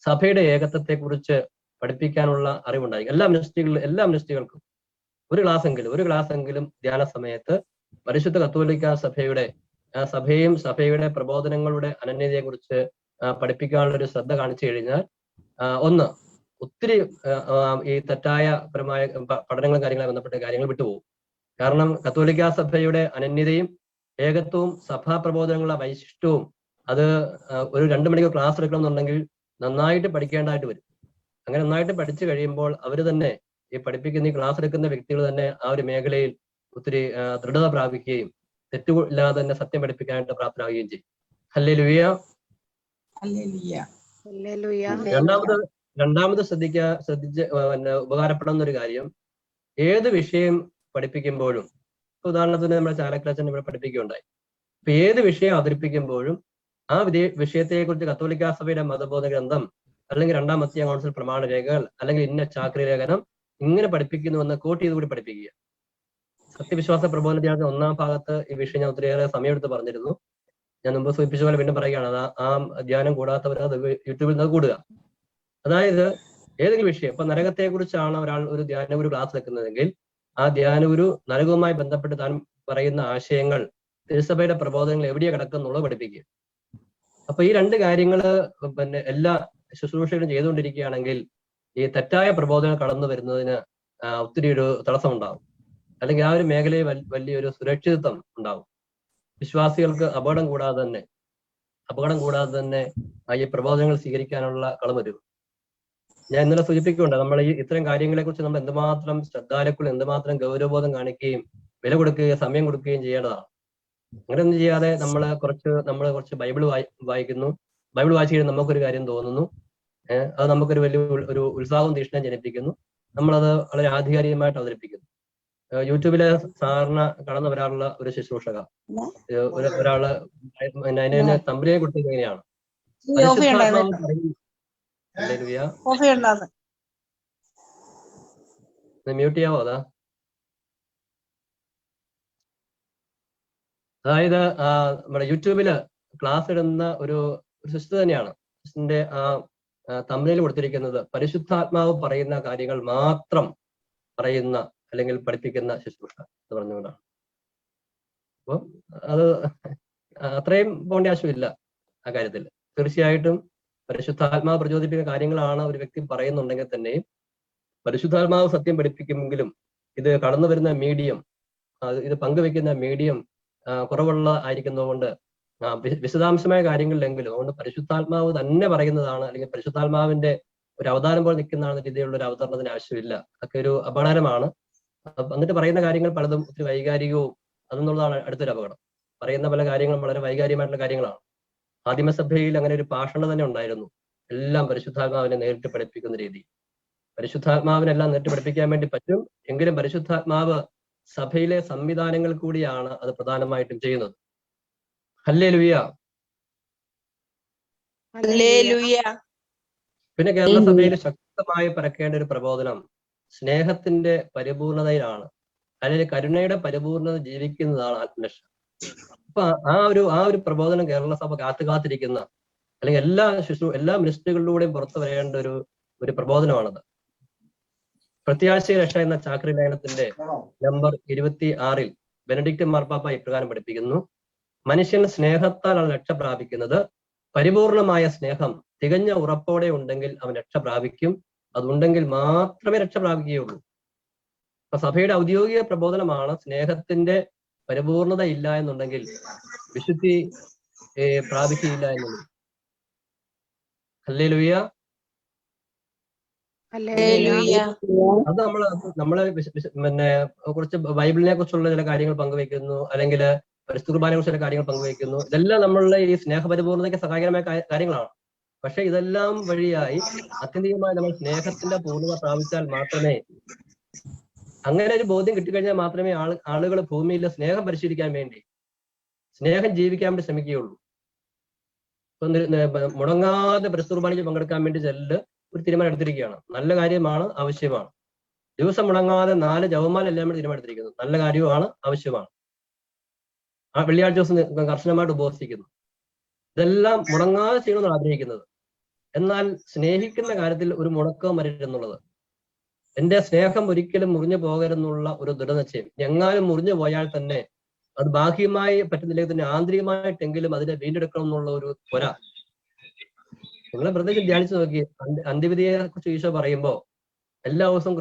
സഭയുടെ ഏകത്വത്തെ കുറിച്ച് പഠിപ്പിക്കാനുള്ള അറിവുണ്ടായി. എല്ലാ മിനിസ്ട്രികൾക്കും ഒരു ക്ലാസ്സെങ്കിലും ധ്യാന സമയത്ത് പരിശുദ്ധ കത്തോലിക്ക സഭയും സഭയുടെ പ്രബോധനങ്ങളുടെ അനന്യതയെ കുറിച്ച് പഠിപ്പിക്കാനുള്ള ഒരു ശ്രദ്ധ കാണിച്ചു കഴിഞ്ഞാൽ ഒന്ന്, ഒത്തിരി ഈ തെറ്റായ പരമായ പഠനങ്ങളും കാര്യങ്ങളും ബന്ധപ്പെട്ട കാര്യങ്ങൾ വിട്ടുപോകും. കാരണം കത്തോലിക്ക സഭയുടെ അനന്യതയും ഏകത്വവും സഭാ പ്രബോധനങ്ങളുടെ വൈശിഷ്ട്യവും അത് ഒരു 2 മണിക്കൂർ ക്ലാസ് എടുക്കണമെന്നുണ്ടെങ്കിൽ നന്നായിട്ട് പഠിക്കേണ്ടതായിട്ട് വരും. അങ്ങനെ നന്നായിട്ട് പഠിച്ചു കഴിയുമ്പോൾ അവർ തന്നെ ഈ പഠിപ്പിക്കുന്ന ഈ ക്ലാസ് എടുക്കുന്ന വ്യക്തികൾ തന്നെ ആ ഒരു മേഖലയിൽ ഒത്തിരി ദൃഢത പ്രാപിക്കുകയും തെറ്റില്ലാതെ തന്നെ സത്യം പഠിപ്പിക്കാനായിട്ട് പ്രാപ്തരാകുകയും ചെയ്യും. ഹല്ലേലൂയ. രണ്ടാമത് ശ്രദ്ധിച്ച് ഉപകാരപ്പെടുന്ന ഒരു കാര്യം, ഏത് വിഷയം പഠിപ്പിക്കുമ്പോഴും, ഉദാഹരണത്തിന് നമ്മുടെ ചാലക്കലച്ചൻ ഇവിടെ പഠിപ്പിക്കുകയുണ്ടായി. അപ്പൊ ഏത് വിഷയം അവതരിപ്പിക്കുമ്പോഴും ആ വിഷയത്തെ കുറിച്ച് കത്തോലിക്ക സഭയുടെ മതബോധ ഗ്രന്ഥം അല്ലെങ്കിൽ 2-ാം മത്തിയ കൗൺസിൽ പ്രമാണ രേഖകൾ അല്ലെങ്കിൽ ഇന്ന ചാക്രി ലേഖനം ഇങ്ങനെ പഠിപ്പിക്കുന്നുവെന്ന് കോട്ട് ചെയ്ത് കൂടി പഠിപ്പിക്കുക. സത്യവിശ്വാസ പ്രബോധന ധ്യാനത്തിന്റെ 1-ാം ഭാഗത്ത് ഈ വിഷയം ഞാൻ ഒത്തിരിയേറെ സമയമെടുത്ത് പറഞ്ഞിരുന്നു. ഞാൻ മുമ്പ് സൂചിപ്പിച്ച പോലെ വീണ്ടും പറയുകയാണ്. ആ ധ്യാനം കൂടാത്തവർ അത് യൂട്യൂബിൽ നിന്ന് കൂടുക. അതായത് ഏതെങ്കിലും വിഷയം, ഇപ്പൊ നരകത്തെ കുറിച്ചാണ് ഒരാൾ ഒരു ധ്യാനഗുരു ക്ലാസ് വെക്കുന്നതെങ്കിൽ ആ ധ്യാനഗുരു നരകവുമായി ബന്ധപ്പെട്ട് താൻ പറയുന്ന ആശയങ്ങൾ തിരുസഭയുടെ പ്രബോധനങ്ങൾ എവിടെയാ കിടക്കുന്നുള്ളത് പഠിപ്പിക്കുക. അപ്പൊ ഈ 2 കാര്യങ്ങള് പിന്നെ എല്ലാ ശുശ്രൂഷകളും ചെയ്തുകൊണ്ടിരിക്കുകയാണെങ്കിൽ ഈ തെറ്റായ പ്രബോധനങ്ങൾ കടന്നു വരുന്നതിന് ഒത്തിരി ഒരു തടസ്സമുണ്ടാകും. അല്ലെങ്കിൽ ആ ഒരു മേഖലയിൽ വലിയൊരു സുരക്ഷിതത്വം ഉണ്ടാവും. വിശ്വാസികൾക്ക് അപകടം കൂടാതെ തന്നെ ഈ പ്രബോധനങ്ങൾ സ്വീകരിക്കാനുള്ള കളമൊരുക്കും. ഞാൻ ഇന്നലെ സൂചിപ്പിക്കുന്നുണ്ട്, നമ്മൾ ഈ ഇത്തരം കാര്യങ്ങളെ കുറിച്ച് നമ്മൾ എന്തുമാത്രം ശ്രദ്ധാലുക്കൾ, എന്തുമാത്രം ഗൗരവബോധം കാണിക്കുകയും വില കൊടുക്കുകയും സമയം കൊടുക്കുകയും ചെയ്യേണ്ടതാണ്. അങ്ങനെയൊന്നും ചെയ്യാതെ നമ്മൾ കുറച്ച് ബൈബിൾ വായിക്കുന്നു. ബൈബിൾ വായിച്ചു കഴിഞ്ഞാൽ നമുക്കൊരു കാര്യം തോന്നുന്നു, അത് നമുക്കൊരു വലിയ ഒരു ഉത്സാഹവും തീഷ്ണയും ജനിപ്പിക്കുന്നു. നമ്മളത് വളരെ ആധികാരികമായിട്ട് അവതരിപ്പിക്കുന്നു. യൂട്യൂബിലെ സാധാരണ കടന്നു വരാറുള്ള ഒരു ശുശ്രൂഷക ഒരാള് അതിനെ തമ്പുരാനെ കൊടുത്തത് എങ്ങനെയാണ്? മ്യൂട്ട് ചെയ്യാവോ? അതായത് നമ്മുടെ യൂട്യൂബില് ക്ലാസ് ഇടുന്ന ഒരു സിസ്റ്റർ തന്നെയാണ്. സിസ്റ്ററിന്റെ തമ്പുരാനിൽ കൊടുത്തിരിക്കുന്നത് പരിശുദ്ധാത്മാവ് പറയുന്ന കാര്യങ്ങൾ മാത്രം പറയുന്ന അല്ലെങ്കിൽ പഠിപ്പിക്കുന്ന ശുശ്രൂഷ എന്ന് പറഞ്ഞുകൊണ്ടാണ്. അപ്പം അത് അത്രയും പോകേണ്ട ആവശ്യമില്ല ആ കാര്യത്തിൽ. തീർച്ചയായിട്ടും പരിശുദ്ധാത്മാവ് പ്രചോദിപ്പിക്കുന്ന കാര്യങ്ങളാണ് ഒരു വ്യക്തി പറയുന്നുണ്ടെങ്കിൽ തന്നെയും പരിശുദ്ധാത്മാവ് സത്യം പഠിപ്പിക്കുമെങ്കിലും ഇത് കടന്നു വരുന്ന മീഡിയം, ഇത് പങ്കുവെക്കുന്ന മീഡിയം കുറവുള്ള ആയിരിക്കുന്നതുകൊണ്ട് വിശദാംശമായ കാര്യങ്ങളിലെങ്കിലും അതുകൊണ്ട് പരിശുദ്ധാത്മാവ് തന്നെ പറയുന്നതാണ്, അല്ലെങ്കിൽ പരിശുദ്ധാത്മാവിന്റെ ഒരു അവതാരം പോലെ നിൽക്കുന്നതാണ് രീതിയിലുള്ള ഒരു അവതരണത്തിന് ആവശ്യമില്ല. അതൊക്കെ ഒരു അപകടമാണ്. എന്നിട്ട് പറയുന്ന കാര്യങ്ങൾ പലതും ഒത്തിരി വൈകാരികവും അതെന്നുള്ളതാണ് അടുത്തൊരു അപകടം. പറയുന്ന പല കാര്യങ്ങളും വളരെ വൈകാരികമായിട്ടുള്ള കാര്യങ്ങളാണ്. ആദിമസഭയിൽ അങ്ങനെ ഒരു പാഷണം തന്നെ ഉണ്ടായിരുന്നു. എല്ലാം പരിശുദ്ധാത്മാവിനെ നേരിട്ട് പഠിപ്പിക്കുന്ന രീതി. പരിശുദ്ധാത്മാവിനെല്ലാം നേരിട്ട് പഠിപ്പിക്കാൻ വേണ്ടി പറ്റും, എങ്കിലും പരിശുദ്ധാത്മാവ് സഭയിലെ സംവിധാനങ്ങൾ കൂടിയാണ് അത് പ്രധാനമായിട്ടും ചെയ്യുന്നത്. ഹല്ലേലൂയ. പിന്നെ കേരള സഭയിൽ ശക്തമായി പരക്കേണ്ട ഒരു പ്രബോധനം സ്നേഹത്തിന്റെ പരിപൂർണതയിലാണ്, അല്ലെങ്കിൽ കരുണയുടെ പരിപൂർണത ജീവിക്കുന്നതാണ് ആത്മരക്ഷ. അപ്പൊ ആ ഒരു പ്രബോധനം കേരള സഭ കാത്തിരിക്കുന്ന, അല്ലെങ്കിൽ എല്ലാ മിനിസ്ട്രികളിലൂടെയും പുറത്തു വരേണ്ട ഒരു പ്രബോധനമാണത്. പ്രത്യാശയ രക്ഷ എന്ന ചാക്രി ലേഖനത്തിന്റെ നമ്പർ 26 ബെനഡിക്ട് മാർപ്പാപ്പ ഇപ്രകാരം പഠിപ്പിക്കുന്നു: മനുഷ്യൻ സ്നേഹത്താലാണ് രക്ഷ പ്രാപിക്കുന്നത്. പരിപൂർണമായ സ്നേഹം തികഞ്ഞ ഉറപ്പോടെ ഉണ്ടെങ്കിൽ അവൻ രക്ഷ പ്രാപിക്കും. അതുണ്ടെങ്കിൽ മാത്രമേ രക്ഷ പ്രാപിക്കുകയുള്ളൂ. അപ്പൊ സഭയുടെ ഔദ്യോഗിക പ്രബോധനമാണ് സ്നേഹത്തിന്റെ പരിപൂർണത ഇല്ല എന്നുണ്ടെങ്കിൽ വിശുദ്ധി പ്രാപിക്കുകയില്ല എന്നുള്ളത്. ഹല്ലേലൂയ. അത് നമ്മളെ പിന്നെ കുറച്ച് ബൈബിളിനെ കുറിച്ചുള്ള ചില കാര്യങ്ങൾ പങ്കുവെക്കുന്നു, അല്ലെങ്കിൽ പരിശുദ്ധ കുർബാനയെ കുറിച്ച് ചില കാര്യങ്ങൾ പങ്കുവെക്കുന്നു. ഇതെല്ലാം നമ്മളുടെ ഈ സ്നേഹപരിപൂർണതയ്ക്ക് സഹായകരമായ കാര്യങ്ങളാണ്. പക്ഷെ ഇതെല്ലാം വഴിയായി അത്യന്തികമായി നമ്മൾ സ്നേഹത്തിന്റെ പൂർണ്ണത പ്രാപിച്ചാൽ മാത്രമേ, അങ്ങനെ ഒരു ബോധ്യം കിട്ടിക്കഴിഞ്ഞാൽ മാത്രമേ ആളുകൾ ഭൂമിയിൽ സ്നേഹം പരിശീലിക്കാൻ വേണ്ടി, സ്നേഹം ജീവിക്കാൻ വേണ്ടി ശ്രമിക്കുകയുള്ളൂ. ഇപ്പൊ മുടങ്ങാതെ പരിശുദ്ധ കുർബാനയിൽ പങ്കെടുക്കാൻ വേണ്ടി ഒരു തീരുമാനം എടുത്തിരിക്കുകയാണ്. നല്ല കാര്യമാണ്, ആവശ്യമാണ്. ദിവസം മുടങ്ങാതെ 4 ജപമാല എല്ലാം വേണ്ടി തീരുമാനമെടുത്തിരിക്കുന്നു. നല്ല കാര്യമാണ്, ആവശ്യമാണ്. ആ വെള്ളിയാഴ്ച ദിവസം കർശനമായിട്ട് ഉപവസിക്കുന്നു. ഇതെല്ലാം മുടങ്ങാതെ ചെയ്യണമെന്നാണ് ആഗ്രഹിക്കുന്നത്. എന്നാൽ സ്നേഹിക്കുന്ന കാര്യത്തിൽ ഒരു മുടക്കവും വരരുതെന്നുള്ളത്, എന്റെ സ്നേഹം ഒരിക്കലും മുറിഞ്ഞു പോകരുതെന്നുള്ള ഒരു ദൃഢനിശ്ചയം. എങ്ങാനും മുറിഞ്ഞു പോയാൽ തന്നെ അത് ബാഹ്യമായി പറ്റുന്നില്ലെങ്കിൽ തന്നെ ആന്തരികമായിട്ടെങ്കിലും അതിനെ വീണ്ടെടുക്കണം എന്നുള്ള ഒരു ത്വര. നിങ്ങളെ പ്രത്യേകിച്ച് ധ്യാനിച്ചു നോക്കി, അന്ത്യവിധിയെ കുറിച്ച് ഈശോ പറയുമ്പോ എല്ലാ ദിവസവും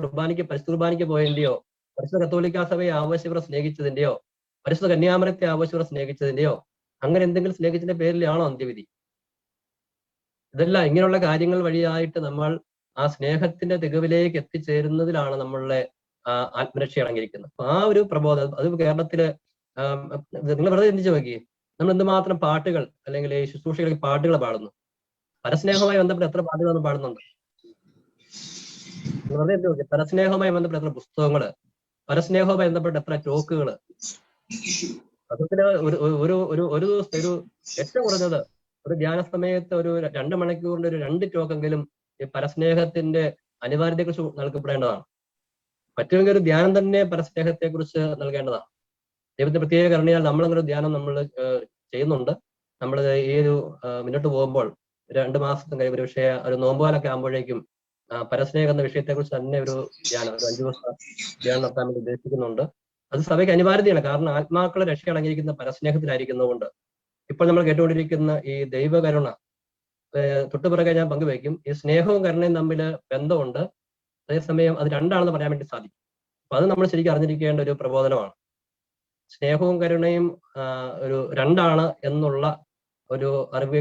പരിശുദ്ധ കുർബാനയ്ക്ക് പോയതിന്റെയോ, പരിശുദ്ധ കത്തോലിക്കാ സഭയെ ആവശ്യവരെ സ്നേഹിച്ചതിന്റെയോ, പരിശുദ്ധ കന്യാമരത്തെ ആവശ്യവരെ സ്നേഹിച്ചതിന്റെയോ, അങ്ങനെ എന്തെങ്കിലും സ്നേഹിച്ചതിന്റെ പേരിലാണോ അന്ത്യവിധി? ഇതെല്ലാം ഇങ്ങനെയുള്ള കാര്യങ്ങൾ വഴിയായിട്ട് നമ്മൾ ആ സ്നേഹത്തിന്റെ തികവിലേക്ക് എത്തിച്ചേരുന്നതിലാണ് നമ്മളുടെ ആത്മരക്ഷ അടങ്ങിയിരിക്കുന്നത്. അപ്പൊ ആ ഒരു പ്രബോധനം അത് കേരളത്തില് നിങ്ങൾ വെറുതെ ചിന്തിച്ചു നോക്കി, നമ്മൾ എന്തുമാത്രം പാട്ടുകൾ അല്ലെങ്കിൽ ഈ ശുശ്രൂഷകളിൽ പാട്ടുകൾ പാടുന്നു. പരസ്നേഹവുമായി ബന്ധപ്പെട്ട് എത്ര പാട്ടുകൾ നമ്മൾ പാടുന്നുണ്ട്? വെറുതെ എന്ത് നോക്കി, പരസ്നേഹവുമായി ബന്ധപ്പെട്ട എത്ര പുസ്തകങ്ങള്, പരസ്നേഹവുമായി ബന്ധപ്പെട്ട എത്ര ടോക്കുകള്. അതൊക്കെ ഒരു ദിവസത്തെ ഏറ്റവും കുറഞ്ഞത് ഒരു ധ്യാന സമയത്ത് ഒരു 2 മണിക്കൂറിന്റെ ഒരു 2 ടോക്കെങ്കിലും ഈ പരസ്നേഹത്തിന്റെ അനിവാര്യതയെക്കുറിച്ച് നൽകപ്പെടേണ്ടതാണ്. പറ്റുമെങ്കിൽ ഒരു ധ്യാനം തന്നെ പരസ്നേഹത്തെക്കുറിച്ച് നൽകേണ്ടതാണ്. ദൈവത്തിന്റെ പ്രത്യേക കരുണയാൽ നമ്മളങ്ങനെ ഒരു ധ്യാനം നമ്മൾ ചെയ്യുന്നുണ്ട്. നമ്മൾ ഈ ഒരു മുന്നോട്ട് പോകുമ്പോൾ 2 മാസത്തിന് കഴിയും, ഒരു പക്ഷേ ഒരു നോമ്പുകാലൊക്കെ ആകുമ്പോഴേക്കും പരസ്നേഹം എന്ന വിഷയത്തെക്കുറിച്ച് തന്നെ ഒരു ധ്യാനം, ഒരു 5 ദിവസം ധ്യാനം നടത്താൻ വേണ്ടി ഉദ്ദേശിക്കുന്നുണ്ട്. അത് സഭയ്ക്ക് അനിവാര്യതയാണ്. കാരണം ആത്മാക്കളെ രക്ഷ അടങ്ങിയിരിക്കുന്ന പരസ്നേഹത്തിലായിരിക്കുന്നതുകൊണ്ട് ഇപ്പോൾ നമ്മൾ കേട്ടുകൊണ്ടിരിക്കുന്ന ഈ ദൈവകരുണ തൊട്ടുപിറകെ ഞാൻ പങ്കുവയ്ക്കും. ഈ സ്നേഹവും കരുണയും തമ്മിൽ ബന്ധമുണ്ട്, അതേസമയം അത് രണ്ടാണെന്ന് പറയാൻ വേണ്ടി സാധിക്കും. അപ്പൊ അത് നമ്മൾ ശരിക്കും അറിഞ്ഞിരിക്കേണ്ട ഒരു പ്രബോധനമാണ്. സ്നേഹവും കരുണയും ഒരു രണ്ടാണ് എന്നുള്ള ഒരു അറിവ്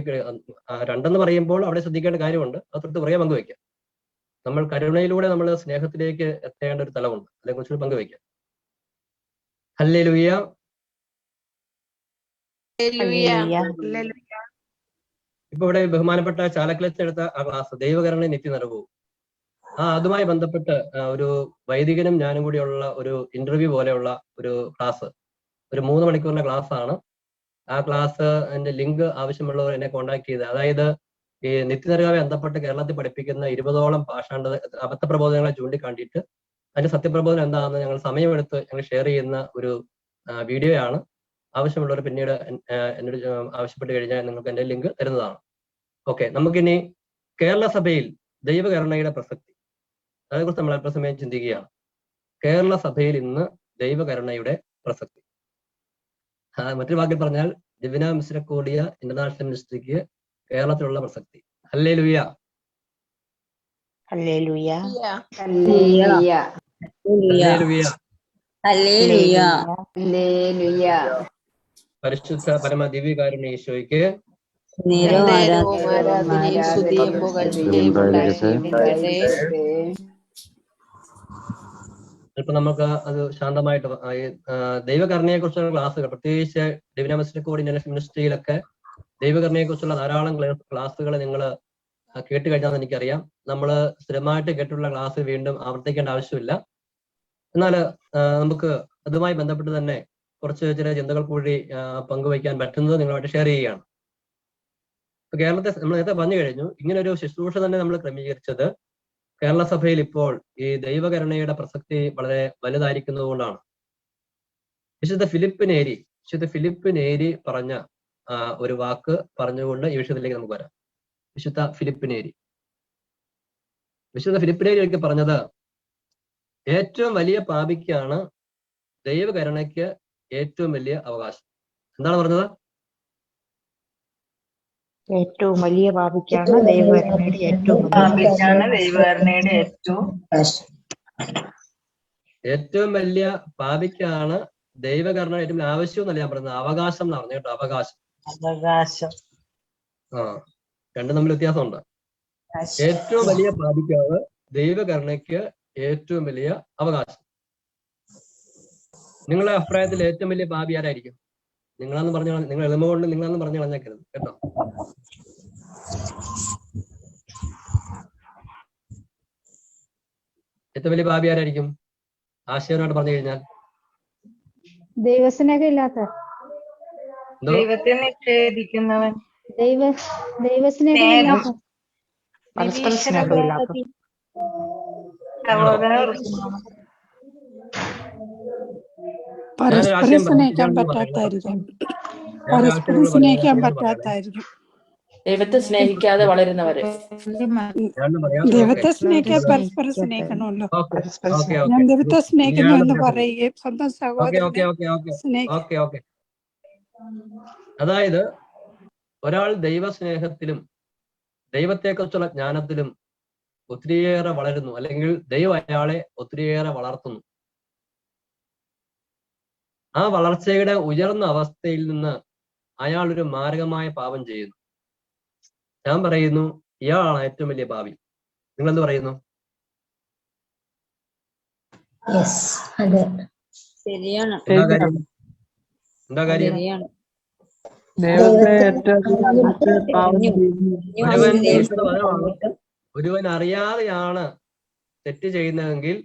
രണ്ടെന്ന് പറയുമ്പോൾ അവിടെ ശ്രദ്ധിക്കേണ്ട കാര്യമുണ്ട്. അത് തൊട്ട് പുറകെ പങ്കുവയ്ക്കാം. നമ്മൾ കരുണയിലൂടെ നമ്മൾ സ്നേഹത്തിലേക്ക് എത്തേണ്ട ഒരു തലമുണ്ട്, അതേക്കുറിച്ച് പങ്കുവയ്ക്കാം. ഹല്ലേലൂയ. ഇപ്പൊ ഇവിടെ ബഹുമാനപ്പെട്ട ചാലക്കലച്ചെടുത്ത ആ ക്ലാസ് ദൈവകരുണ നിത്യനിറവും, അതുമായി ബന്ധപ്പെട്ട് ഒരു വൈദികനും ഞാനും കൂടിയുള്ള ഒരു ഇന്റർവ്യൂ പോലെയുള്ള ഒരു ക്ലാസ്, ഒരു 3 മണിക്കൂറിന്റെ ക്ലാസ് ആണ്. ആ ക്ലാസ് എന്റെ ലിങ്ക് ആവശ്യമുള്ളവർ എന്നെ കോൺടാക്ട് ചെയ്ത്, അതായത് ഈ നിത്യനിറവുമായി ബന്ധപ്പെട്ട് കേരളത്തിൽ പഠിപ്പിക്കുന്ന 20ഓളം പാഷാണ്ഡ അബദ്ധപ്രബോധനങ്ങളെ ചൂണ്ടിക്കാണ്ടിയിട്ട് അതിന്റെ സത്യപ്രബോധനം എന്താണെന്ന് ഞങ്ങൾ സമയമെടുത്ത് ഞങ്ങൾ ഷെയർ ചെയ്യുന്ന ഒരു വീഡിയോയാണ്. ആവശ്യമുള്ളവർ പിന്നീട് എന്നോട് ആവശ്യപ്പെട്ട് കഴിഞ്ഞാൽ നിങ്ങൾക്ക് എന്റെ ലിങ്ക് തരുന്നതാണ്. ഓക്കെ, നമുക്കിനി കേരള സഭയിൽ ദൈവകരുണയുടെ പ്രസക്തി, അതേക്കുറിച്ച് നമ്മൾ അല്പസമയം ചിന്തിക്കുകയാണ്. കേരള സഭയിൽ ഇന്ന് ദൈവകരുണയുടെ പ്രസക്തി, മറ്റൊരു വാക്കിൽ പറഞ്ഞാൽ ദിവ്യന മിസ്രക്കോഡിയ ഇന്റർനാഷണൽ മിനിസ്ട്രിക്ക് കേരളത്തിലുള്ള പ്രസക്തി. ഹല്ലേലൂയ. ഹല്ലേലൂയ. ഹല്ലേലൂയ. ഹല്ലേലൂയ. ഹല്ലേലൂയ. പരിശുദ്ധ പരമ ദിവ്യകാരുണ്യ ഈശോയ്ക്ക് ആരാധനയും സ്തുതിയും പുകഴ്ചയും ഉണ്ടായിരിക്കട്ടെ. ഇപ്പൊ നമുക്ക് അത് ശാന്തമായിട്ട് ദൈവകരുണയെ കുറിച്ചുള്ള ക്ലാസ്സുകൾ, പ്രത്യേകിച്ച് ഡിവിന മിസ്റ്റിക് ഇന്റർനാഷണൽ മിനിസ്ട്രിയിലൊക്കെ ദൈവകരുണയെ കുറിച്ചുള്ള ധാരാളം ക്ലാസ്സുകൾ നിങ്ങൾ കേട്ട് കഴിഞ്ഞാൽ എനിക്കറിയാം. നമ്മൾ സ്ഥിരമായിട്ട് കേട്ടുള്ള ക്ലാസ് വീണ്ടും ആവർത്തിക്കേണ്ട ആവശ്യമില്ല. എന്നാൽ നമുക്ക് അതുമായി ബന്ധപ്പെട്ട് തന്നെ കുറച്ച് ചില ചിന്തകൾ കൂടി പങ്കുവയ്ക്കാൻ പറ്റുന്നത് നിങ്ങളുമായിട്ട് ഷെയർ ചെയ്യുകയാണ്. ഇപ്പൊ കേരളത്തെ നമ്മൾ നേരത്തെ പറഞ്ഞു കഴിഞ്ഞു, ഇങ്ങനെ ഒരു ശുശ്രൂഷ തന്നെ നമ്മൾ ക്രമീകരിച്ചത് കേരള സഭയിൽ ഇപ്പോൾ ഈ ദൈവകരുണയുടെ പ്രസക്തി വളരെ വലുതായിരിക്കുന്നതുകൊണ്ടാണ്. വിശുദ്ധ ഫിലിപ്പ് നേരി പറഞ്ഞ ഒരു വാക്ക് പറഞ്ഞുകൊണ്ട് ഈ വിഷയത്തിലേക്ക് നമുക്ക് വരാം. വിശുദ്ധ ഫിലിപ്പ് നേരി ഒരിക്കൽ പറഞ്ഞത്, ഏറ്റവും വലിയ പാപിക്കാണ് ദൈവകരുണയ്ക്ക് ഏറ്റവും വലിയ അവകാശം. എന്താണ് പറഞ്ഞത്? ഏറ്റവും വലിയ പാപിക്കാണ് ദൈവകരുണയുടെ ഏറ്റവും വലിയ പാപിക്കാണ് ദൈവകരുണ ഏറ്റവും ആവശ്യം എന്നല്ല ഞാൻ പറയുന്നത്, അവകാശം എന്ന് പറഞ്ഞു കേട്ടോ. അവകാശം രണ്ടും തമ്മിൽ വ്യത്യാസമുണ്ട്. ഏറ്റവും വലിയ പാപിക്കാണ് ദൈവകരുണയ്ക്ക് ഏറ്റവും വലിയ അവകാശം. നിങ്ങളുടെ അഭിപ്രായത്തിൽ ഏറ്റവും വലിയ പാപി ആരായിരിക്കും? നിങ്ങളാന്ന് പറഞ്ഞു, നിങ്ങൾ എളുമ കൊണ്ട് നിങ്ങളാന്ന് പറഞ്ഞു കളഞ്ഞേക്കരുത് കേട്ടോ. ഏറ്റവും വലിയ പാപി ആരായിരിക്കും? ആശയമായിട്ട് പറഞ്ഞു കഴിഞ്ഞാൽ ദൈവസ്നേഹം ഇല്ലാത്ത, ദൈവത്തെ നിഷേധിക്കുന്നവൻ, ദൈവസ്നേഹം ഇല്ലാത്ത, പരസ്പര സ്നേഹമില്ലാത്ത, പരസ്പരം സ്നേഹിക്കാൻ പറ്റാത്തായിരിക്കും. പരസ്പരം സ്നേഹിക്കാൻ പറ്റാത്തായിരിക്കും. ദൈവത്തെ സ്നേഹിക്കാതെ വളരുന്നവര്. ദൈവത്തെ സ്നേഹിക്കാൻ പരസ്പരം സ്നേഹിക്കണമല്ലോ. ഞാൻ ദൈവത്തെ സ്നേഹിക്കുന്നു എന്ന് പറയുകയും സ്വന്തം സഹോദരനെ സ്നേഹിക്കും. അതായത് ഒരാൾ ദൈവസ്നേഹത്തിലും ദൈവത്തെക്കുറിച്ചുള്ള ജ്ഞാനത്തിലും ഒത്തിരിയേറെ വളരുന്നു, അല്ലെങ്കിൽ ദൈവം അയാളെ ഒത്തിരിയേറെ വളർത്തുന്നു. ആ വളർച്ചയുടെ ഉയർന്ന അവസ്ഥയിൽ നിന്ന് അയാൾ ഒരു മാരകമായ പാപം ചെയ്യുന്നു. ഞാൻ പറയുന്നു, ഇയാളാണ് ഏറ്റവും വലിയ പാപി. നിങ്ങൾ എന്ത് പറയുന്നു? എന്താ കാര്യം? ഒരുവൻ അറിയാതെയാണ് തെറ്റ് ചെയ്യുന്നതെങ്കിൽ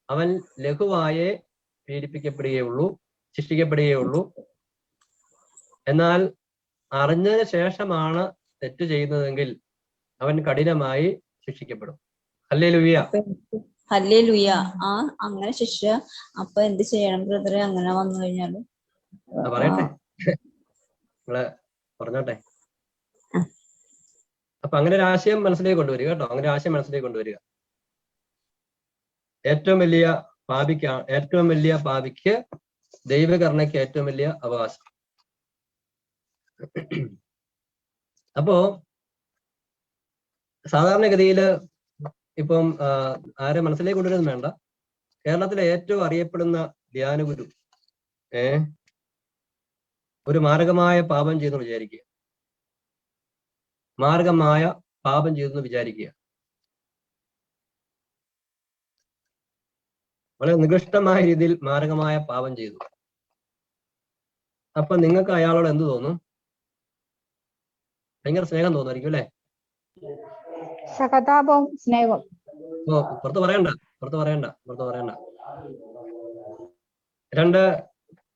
അവൻ ലഘുവായേ പീഡിപ്പിക്കപ്പെടുകയുള്ളൂ, ശിക്ഷിക്കപ്പെടുകയുള്ളൂ. എന്നാൽ അറിഞ്ഞതിന് ശേഷമാണ് തെറ്റ് ചെയ്യുന്നതെങ്കിൽ അവൻ കഠിനമായി ശിക്ഷിക്കപ്പെടും. ഹല്ലേലൂയ. ഹല്ലേലൂയ. അങ്ങനെ ശിക്ഷ അപ്പൊ എന്ത് ചെയ്യണം ബ്രദറെ അങ്ങനെ വന്നു കഴിഞ്ഞാല്? പറയട്ടെ, നിങ്ങളെ പറഞ്ഞോട്ടെ. അപ്പൊ അങ്ങനെ ഒരു ആശയം മനസ്സിലേക്ക് കൊണ്ടുവരിക കേട്ടോ. അങ്ങനെ ആശയം മനസ്സിലേക്ക് കൊണ്ടുവരിക. ഏറ്റവും വലിയ പാപിക്ക് ദൈവകരുണയ്ക്ക് ഏറ്റവും വലിയ അവകാശം. അപ്പോ സാധാരണഗതിയില് ഇപ്പം ആരെ മനസ്സിലേക്ക് കൊണ്ടുവരുന്നത് വേണ്ട, കേരളത്തിലെ ഏറ്റവും അറിയപ്പെടുന്ന ധ്യാനഗുരു ഒരു മാരകമായ പാപം ചെയ്തെന്ന് വിചാരിക്കുക. വളരെ നികൃഷ്ടമായ രീതിയിൽ മാരകമായ പാപം ചെയ്തു. അപ്പൊ നിങ്ങൾക്ക് അയാളോട് എന്ത് തോന്നും? ഭയങ്കര സ്നേഹം തോന്നുമായിരിക്കും അല്ലെ? സഹതാപവും സ്നേഹവും. പുറത്ത് പറയണ്ട.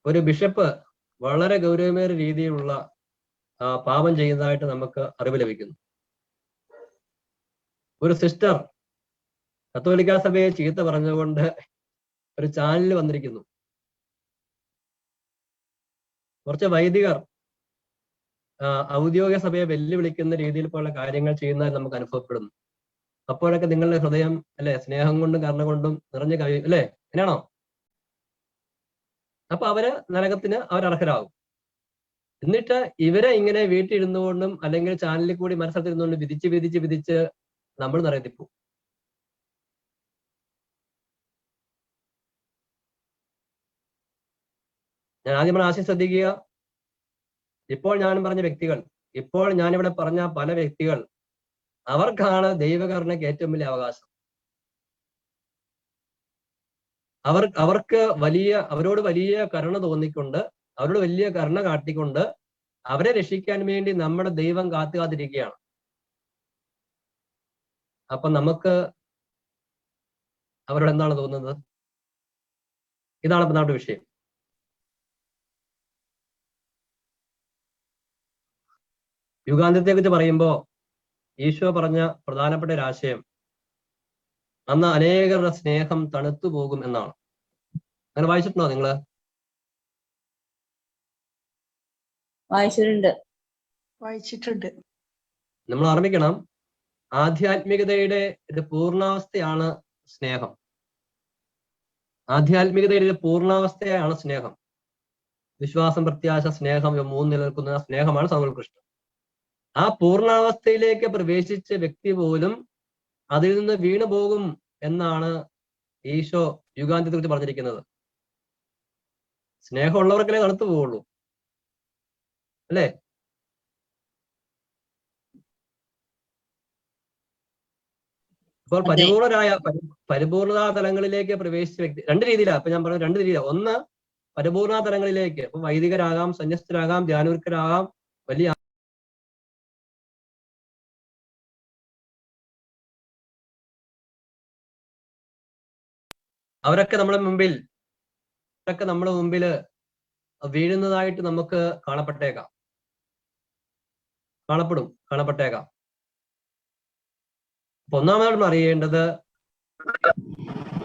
ഒരു ബിഷപ്പ് വളരെ ഗൗരവമേറിയ രീതിയിലുള്ള പാപം ചെയ്യുന്നതായിട്ട് നമുക്ക് അറിവ് ലഭിക്കുന്നു. ഒരു സിസ്റ്റർ കത്തോലിക്കാ സഭയെ ചീത്ത പറഞ്ഞുകൊണ്ട് ഒരു ചാനലിൽ വന്നിരിക്കുന്നു. കുറച്ച് വൈദികർ ഔദ്യോഗിക സഭയെ വെല്ലുവിളിക്കുന്ന രീതിയിൽ പോലുള്ള കാര്യങ്ങൾ ചെയ്യുന്നതായി നമുക്ക് അനുഭവപ്പെടുന്നു. അപ്പോഴൊക്കെ നിങ്ങളുടെ ഹൃദയം അല്ലെ സ്നേഹം കൊണ്ടും കരുണ കൊണ്ടും നിറഞ്ഞു കഴിയും അല്ലെ? അങ്ങനെയാണോ? അപ്പൊ അവര് നരകത്തിന് അവരർഹരാകും. എന്നിട്ട് ഇവരെ ഇങ്ങനെ വീട്ടിലിരുന്നു കൊണ്ടും അല്ലെങ്കിൽ ചാനലിൽ കൂടി മത്സരത്തിരുന്നുകൊണ്ടും വിധിച്ച് നമ്മൾ നരകത്തിപ്പോ. ഞാൻ ആദ്യം ആശയം ശ്രദ്ധിക്കുക. ഇപ്പോൾ ഞാനിവിടെ പറഞ്ഞ പല വ്യക്തികൾ അവർക്കാണ് ദൈവകരുണയ്ക്ക് ഏറ്റവും വലിയ അവകാശം. അവരോട് വലിയ കരുണ തോന്നിക്കൊണ്ട്, അവരോട് വലിയ കരുണ കാട്ടിക്കൊണ്ട് അവരെ രക്ഷിക്കാൻ വേണ്ടി നമ്മുടെ ദൈവം കാത്തിരിക്കുകയാണ്. അപ്പൊ നമുക്ക് അവരോട് എന്താണ് തോന്നുന്നത്? ഇതാണ് ഇപ്പൊ നമ്മുടെ വിഷയം. യുഗാന്ത്യത്തെ കുറിച്ച് പറയുമ്പോൾ ഈശോ പറഞ്ഞ പ്രധാനപ്പെട്ട ഒരു ആശയം അന്ന് അനേകരുടെ സ്നേഹം തണുത്തു പോകും എന്നാണ്. അങ്ങനെ വായിച്ചിട്ടുണ്ടോ നിങ്ങള്? വായിച്ചിട്ടുണ്ട്. നമ്മൾ ഓർമ്മിക്കണം, ആധ്യാത്മികതയുടെ ഒരു പൂർണ്ണാവസ്ഥയാണ് സ്നേഹം. വിശ്വാസം, പ്രത്യാശ, സ്നേഹം, ഇവ മൂന്ന് നിലനിൽക്കുന്ന സ്നേഹമാണ് സൗകൃഷ്ടം. ആ പൂർണ്ണാവസ്ഥയിലേക്ക് പ്രവേശിച്ച വ്യക്തി പോലും അതിൽ നിന്ന് വീണു പോകും എന്നാണ് ഈശോ യുഗാന്ത്യത്തെ കുറിച്ച് പറഞ്ഞിരിക്കുന്നത്. സ്നേഹമുള്ളവർക്കല്ലേ തണുത്തു പോവുള്ളൂ അല്ലേ? അപ്പോൾ പരിപൂർണതാ തലങ്ങളിലേക്ക് പ്രവേശിച്ച വ്യക്തി രണ്ട് രീതിയിലാണ്. അപ്പൊ ഞാൻ പറഞ്ഞ രണ്ട് രീതിയിലാണ്. ഒന്ന്, പരിപൂർണ തലങ്ങളിലേക്ക്, ഇപ്പൊ വൈദികരാകാം, സന്യസ്തരാകാം, ധ്യാനൂർക്കരാകാം, വലിയ അവരൊക്കെ നമ്മുടെ മുമ്പില് വീഴുന്നതായിട്ട് നമുക്ക് കാണപ്പെട്ടേക്കാം. അപ്പൊ ഒന്നാമതായിട്ട് അറിയേണ്ടത്,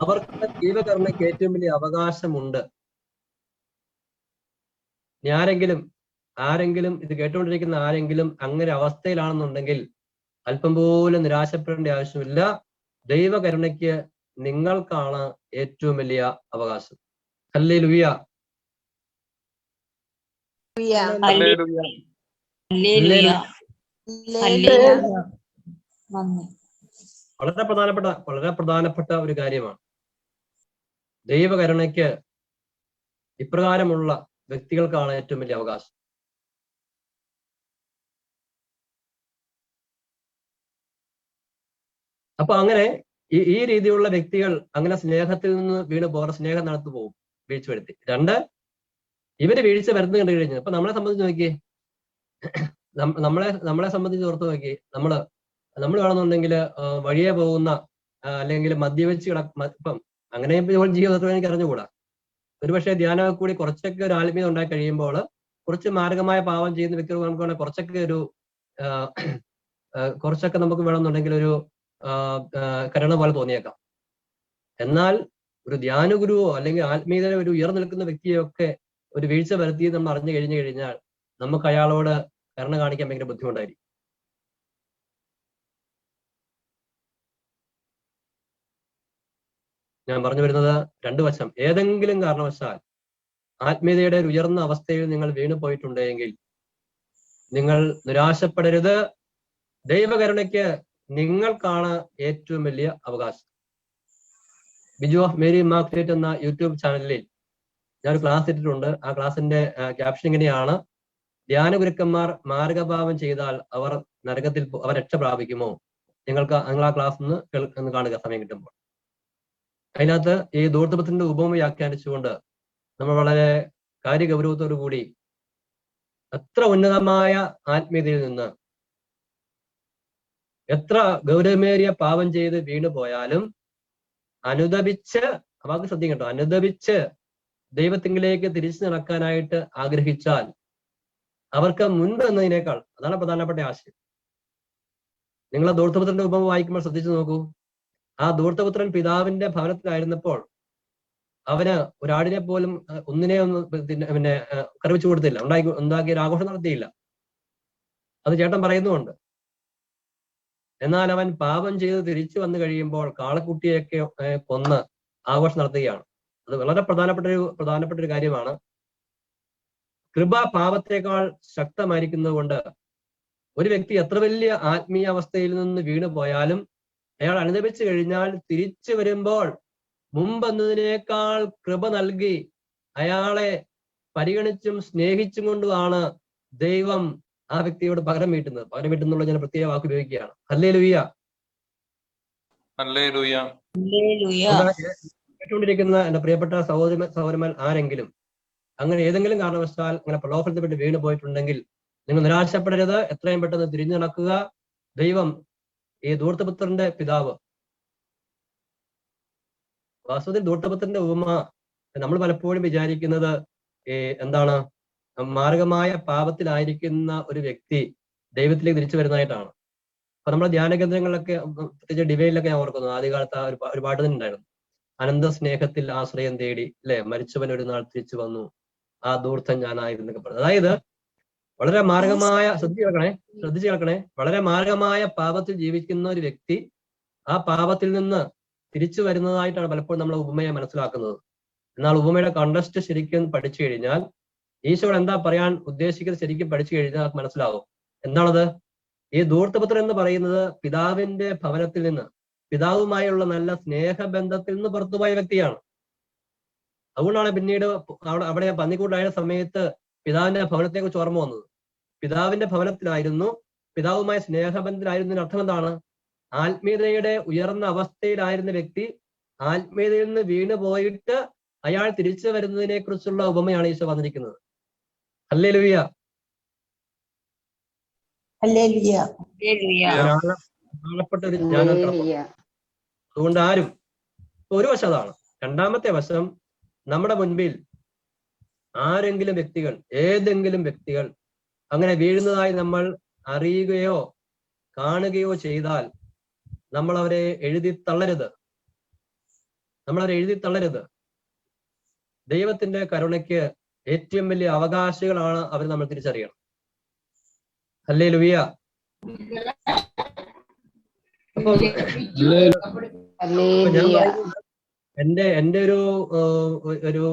അവർക്ക് ദൈവകരുണയ്ക്ക് ഏറ്റവും വലിയ അവകാശമുണ്ട്. ആരെങ്കിലും ഇത് കേട്ടുകൊണ്ടിരിക്കുന്ന ആരെങ്കിലും അങ്ങനെ അവസ്ഥയിലാണെന്നുണ്ടെങ്കിൽ അല്പം പോലും നിരാശപ്പെടേണ്ട ആവശ്യമില്ല. ദൈവകരുണയ്ക്ക് നിങ്ങൾക്കാണ് ഏറ്റവും വലിയ അവകാശം. ഹല്ലേലൂയ. വളരെ പ്രധാനപ്പെട്ട ഒരു കാര്യമാണ്. ദൈവകരുണയ്ക്ക് ഇപ്രകാരമുള്ള വ്യക്തികൾക്കാണ് ഏറ്റവും വലിയ അവകാശം. അപ്പൊ അങ്ങനെ ഈ രീതിയിലുള്ള വ്യക്തികൾ അങ്ങനെ സ്നേഹത്തിൽ നിന്ന് വീണ് പോകാൻ സ്നേഹം നടത്തു പോകും, വീഴ്ച വരുത്തി. രണ്ട്, ഇവര് വീഴ്ച വരുന്നത് കണ്ടു കഴിഞ്ഞു. അപ്പൊ നമ്മളെ സംബന്ധിച്ച് നോക്കി, നമ്മളെ സംബന്ധിച്ച് ഓർത്ത് നോക്കി, നമ്മൾ വേണമെന്നുണ്ടെങ്കിൽ വഴിയെ പോകുന്ന അല്ലെങ്കിൽ മദ്യവെച്ച് ഇപ്പം അങ്ങനെ ജീവിതത്തിൽ എനിക്ക് അറിഞ്ഞുകൂടാ. ഒരുപക്ഷെ ധ്യാനം കൂടി കുറച്ചൊക്കെ ഒരു ആത്മീയത ഉണ്ടായി കഴിയുമ്പോൾ കുറച്ച് മാരകമായ പാവം ചെയ്യുന്ന വ്യക്തികൾ നമുക്ക് കുറച്ചൊക്കെ ഒരു കുറച്ചൊക്കെ നമുക്ക് വേണമെന്നുണ്ടെങ്കിൽ ഒരു കരുണ പോലെ തോന്നിയേക്കാം. എന്നാൽ ഒരു ധ്യാനഗുരുവോ അല്ലെങ്കിൽ ആത്മീയതയോ ഒരു ഉയർന്നു നിൽക്കുന്ന വ്യക്തിയൊക്കെ ഒരു വീഴ്ച വരുത്തി നമ്മൾ അറിഞ്ഞു കഴിഞ്ഞാൽ നമുക്ക് അയാളോട് കരുണ കാണിക്കാൻ ഭയങ്കര ബുദ്ധിമുട്ടായിരിക്കും. ഞാൻ പറഞ്ഞു വരുന്നത് രണ്ടു വശം. ഏതെങ്കിലും കാരണവശാൽ ആത്മീയതയുടെ ഒരു ഉയർന്ന അവസ്ഥയിൽ നിങ്ങൾ വീണു പോയിട്ടുണ്ടെങ്കിൽ നിങ്ങൾ നിരാശപ്പെടരുത്. ദൈവകരുണയ്ക്ക് നിങ്ങൾക്കാണ് ഏറ്റവും വലിയ അവകാശം. ബിജു ഓഫ് മേരി മാർഗ്രേറ്റ് എന്ന യൂട്യൂബ് ചാനലിൽ ഞാനൊരു ക്ലാസ് ഇട്ടിട്ടുണ്ട്. ആ ക്ലാസിന്റെ ക്യാപ്ഷൻ ഇങ്ങനെയാണ്: ധ്യാനഗുരുക്കന്മാർ മാർഗഭാവം ചെയ്താൽ അവർ നരകത്തിൽ അവർ രക്ഷ പ്രാപിക്കുമോ? നിങ്ങൾ ആ ക്ലാസ് ഒന്ന് കാണുക സമയം കിട്ടുമ്പോൾ. അതിനകത്ത് ഈ ധൂർത്തപത്തിന്റെ ഉപമ വ്യാഖ്യാനിച്ചുകൊണ്ട് നമ്മൾ വളരെ കാര്യഗൗരവത്തോടു കൂടി എത്ര ഉന്നതമായ ആത്മീയതയിൽ നിന്ന് എത്ര ഗൗരവമേറിയ പാപം ചെയ്ത് വീണു പോയാലും അനുദപിച്ച്, വാക്ക് ശ്രദ്ധിക്കും കേട്ടോ, അനുദപിച്ച് ദൈവത്തിങ്കിലേക്ക് തിരിച്ചു നടക്കാനായിട്ട് ആഗ്രഹിച്ചാൽ അവർക്ക് മുൻപ് എന്നതിനേക്കാൾ, അതാണ് പ്രധാനപ്പെട്ട ആശയം. നിങ്ങൾ ആ ധൂർത്തപുത്രന്റെ ഉപമ വായിക്കുമ്പോൾ ശ്രദ്ധിച്ചു നോക്കൂ. ആ ധൂർത്തപുത്രൻ പിതാവിന്റെ ഭവനത്തിലായിരുന്നപ്പോൾ അവന് ഒരാടിനെ പോലും ഒന്നിനെ പിന്നെ കറിവെച്ചു കൊടുത്തില്ല, ഉണ്ടാക്കിയ ഒരു ആഘോഷം നടത്തിയില്ല. അത് ചേട്ടൻ പറയുന്നുമുണ്ട്. എന്നാൽ അവൻ പാപം ചെയ്ത് തിരിച്ചു വന്നു കഴിയുമ്പോൾ കാളക്കുട്ടിയൊക്കെ കൊന്ന് ആഘോഷം നടത്തുകയാണ്. അത് വളരെ പ്രധാനപ്പെട്ട ഒരു കാര്യമാണ്. കൃപ പാപത്തേക്കാൾ ശക്തമായിരിക്കുന്നത് കൊണ്ട് ഒരു വ്യക്തി എത്ര വലിയ ആത്മീയ അവസ്ഥയിൽ നിന്ന് വീണു പോയാലും അയാൾ അനുദപിച്ചു കഴിഞ്ഞാൽ തിരിച്ചു വരുമ്പോൾ മുമ്പെന്നതിനേക്കാൾ കൃപ നൽകി അയാളെ പരിഗണിച്ചും സ്നേഹിച്ചും കൊണ്ടുമാണ് ദൈവം ആ വ്യക്തിയോട് പകരം വീട്ടുന്നത്. പകരം വീട്ടുന്നുള്ള ഞാൻ പ്രത്യേക വാക്ക് ഉപയോഗിക്കുകയാണ്. ഹല്ലേലൂയ. കേട്ടുകൊണ്ടിരിക്കുന്ന എന്റെ പ്രിയപ്പെട്ട സഹോദരന്മാർ ആരെങ്കിലും അങ്ങനെ ഏതെങ്കിലും കാരണവശാൽ അങ്ങനെ പ്രലോഭനത്തിൽപ്പെട്ട് വീണു പോയിട്ടുണ്ടെങ്കിൽ നിങ്ങൾ നിരാശപ്പെടരുത്. എത്രയും പെട്ടെന്ന് തിരിഞ്ഞു നടക്കുക. ദൈവം ഈ ധൂർത്തപുത്രന്റെ പിതാവ്, വാസ്തവത്തിൽ ധൂർത്തപുത്രന്റെ ഉപമ നമ്മൾ പലപ്പോഴും വിചാരിക്കുന്നത് എന്താണ്, മാർഗമായ പാപത്തിലായിരിക്കുന്ന ഒരു വ്യക്തി ദൈവത്തിലേക്ക് തിരിച്ചു വരുന്നതായിട്ടാണ്. അപ്പൊ നമ്മുടെ ധ്യാന കേന്ദ്രങ്ങളിലൊക്കെ, പ്രത്യേകിച്ച് ഡിവൈനിലൊക്കെ ഞാൻ ഓർക്കുന്നു, ആദ്യകാലത്ത് ഒരു പാട്ട് തന്നെ ഉണ്ടായിരുന്നു, അനന്ത സ്നേഹത്തിൽ ആശ്രയം തേടി, അല്ലെ, മരിച്ചവൻ ഒരു നാൾ തിരിച്ചു വന്നു, ആ ധൂർത്തൻ ഞാനായിരുന്നൊക്കെ പറഞ്ഞു. അതായത് വളരെ മാർഗമായ, ശ്രദ്ധിച്ചു കേൾക്കണേ, വളരെ മാർഗമായ പാപത്തിൽ ജീവിക്കുന്ന ഒരു വ്യക്തി ആ പാപത്തിൽ നിന്ന് തിരിച്ചു വരുന്നതായിട്ടാണ് പലപ്പോഴും നമ്മൾ ഉപമയെ മനസ്സിലാക്കുന്നത്. എന്നാൽ ഉപമയുടെ കണ്ടസ്റ്റ് ശരിക്കും പഠിച്ചു കഴിഞ്ഞാൽ, ഈശോ എന്താ പറയാൻ ഉദ്ദേശിക്കുന്നത് ശരിക്കും പഠിച്ചു കഴിഞ്ഞാൽ മനസ്സിലാവും. എന്താണത്? ഈ ധൂർത്തപുത്രൻ എന്ന് പറയുന്നത് പിതാവിന്റെ ഭവനത്തിൽ നിന്ന്, പിതാവുമായുള്ള നല്ല സ്നേഹബന്ധത്തിൽ നിന്ന് പുറത്തുപോയ വ്യക്തിയാണ്. അതുകൊണ്ടാണ് പിന്നീട് അവിടെ പന്നിക്കൂട്ടായ സമയത്ത് പിതാവിന്റെ ഭവനത്തെ കുറിച്ച് ഓർമ്മ വന്നത്. പിതാവിന്റെ ഭവനത്തിലായിരുന്നു, പിതാവുമായ സ്നേഹബന്ധത്തിലായിരുന്നതിന് അർത്ഥം എന്താണ്? ആത്മീയതയുടെ ഉയർന്ന അവസ്ഥയിലായിരുന്ന വ്യക്തി ആത്മീയതയിൽ നിന്ന് വീണു പോയിട്ട് അയാൾ തിരിച്ചു വരുന്നതിനെ കുറിച്ചുള്ള ഉപമയാണ് ഈശോ വന്നിരിക്കുന്നത്. ഹല്ലേലൂയ. ഒരു ജ്ഞാനം. അതുകൊണ്ട് ആരും, ഒരു വശം അതാണ്. രണ്ടാമത്തെ വശം, നമ്മുടെ മുൻപിൽ ആരെങ്കിലും വ്യക്തികൾ, ഏതെങ്കിലും വ്യക്തികൾ അങ്ങനെ വീഴുന്നതായി നമ്മൾ അറിയുകയോ കാണുകയോ ചെയ്താൽ നമ്മൾ അവരെ എഴുതി തള്ളരുത്. ദൈവത്തിന്റെ കരുണയ്ക്ക് ഏറ്റവും വലിയ അവകാശികളാണ് അവർ, നമ്മൾ തിരിച്ചറിയണം. ഹല്ലേലൂയ. അപ്പൊ എന്റെ ഒരു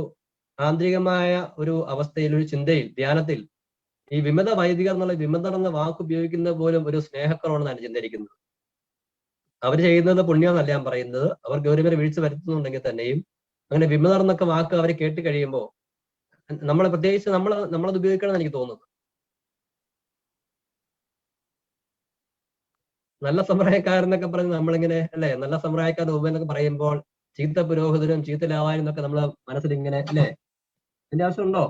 ആന്തരികമായ ഒരു അവസ്ഥയിൽ, ഒരു ചിന്തയിൽ, ധ്യാനത്തിൽ ഈ വിമത വൈദികർ എന്നുള്ള വിമതർ എന്ന വാക്ക് ഉപയോഗിക്കുന്നത് പോലും ഒരു സ്നേഹക്കുറവാണെന്നാണ് ചിന്തിക്കുന്നത്. അവർ ചെയ്യുന്നത് പുണ്യമെന്നല്ല ഞാൻ പറയുന്നത്. അവർ ഗൗരവരെ വീഴ്ച വരുത്തുന്നുണ്ടെങ്കിൽ തന്നെയും അങ്ങനെ വിമതർ എന്നൊക്കെ വാക്ക് അവർ കേട്ട് കഴിയുമ്പോൾ നമ്മളെ, പ്രത്യേകിച്ച് നമ്മളത് ഉപയോഗിക്കണം എന്ന് എനിക്ക് തോന്നുന്നത്. നല്ല സമ്പ്രദായക്കാരെന്നൊക്കെ പറഞ്ഞ് നമ്മളിങ്ങനെ, അല്ലെ, നല്ല സമ്പ്രദായക്കാരുടെ ഉപഎന്നൊക്കെ പറയുമ്പോൾ ചീത്ത പുരോഹിതനും ചീത്ത ലേവായനും എന്നൊക്കെ നമ്മളെ മനസ്സിൽ ഇങ്ങനെ, അല്ലെ, അതിന്റെ ആവശ്യമുണ്ടോ?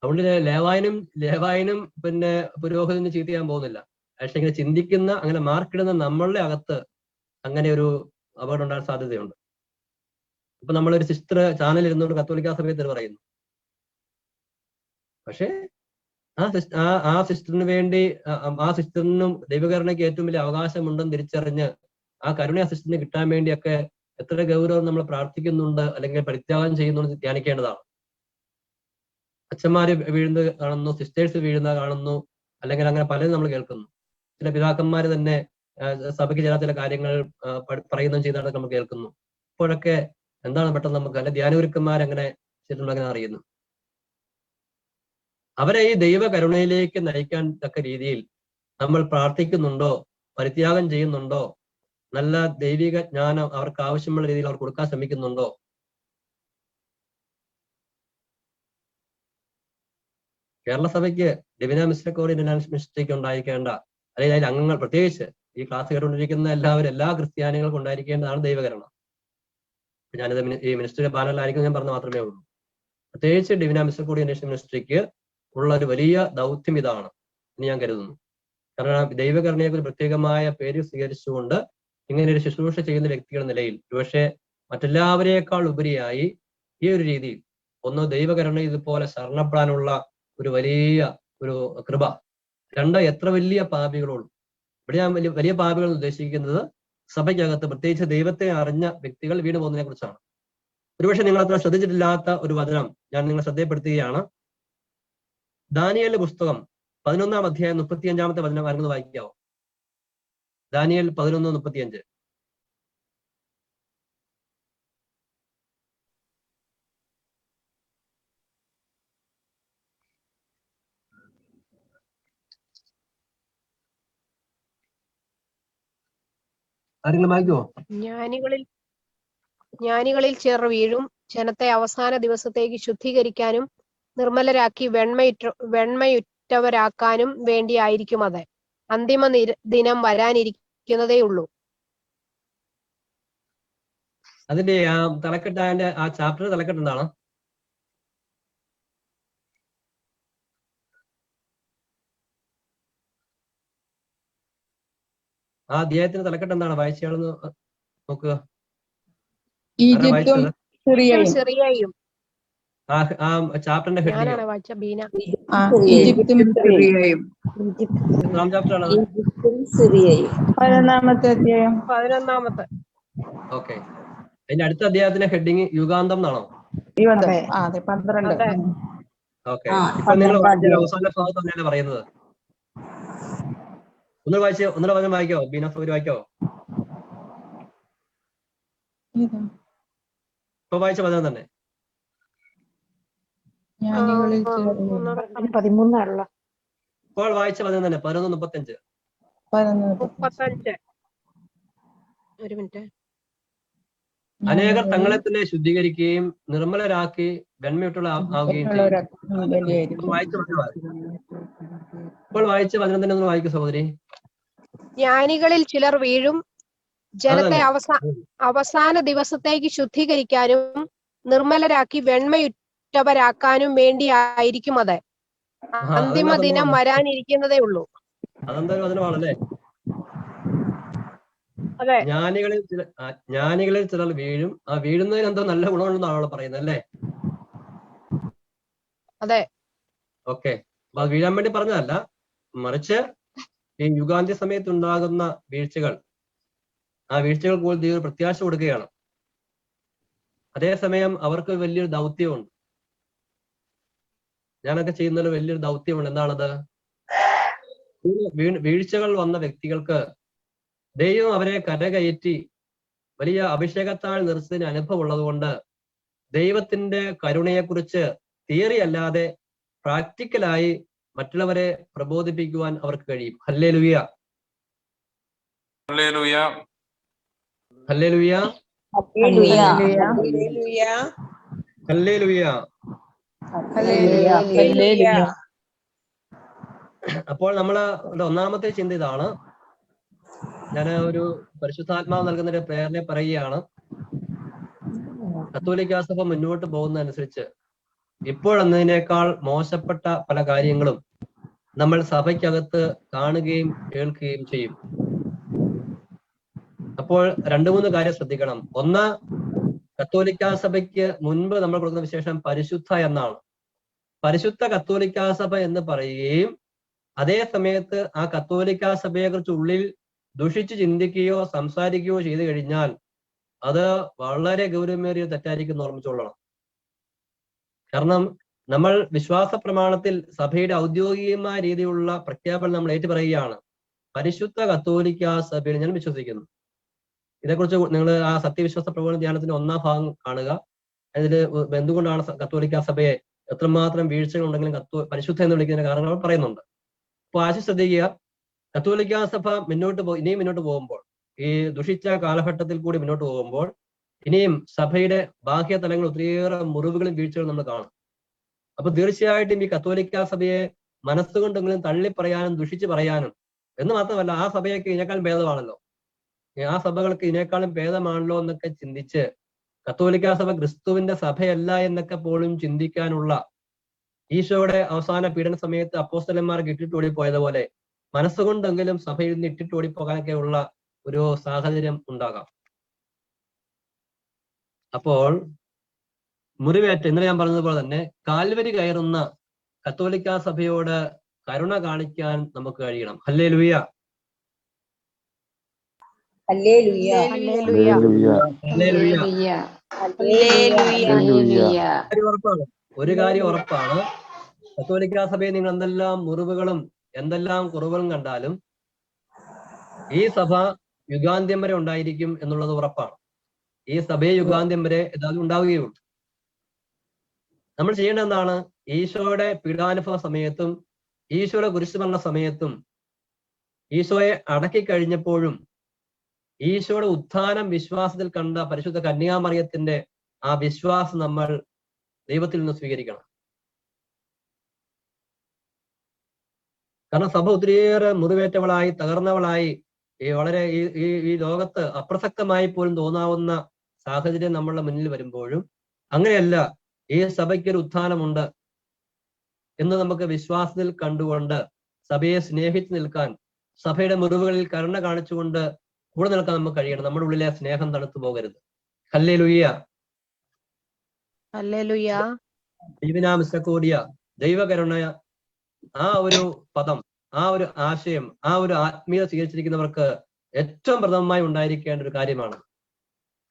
അതുകൊണ്ട് ലേവായനും പിന്നെ പുരോഹിതനും ചീത്ത ചെയ്യാൻ പോകുന്നില്ല. പക്ഷെ ഇങ്ങനെ ചിന്തിക്കുന്ന, അങ്ങനെ മാർക്കിടുന്ന നമ്മളുടെ അകത്ത് അങ്ങനെ ഒരു അപകടം ഉണ്ടാകാൻ സാധ്യതയുണ്ട്. ഇപ്പൊ നമ്മളൊരു സിസ്റ്റർ ചാനൽ ഇരുന്നുകൊണ്ട് കത്തോലിക്ക സഭയിൽ പറയുന്നു, പക്ഷെ ആ സിസ്റ്ററിന് വേണ്ടി ആ സിസ്റ്ററിനും ദൈവകരുണയ്ക്ക് ഏറ്റവും വലിയ അവകാശമുണ്ടെന്ന് തിരിച്ചറിഞ്ഞ് ആ കരുണ ആ സിസ്റ്ററിന് കിട്ടാൻ വേണ്ടിയൊക്കെ എത്ര ഗൗരവം നമ്മൾ പ്രാർത്ഥിക്കുന്നുണ്ട് അല്ലെങ്കിൽ പരിത്യാഗം ചെയ്യുന്നുണ്ട് ധ്യാനിക്കേണ്ടതാണ്. അച്ഛന്മാര് വീഴുന്നത് കാണുന്നു, സിസ്റ്റേഴ്സ് വീഴുന്നത് കാണുന്നു, അല്ലെങ്കിൽ അങ്ങനെ പലരും നമ്മൾ കേൾക്കുന്നു. ചില പിതാക്കന്മാര് തന്നെ സഭയ്ക്ക് ചില കാര്യങ്ങൾ പറയുന്നതും ചെയ്താൽ നമ്മൾ കേൾക്കുന്നു. അപ്പോഴൊക്കെ എന്താണ് പെട്ടെന്ന് നമുക്ക് അല്ലെ ധ്യാനഗുരുക്കന്മാരങ്ങനെ ചെയ്തിട്ടുണ്ടെന്ന് അറിയുന്നു. അവരെ ഈ ദൈവ കരുണയിലേക്ക് നയിക്കാൻ തക്ക രീതിയിൽ നമ്മൾ പ്രാർത്ഥിക്കുന്നുണ്ടോ, പരിത്യാഗം ചെയ്യുന്നുണ്ടോ, നല്ല ദൈവിക ജ്ഞാനം അവർക്ക് ആവശ്യമുള്ള രീതിയിൽ അവർ കൊടുക്കാൻ ശ്രമിക്കുന്നുണ്ടോ? കേരള സഭയ്ക്ക് ഡിവിന മിസ്റ്റേക്കോറി മിസ്റ്റേക്ക് ഉണ്ടായിരിക്കേണ്ട, അല്ലെങ്കിൽ അതിൽ അംഗങ്ങൾ പ്രത്യേകിച്ച് ഈ ക്ലാസ് കേട്ടുകൊണ്ടിരിക്കുന്ന എല്ലാ ക്രിസ്ത്യാനികൾക്കും ഉണ്ടായിരിക്കേണ്ടതാണ് ദൈവകരണം. ഞാനിത് ഈ മിനിസ്റ്ററി പാനലായിരിക്കും ഞാൻ പറഞ്ഞ മാത്രമേ ഉള്ളൂ. പ്രത്യേകിച്ച് ഡിവിന മിസ്റ്റേക്കോറി മിനിസ്ട്രിക്ക് ഉള്ള ഒരു വലിയ ദൗത്യം ഇതാണ് എന്ന് ഞാൻ കരുതുന്നു. കാരണം ദൈവകരുണയെ ഒരു പ്രത്യേകമായ പേര് സ്വീകരിച്ചുകൊണ്ട് ഇങ്ങനെ ഒരു ശുശ്രൂഷ ചെയ്യുന്ന വ്യക്തികളുടെ നിലയിൽ പക്ഷേ മറ്റെല്ലാവരേക്കാൾ ഉപരിയായി ഈ ഒരു രീതിയിൽ ഒന്ന് ദൈവകരുണ ഇതുപോലെ ശരണപ്പെടാനുള്ള ഒരു വലിയ ഒരു കൃപ, രണ്ട് എത്ര വലിയ പാപികളുള്ളൂ. ഇവിടെ ഞാൻ വലിയ പാപികൾ ഉദ്ദേശിക്കുന്നത് സഭയ്ക്കകത്ത് പ്രത്യേകിച്ച് ദൈവത്തെ അറിഞ്ഞ വ്യക്തികൾ വീണ് പോകുന്നതിനെ കുറിച്ചാണ്. ഒരുപക്ഷെ നിങ്ങൾ അത്ര ശ്രദ്ധിച്ചിട്ടില്ലാത്ത ഒരു വചനം ഞാൻ നിങ്ങളെ ശ്രദ്ധപ്പെടുത്തുകയാണ്. ദാനിയേലിന്റെ പുസ്തകം 11-ാം അധ്യായം 35-ാമത്തെ വചനം ആരെങ്കിലും വായിക്കാവോ? ദാനിയേൽ 11:35. ആരെങ്കിലും വായിക്കുവോ? ജ്ഞാനികളിൽ ചിലർ വീഴും, ജനത്തെ അവസാന ദിവസത്തേക്ക് ശുദ്ധീകരിക്കാനും നിർമ്മലരാക്കി വെണ്മയുറ്റവരാക്കാനും വേണ്ടിയായിരിക്കും അത്. അന്തിമ ദിനം വരാനിരിക്കുന്നതേ ഉള്ളൂ. അതിന്റെ തലക്കെട്ട്, അതിന്റെ ആ ചാപ്റ്റർ തലക്കെട്ട് എന്താണ്? ആ അധ്യായത്തിന് തലക്കെട്ട് എന്താണ്? വായിച്ചാളെന്ന് നോക്കുക. ഈജിപ്തും സിറിയയും. ആ ചാപ്റ്ററിന്റെ ഹെഡിങ് ഈജിപ്തും സിറിയയും. 11-ാമത്തെ അധ്യായം. 11-ാമത്തെ. ഓക്കെ. അതിന്റെ അടുത്ത അധ്യായത്തിന്റെ ഹെഡിങ് യുഗാന്തം എന്നാണോ? 12. ഓക്കെ. ഇപ്പൊ നിങ്ങൾ അവസാന ഭാഗത്ത് തന്നെയാണ് പറയുന്നത്. ഒന്നുകൂടെ വചനം വായിക്കോ? ബീന സൗകര്യം വായിക്കോ? ഇപ്പൊ വായിച്ച വചനം തന്നെ. 13 ഇപ്പോൾ വായിച്ച വചനം തന്നെ 11:35. ഒരു മിനിറ്റ്. അനേകർ തങ്ങളെ തന്നെ ശുദ്ധീകരിക്കുകയും നിർമ്മലരാക്കി വെണ്മയിട്ടുള്ള ആവുകയും ചെയ്യും. ഇപ്പോൾ വായിച്ച വചനം തന്നെ ഒന്ന് വായിക്കും സഹോദരി. ജ്ഞാനികളിൽ ചിലർ വീഴും, ജനത്തെ അവസാന ദിവസത്തേക്ക് ശുദ്ധീകരിക്കാനും നിർമ്മലരാക്കി വെണ്മയുറ്റവരാക്കാനും വേണ്ടിയായിരിക്കും അത്. അന്തിമ ദിനം വരാനിരിക്കുന്നതേ ഉള്ളൂ. അതെന്താ വചനമാണല്ലേ? അതെ. ജ്ഞാനികളിൽ ചിലർ വീഴും, ആ വീഴുന്നതിന് എന്തോ നല്ല ഗുണമുണ്ടെന്നാണല്ലോ പറയുന്നത് അല്ലേ? അതെ. ഓക്കെ. അപ്പൊ അത് വീഴാൻ വേണ്ടി പറഞ്ഞതല്ല, മറിച്ച് ഈ യുഗാന്ത്യ സമയത്ത് ഉണ്ടാകുന്ന വീഴ്ചകൾ, ആ വീഴ്ചകൾ കൂടുതൽ ദൈവം പ്രത്യാശ കൊടുക്കുകയാണ്. അതേസമയം അവർക്ക് വലിയൊരു ദൗത്യമുണ്ട്. ഞാനൊക്കെ ചെയ്യുന്നതിൽ വലിയൊരു ദൗത്യമുണ്ട്. എന്താണത്? വീഴ്ചകൾ വന്ന വ്യക്തികൾക്ക് ദൈവം അവരെ കരകയറ്റി വലിയ അഭിഷേകത്താൽ നിർത്തുന്നതിന് അനുഭവം ഉള്ളത് കൊണ്ട് ദൈവത്തിന്റെ കരുണയെക്കുറിച്ച് തിയറി അല്ലാതെ പ്രാക്ടിക്കലായി മറ്റുള്ളവരെ പ്രബോധിപ്പിക്കുവാൻ അവർക്ക് കഴിയും. ഹല്ലേലൂയ, ഹല്ലേലൂയ, ഹല്ലേലൂയ, ഹല്ലേലൂയ, ഹല്ലേലൂയ. അപ്പോൾ നമ്മള് ഒന്നാമത്തെ ചിന്ത ഇതാണ്. ഞാൻ ഒരു പരിശുദ്ധാത്മാവ് നൽകുന്ന ഒരു പ്രേരണയെ പറയുകയാണ്. കത്തോലിക്കാ സഭ മുന്നോട്ട് പോകുന്നതനുസരിച്ച് ഇപ്പോഴെന്നതിനേക്കാൾ മോശപ്പെട്ട പല കാര്യങ്ങളും നമ്മൾ സഭയ്ക്കകത്ത് കാണുകയും കേൾക്കുകയും ചെയ്യും. അപ്പോൾ 2-3 കാര്യം ശ്രദ്ധിക്കണം. ഒന്ന്, കത്തോലിക്കാ സഭയ്ക്ക് മുൻപ് നമ്മൾ കൊടുക്കുന്ന വിശേഷം പരിശുദ്ധ എന്നാണ്. പരിശുദ്ധ കത്തോലിക്കാ സഭ എന്ന് പറയുകയും അതേ സമയത്ത് ആ കത്തോലിക്കാ സഭയെ കുറിച്ച് ഉള്ളിൽ ദുഷിച്ച് ചിന്തിക്കുകയോ സംസാരിക്കുകയോ ചെയ്തു കഴിഞ്ഞാൽ അത് വളരെ ഗൗരവമേറിയ തെറ്റായിരിക്കും ഓർമ്മിച്ചുകൊള്ളണം. കാരണം നമ്മൾ വിശ്വാസ പ്രമാണത്തിൽ സഭയുടെ ഔദ്യോഗികമായ രീതിയിലുള്ള പ്രഖ്യാപനം നമ്മൾ ഏറ്റുപറയുകയാണ്. പരിശുദ്ധ കത്തോലിക്കാ സഭയിൽ ഞാൻ വിശ്വസിക്കുന്നു. ഇതേക്കുറിച്ച് നിങ്ങൾ ആ സത്യവിശ്വാസ പ്രബോധന ധ്യാനത്തിന്റെ 1-ാം ഭാഗം കാണുക. അതിൽ എന്തുകൊണ്ടാണ് കത്തോലിക്കാ സഭയെ എത്രമാത്രം വീഴ്ചകൾ ഉണ്ടെങ്കിലും പരിശുദ്ധ എന്ന് വിളിക്കുന്നതിന്റെ കാരണങ്ങൾ പറയുന്നുണ്ട്. അപ്പൊ ശ്രദ്ധിക്കുക, കത്തോലിക്കാ സഭ ഇനിയും മുന്നോട്ട് പോകുമ്പോൾ, ഈ ദുഷിച്ച കാലഘട്ടത്തിൽ കൂടി മുന്നോട്ട് പോകുമ്പോൾ ഇനിയും സഭയുടെ ബാഹ്യ തലങ്ങൾ ഒത്തിരിയേറെ മുറിവുകളും വീഴ്ചകളും നമ്മൾ കാണും. അപ്പൊ തീർച്ചയായിട്ടും ഈ കത്തോലിക്കാ സഭയെ മനസ്സുകൊണ്ടെങ്കിലും തള്ളിപ്പറയാനും ദുഷിച്ച് പറയാനും, എന്ന് മാത്രമല്ല ആ സഭയൊക്കെ ഇതിനേക്കാളും ഭേദമാണല്ലോ, ആ സഭകൾക്ക് ഇതിനേക്കാളും ഭേദമാണല്ലോ എന്നൊക്കെ ചിന്തിച്ച് കത്തോലിക്കാ സഭ ക്രിസ്തുവിന്റെ സഭയല്ല എന്നൊക്കെ പോലും ചിന്തിക്കാനുള്ള ഈശോയുടെ അവസാന പീഡന സമയത്ത് അപ്പോസ്തലന്മാർക്ക് ഇട്ടിട്ടോടിപ്പോയതുപോലെ മനസ്സുകൊണ്ടെങ്കിലും സഭയിൽ നിന്ന് ഇട്ടിട്ടോടിപ്പോകാനൊക്കെ ഉള്ള ഒരു സാഹചര്യം ഉണ്ടാകാം. അപ്പോൾ മുറിവേറ്റ ഇന്നലെ ഞാൻ പറഞ്ഞതുപോലെ തന്നെ കാൽവരി കയറുന്ന കത്തോലിക്കാ സഭയോട് കരുണ കാണിക്കാൻ നമുക്ക് കഴിയണം. ഹല്ലേലൂയ, ഹല്ലേലൂയ, ഹല്ലേലൂയ, ഹല്ലേലൂയ. ഹല്ലേലൂയ. ഒരു കാര്യം ഉറപ്പാണ്, കത്തോലിക്കാ സഭയിൽ നിങ്ങൾ എന്തെല്ലാം മുറിവുകളും എന്തെല്ലാം കുറവുകളും കണ്ടാലും ഈ സഭ യുഗാന്ത്യം വരെ ഉണ്ടായിരിക്കും എന്നുള്ളത് ഉറപ്പാണ്. ഈ സഭയെ യുഗാന്ത്യം വരെ ഏതായാലും ഉണ്ടാവുകയുള്ളൂ. നമ്മൾ ചെയ്യേണ്ട എന്താണ്? ഈശോയുടെ പീഡാനുഭവ സമയത്തും ഈശോയുടെ കുരിശുമരണ സമയത്തും ഈശോയെ അടക്കി കഴിഞ്ഞപ്പോഴും ഈശോയുടെ ഉത്ഥാനം വിശ്വാസത്തിൽ കണ്ട പരിശുദ്ധ കന്യാമറിയത്തിന്റെ ആ വിശ്വാസം നമ്മൾ ദൈവത്തിൽ നിന്ന് സ്വീകരിക്കണം. കാരണം സഭ ഒത്തിരിയേറെ മുറിവേറ്റവളായി തകർന്നവളായി വളരെ ഈ ലോകത്ത് അപ്രസക്തമായി പോലും തോന്നാവുന്ന സാഹചര്യം നമ്മളുടെ മുന്നിൽ വരുമ്പോഴും അങ്ങനെയല്ല, ഈ സഭയ്ക്കൊരു ഉത്ഥാനമുണ്ട് എന്ന് നമുക്ക് വിശ്വാസത്തിൽ കണ്ടുകൊണ്ട് സഭയെ സ്നേഹിച്ചു നിൽക്കാൻ, സഭയുടെ മുറിവുകളിൽ കരുണ കാണിച്ചുകൊണ്ട് കൂടെ നിൽക്കാൻ നമുക്ക് കഴിയണം. നമ്മുടെ ഉള്ളിലെ സ്നേഹം തണുത്തു പോകരുത്. Hallelujah, hallelujah. ദൈവനാമസ്തകൂടിയ ദൈവകരുണ, ആ ഒരു പദം, ആ ഒരു ആശയം, ആ ഒരു ആത്മീയത സ്വീകരിച്ചിരിക്കുന്നവർക്ക് ഏറ്റവും പ്രഥമമായി ഉണ്ടായിരിക്കേണ്ട ഒരു കാര്യമാണ്.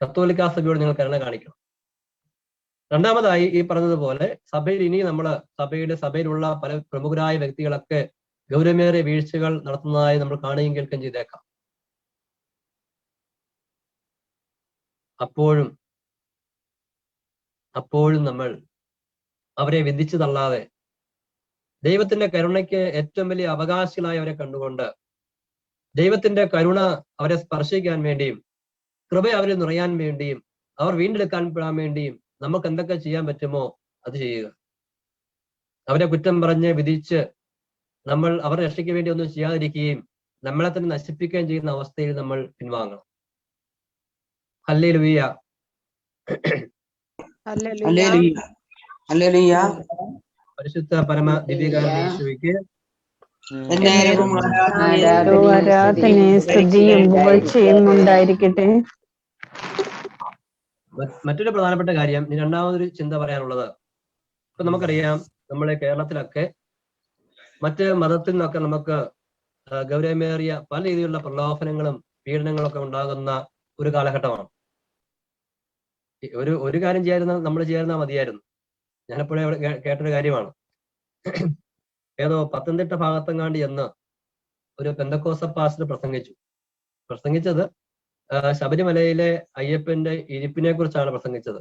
കത്തോലിക്കാ സഭയോട് നിങ്ങൾ കരുണ കാണിക്കണം. രണ്ടാമതായി ഈ പറഞ്ഞതുപോലെ സഭയിൽ ഇനി സഭയിലുള്ള പല പ്രമുഖരായ വ്യക്തികളൊക്കെ ഗൗരവമേറിയ വീഴ്ചകൾ നടത്തുന്നതായി നമ്മൾ കാണുകയും കേൾക്കുകയും ചെയ്തേക്കാം. അപ്പോഴും നമ്മൾ അവരെ വിധിച്ചു തള്ളാതെ ദൈവത്തിന്റെ കരുണയ്ക്ക് ഏറ്റവും വലിയ അവകാശികളായി അവരെ കണ്ടുകൊണ്ട് ദൈവത്തിന്റെ കരുണ അവരെ സ്പർശിക്കാൻ വേണ്ടിയും കൃപ അവരെ നിറയാൻ വേണ്ടിയും അവർ വീണ്ടെടുക്കാൻ പെടാൻ വേണ്ടിയും നമുക്ക് എന്തൊക്കെ ചെയ്യാൻ പറ്റുമോ അത് ചെയ്യുക. അവരെ കുറ്റം പറഞ്ഞ് വിധിച്ച് നമ്മൾ അവരെ രക്ഷയ്ക്ക് വേണ്ടി ഒന്നും ചെയ്യാതിരിക്കുകയും നമ്മളെ തന്നെ നശിപ്പിക്കുകയും ചെയ്യുന്ന അവസ്ഥയിൽ നമ്മൾ പിൻവാങ്ങണം. ഹല്ലേലൂയ, ഹല്ലേലൂയ. പരിശുദ്ധ പരമ ദിവ്യകാരുണ്യ യേശുവിക്ക് ആരാധനയും സ്തുതിയും പുകഴ്ചയും ഉണ്ടായിരിക്കട്ടെ. മറ്റൊരു പ്രധാനപ്പെട്ട കാര്യം, രണ്ടാമതൊരു ചിന്ത പറയാനുള്ളത്, ഇപ്പൊ നമുക്കറിയാം നമ്മളെ കേരളത്തിലൊക്കെ മറ്റ് മതത്തിൽ നിന്നൊക്കെ നമുക്ക് ഗൗരവമേറിയ പല രീതിയിലുള്ള പ്രലോഭനങ്ങളും പീഡനങ്ങളൊക്കെ ഉണ്ടാകുന്ന ഒരു കാലഘട്ടമാണ്. ഒരു കാര്യം നമ്മൾ ചെയ്യാതിരുന്നാൽ മതിയായിരുന്നു. ഞാനെപ്പോഴും കേട്ടൊരു കാര്യമാണ്, ഏതോ പത്തനംതിട്ട ഭാഗത്തെങ്ങാണ്ട് എന്ന് ഒരു പെന്തക്കോസ്ത പാസ്റ്റർ പ്രസംഗിച്ചത് ശബരിമലയിലെ അയ്യപ്പന്റെ ഇരിപ്പിനെ കുറിച്ചാണ് പ്രസംഗിച്ചത്.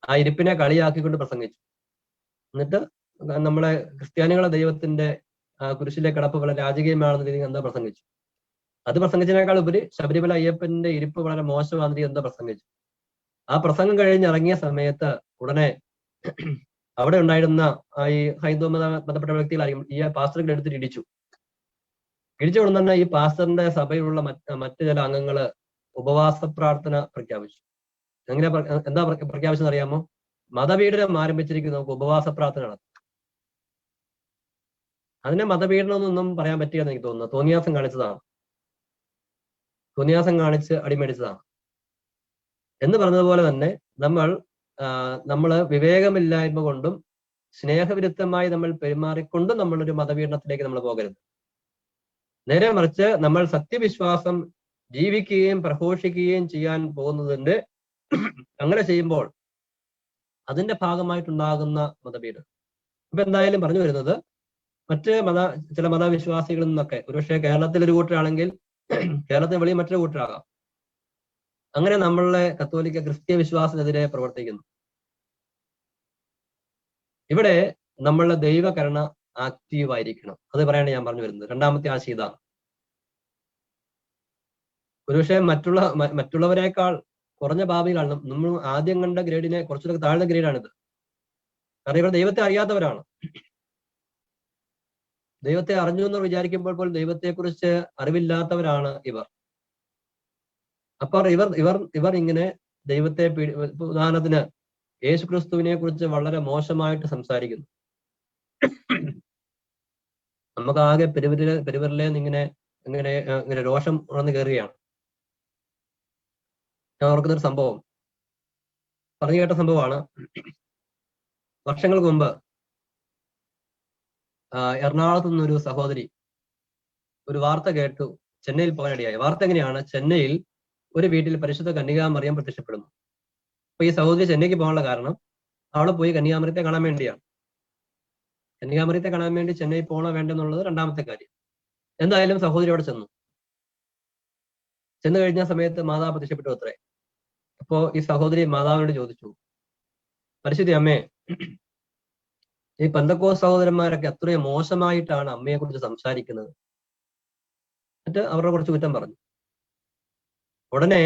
ആ ഇരിപ്പിനെ കളിയാക്കിക്കൊണ്ട് പ്രസംഗിച്ചു. എന്നിട്ട് നമ്മളെ ക്രിസ്ത്യാനികളെ ദൈവത്തിന്റെ കുരിശിലെ കിടപ്പ് വളരെ രാജകീയമാണെന്ന രീതിയിൽ എന്താ പ്രസംഗിച്ചു. അത് പ്രസംഗിച്ചതിനേക്കാൾ ഉപരി ശബരിമല അയ്യപ്പന്റെ ഇരിപ്പ് വളരെ മോശമാണെന്ന രീതി എന്താ പ്രസംഗിച്ചു. ആ പ്രസംഗം കഴിഞ്ഞിറങ്ങിയ സമയത്ത് ഉടനെ അവിടെ ഉണ്ടായിരുന്ന ഈ ഹൈന്ദവ ബന്ധപ്പെട്ട വ്യക്തികളായിരിക്കും ഈ പാസ്റ്ററുകൾ എടുത്തിട്ട് ഇടിച്ചു ഉടൻ തന്നെ ഈ പാസ്റ്ററിന്റെ സഭയിലുള്ള മറ്റു ചില അംഗങ്ങള് ഉപവാസ പ്രാർത്ഥന പ്രഖ്യാപിച്ചു. എന്താ പ്രഖ്യാപിച്ചെന്ന് അറിയാമോ? മതപീഡനം ആരംഭിച്ചിരിക്കുന്നു, നമുക്ക് ഉപവാസ പ്രാർത്ഥന നടത്തും. അതിനെ മതപീഡനം എന്നൊന്നും പറയാൻ പറ്റിയെന്ന് എനിക്ക് തോന്നുന്നു. തോന്നിയാസം കാണിച്ച് അടിമേടിച്ചതാണ് എന്ന് പറഞ്ഞതുപോലെ തന്നെ നമ്മള് വിവേകമില്ലായ്മ കൊണ്ടും സ്നേഹവിരുദ്ധമായി നമ്മൾ പെരുമാറിക്കൊണ്ട് നമ്മളൊരു മതപീഡനത്തിലേക്ക് നമ്മൾ പോകരുത്. നേരെ മറിച്ച് നമ്മൾ സത്യവിശ്വാസം ജീവിക്കുകയും പ്രഘോഷിക്കുകയും ചെയ്യാൻ പോകുന്നതിന്റെ അങ്ങനെ ചെയ്യുമ്പോൾ അതിന്റെ ഭാഗമായിട്ടുണ്ടാകുന്ന മതപീഡനം. ഇപ്പൊ എന്തായാലും പറഞ്ഞു വരുന്നത് ചില മതവിശ്വാസികളിൽ നിന്നൊക്കെ, ഒരുപക്ഷെ കേരളത്തിൽ ഒരു കൂട്ടരാണെങ്കിൽ കേരളത്തിന് വെളിയിൽ മറ്റൊരു കൂട്ടരാകാം, അങ്ങനെ നമ്മളുടെ കത്തോലിക്ക ക്രിസ്ത്യ വിശ്വാസത്തിനെതിരെ പ്രവർത്തിക്കുന്നു. ഇവിടെ നമ്മളുടെ ദൈവകരുണ ആക്റ്റീവ് ആയിരിക്കണം. അത് പറയാണ് ഞാൻ പറഞ്ഞു വരുന്നത്. രണ്ടാമത്തെ ആശയം ഇതാണ്. ഒരുപക്ഷെ മറ്റുള്ളവരെക്കാൾ കുറഞ്ഞ പാപികളാണ്. നമ്മൾ ആദ്യം കണ്ട ഗ്രേഡിനെ കുറച്ചുകൂടെ താഴ്ന്ന ഗ്രേഡാണിത്. കാരണം ഇവർ ദൈവത്തെ അറിയാത്തവരാണ്. ദൈവത്തെ അറിഞ്ഞു എന്ന് വിചാരിക്കുമ്പോൾ പോലും ദൈവത്തെക്കുറിച്ച് അറിവില്ലാത്തവരാണ് ഇവർ. അപ്പോൾ ഇവർ ഇങ്ങനെ ദൈവത്തെ ഉദാഹരണത്തിന് യേശു ക്രിസ്തുവിനെ കുറിച്ച് വളരെ മോശമായിട്ട് സംസാരിക്കുന്നു. നമുക്ക് ആകെ പെരുവിരലെ ഇങ്ങനെ രോഷം ഉണർന്നു കയറുകയാണ്. ഞാൻ ഓർക്കുന്നൊരു സംഭവം, പറഞ്ഞു കേട്ട സംഭവമാണ്. വർഷങ്ങൾക്ക് മുമ്പ് എറണാകുളത്ത് നിന്നൊരു സഹോദരി ഒരു വാർത്ത കേട്ടു ചെന്നൈയിൽ പോകാനിടയായി. വാർത്ത എങ്ങനെയാണ്? ചെന്നൈയിൽ ഒരു വീട്ടിൽ പരിശുദ്ധ കന്യകാമറിയം പ്രത്യക്ഷപ്പെടുന്നു. അപ്പൊ ഈ സഹോദരി ചെന്നൈക്ക് പോകാനുള്ള കാരണം അവിടെ പോയി കന്യകാമറിയത്തെ കാണാൻ വേണ്ടിയാണ്. കന്യകാമറിയത്തെ കാണാൻ വേണ്ടി ചെന്നൈ പോകണോ വേണ്ടെന്നുള്ളത് രണ്ടാമത്തെ കാര്യം. എന്തായാലും സഹോദരി അവിടെ ചെന്നു കഴിഞ്ഞ സമയത്ത് മാതാവ് പ്രത്യക്ഷപ്പെട്ടു അത്രേ. അപ്പോ ഈ സഹോദരി മാതാവിനോട് ചോദിച്ചു, പരിശുദ്ധി അമ്മേ, ഈ പെന്തക്കോസ്ത് സഹോദരന്മാരൊക്കെ അത്രയും മോശമായിട്ടാണ് അമ്മയെ കുറിച്ച് സംസാരിക്കുന്നത്. എന്നിട്ട് അവരുടെ കുറിച്ച് കുറ്റം പറഞ്ഞു. ഉടനെ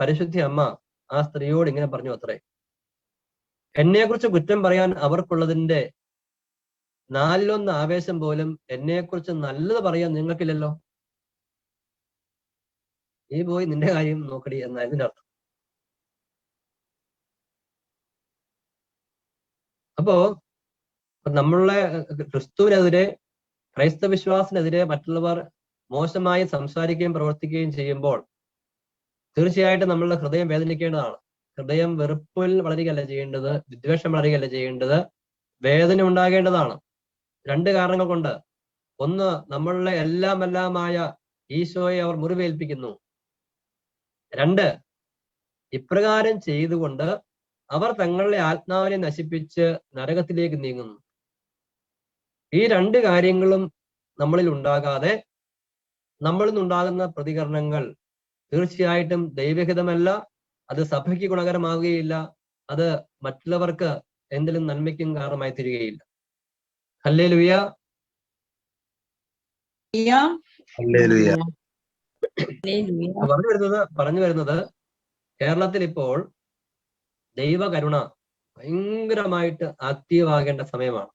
പരിശുദ്ധി അമ്മ ആ സ്ത്രീയോട് ഇങ്ങനെ പറഞ്ഞു അത്രേ, എന്നെക്കുറിച്ച് കുറ്റം പറയാൻ അവർക്കുള്ളതിന്റെ 1/4 ആവേശം പോലും എന്നെക്കുറിച്ച് നല്ലത് പറയാൻ നിങ്ങൾക്കില്ലല്ലോ. നീ പോയി നിന്റെ കാര്യം നോക്കടി എന്നതിന്റെ അർത്ഥം. അപ്പോ നമ്മളുടെ ക്രിസ്തുവിനെതിരെ, ക്രൈസ്തവ വിശ്വാസത്തിനെതിരെ മറ്റുള്ളവർ മോശമായി സംസാരിക്കുകയും പ്രവർത്തിക്കുകയും ചെയ്യുമ്പോൾ തീർച്ചയായിട്ടും നമ്മളുടെ ഹൃദയം വേദനിക്കേണ്ടതാണ്. ഹൃദയം വെറുപ്പിൽ വളരുകയല്ല ചെയ്യേണ്ടത്, വിദ്വേഷം വളരുകയല്ല ചെയ്യേണ്ടത്, വേദന ഉണ്ടാകേണ്ടതാണ്. 2 കാരണങ്ങൾ കൊണ്ട്. ഒന്ന്, നമ്മളുടെ എല്ലാമായ ഈശോയെ അവർ മുറിവേൽപ്പിക്കുന്നു. 2, ഇപ്രകാരം ചെയ്തുകൊണ്ട് അവർ തങ്ങളുടെ ആത്മാവിനെ നശിപ്പിച്ച് നരകത്തിലേക്ക് നീങ്ങുന്നു. ഈ 2 കാര്യങ്ങളും നമ്മളിൽ ഉണ്ടാകാതെ നമ്മളിൽ നിന്നുണ്ടാകുന്ന പ്രതികരണങ്ങൾ തീർച്ചയായിട്ടും ദൈവഹിതമല്ല, അത് സഭയ്ക്ക് ഗുണകരമാവുകയില്ല, അത് മറ്റുള്ളവർക്ക് എന്തെങ്കിലും നന്മയ്ക്കും കാരണമായി തീരുകയില്ല. ഹല്ലേലൂയ. പറഞ്ഞു വരുന്നത് കേരളത്തിൽ ഇപ്പോൾ ദൈവകരുണ ഭയങ്കരമായിട്ട് ആക്റ്റീവ് ആകേണ്ട സമയമാണ്.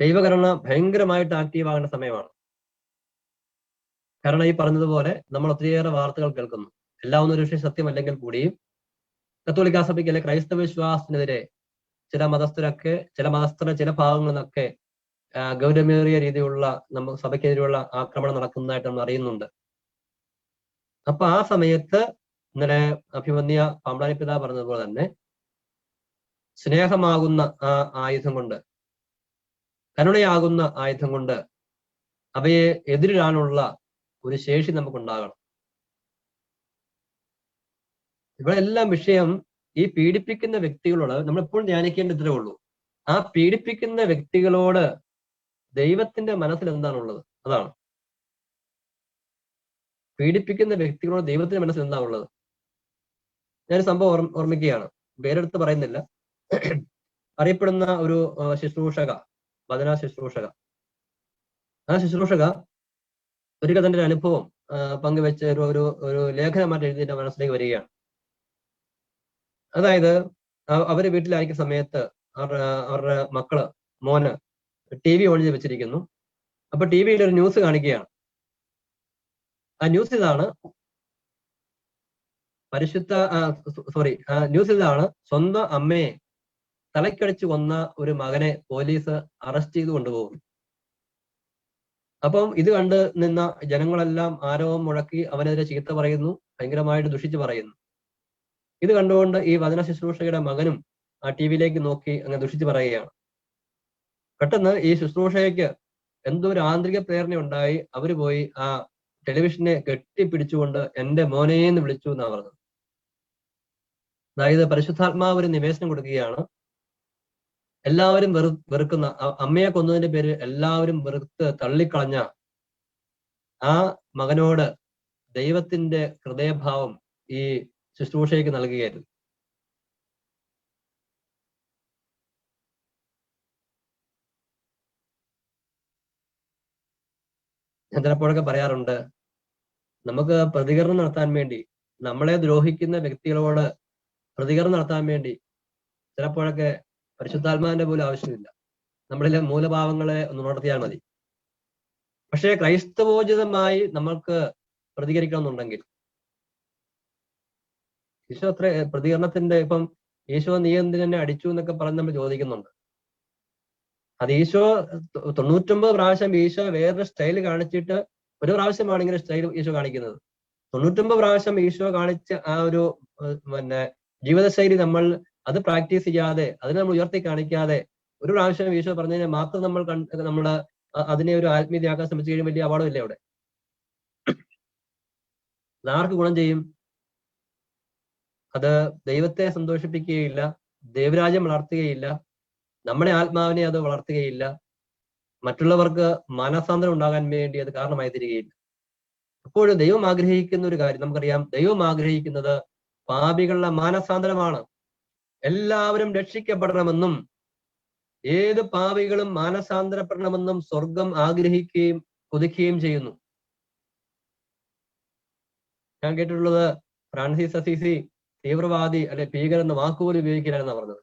ദൈവകരുണ ഭയങ്കരമായിട്ട് ആക്റ്റീവ് ആകേണ്ട സമയമാണ്. കാരണം ഈ പറഞ്ഞതുപോലെ നമ്മൾ ഒത്തിരിയേറെ വാർത്തകൾ കേൾക്കുന്നു. എല്ലാം ഒന്നും ഒരു പക്ഷേ സത്യമല്ലെങ്കിൽ കൂടിയും കത്തോലിക്കാ സഭയ്ക്ക് അല്ലെ ക്രൈസ്തവ വിശ്വാസത്തിനെതിരെ ചില മതസ്ഥരുടെ ചില ഭാഗങ്ങളിൽ നിന്നൊക്കെ ഗൗരവമേറിയ രീതിയിലുള്ള നമുക്ക് സഭയ്ക്കെതിരെയുള്ള ആക്രമണം നടക്കുന്നതായിട്ട് നമ്മൾ അറിയുന്നുണ്ട്. അപ്പൊ ആ സമയത്ത് ഇന്നലെ അഭിമന്യ പാമ്പ്ളാനി പിതാവ് പറഞ്ഞതുപോലെ തന്നെ സ്നേഹമാകുന്ന ആ ആയുധം കൊണ്ട്, കരുണയാകുന്ന ആയുധം കൊണ്ട് അവയെ എതിരിടാനുള്ള ഒരു ശേഷി നമുക്കുണ്ടാകണം. ഇവിടെ എല്ലാം വിഷയം ഈ പീഡിപ്പിക്കുന്ന വ്യക്തികളോട് നമ്മളെപ്പോഴും ധ്യാനിക്കേണ്ടതേ ഉള്ളൂ. ആ പീഡിപ്പിക്കുന്ന വ്യക്തികളോട് ദൈവത്തിന്റെ മനസ്സിൽ എന്താണുള്ളത്? അതാണ്. പീഡിപ്പിക്കുന്ന വ്യക്തികളോട് ദൈവത്തിന്റെ മനസ്സിൽ എന്താണുള്ളത്? ഞാൻ സംഭവം ഓർമ്മിക്കുകയാണ്, പേരെടുത്ത് പറയുന്നില്ല. അറിയപ്പെടുന്ന ഒരു ശുശ്രൂഷക, വചന ശുശ്രൂഷക. ആ ശുശ്രൂഷക ഒരിക്കൽ തന്റെ ഒരു അനുഭവം പങ്കുവെച്ച് ഒരു ലേഖനമായിട്ട് എഴുതിയിട്ട് മനസ്സിലേക്ക് വരികയാണ്. അതായത് അവര് വീട്ടിലായിരിക്കുന്ന സമയത്ത് അവരുടെ മോന് TV ഓൺ ചെയ്ത് വെച്ചിരിക്കുന്നു. അപ്പൊ TV-യിൽ ഒരു ന്യൂസ് കാണിക്കുകയാണ്. ആ ന്യൂസ് ഇതാണ്, ന്യൂസ് ഇതാണ്, സ്വന്തം അമ്മയെ തലക്കടിച്ചു കൊന്ന ഒരു മകനെ പോലീസ് അറസ്റ്റ് ചെയ്ത് കൊണ്ടുപോകും. അപ്പം ഇത് കണ്ട് നിന്ന ജനങ്ങളെല്ലാം ആരവം മുഴക്കി അവനെതിരെ ചീത്ത പറയുന്നു, ഭയങ്കരമായിട്ട് ദുഷിച്ച് പറയുന്നു. ഇത് കണ്ടുകൊണ്ട് ഈ വചന ശുശ്രൂഷയുടെ മകനും ആ ടിവിയിലേക്ക് നോക്കി അങ്ങനെ ദുഷിച്ച് പറയുകയാണ്. പെട്ടെന്ന് ഈ ശുശ്രൂഷയ്ക്ക് എന്തോ ഒരു ആന്തരിക പ്രേരണ ഉണ്ടായി. അവര് പോയി ആ ടെലിവിഷനെ കെട്ടിപ്പിടിച്ചുകൊണ്ട് എന്റെ മോനേന്ന് വിളിച്ചു എന്നാണ് പറഞ്ഞത്. അതായത് പരിശുദ്ധാത്മാവ് ഒരു നിവേശനം കൊടുക്കുകയാണ്. എല്ലാവരും വെറുക്കുന്ന, അമ്മയെ കൊന്നതിന്റെ പേര് എല്ലാവരും വെറുത്ത് തള്ളിക്കളഞ്ഞ ആ മകനോട് ദൈവത്തിന്റെ ഹൃദയഭാവം ഈ ശുശ്രൂഷയ്ക്ക് നൽകുകയായിരുന്നു. ഞാൻ ചിലപ്പോഴൊക്കെ പറയാറുണ്ട്, നമുക്ക് പ്രതികരണം നടത്താൻ വേണ്ടി, നമ്മളെ ദ്രോഹിക്കുന്ന വ്യക്തികളോട് പ്രതികരണം നടത്താൻ വേണ്ടി ചിലപ്പോഴൊക്കെ പരിശുദ്ധാത്മാവിന്റെ പോലും ആവശ്യമില്ല. നമ്മളിലെ മൂലഭാവങ്ങളെ ഒന്ന് ഉണർത്തിയാൽ മതി. പക്ഷേ ക്രൈസ്തവോചിതമായി നമ്മൾക്ക് പ്രതികരിക്കണമെന്നുണ്ടെങ്കിൽ ഈശോ അത്ര പ്രതികരണത്തിന്റെ ഇപ്പം ഈശോ നീ എന്തിനെ അടിച്ചു എന്നൊക്കെ പറഞ്ഞ് നമ്മൾ ചോദിക്കുന്നുണ്ട്. അത് ഈശോ 99 പ്രാവശ്യം ഈശോ വേറൊരു സ്റ്റൈൽ കാണിച്ചിട്ട് ഒരു പ്രാവശ്യമാണ് ഇങ്ങനെ സ്റ്റൈൽ ഈശോ കാണിക്കുന്നത്. 99 പ്രാവശ്യം ഈശോ കാണിച്ച ആ ഒരു ജീവിതശൈലി നമ്മൾ അത് പ്രാക്ടീസ് ചെയ്യാതെ, അതിനെ നമ്മൾ ഉയർത്തി കാണിക്കാതെ ഒരു പ്രാവശ്യം ഈശോ പറഞ്ഞതിനെ മാത്രം നമ്മൾ അതിനെ ഒരു ആത്മീയതയാക്കാൻ ശ്രമിച്ചു കഴിയും. വലിയ അപകടമില്ലേ അവിടെ? അതാർക്ക് ഗുണം ചെയ്യും? അത് ദൈവത്തെ സന്തോഷിപ്പിക്കുകയില്ല, ദൈവരാജ്യം വളർത്തുകയില്ല, നമ്മുടെ ആത്മാവിനെ അത് വളർത്തുകയില്ല, മറ്റുള്ളവർക്ക് മാനസാന്തരം ഉണ്ടാകാൻ വേണ്ടി അത് കാരണമായി തീരുകയില്ല. അപ്പോഴും ദൈവം ആഗ്രഹിക്കുന്ന ഒരു കാര്യം നമുക്കറിയാം. ദൈവം ആഗ്രഹിക്കുന്നത് പാപികളുടെ മാനസാന്തരമാണ്. എല്ലാവരും രക്ഷിക്കപ്പെടണമെന്നും ഏത് പാപികളും മാനസാന്തരപ്പെടണമെന്നും സ്വർഗം ആഗ്രഹിക്കുകയും കൊതിക്കുകയും ചെയ്യുന്നു. ഞാൻ കേട്ടിട്ടുള്ളത് ഫ്രാൻസിസ് അസീസി തീവ്രവാദി അല്ലെ ഭീകരൻ എന്ന വാക്കുപോലും ഉപയോഗിക്കില്ല പറഞ്ഞത്.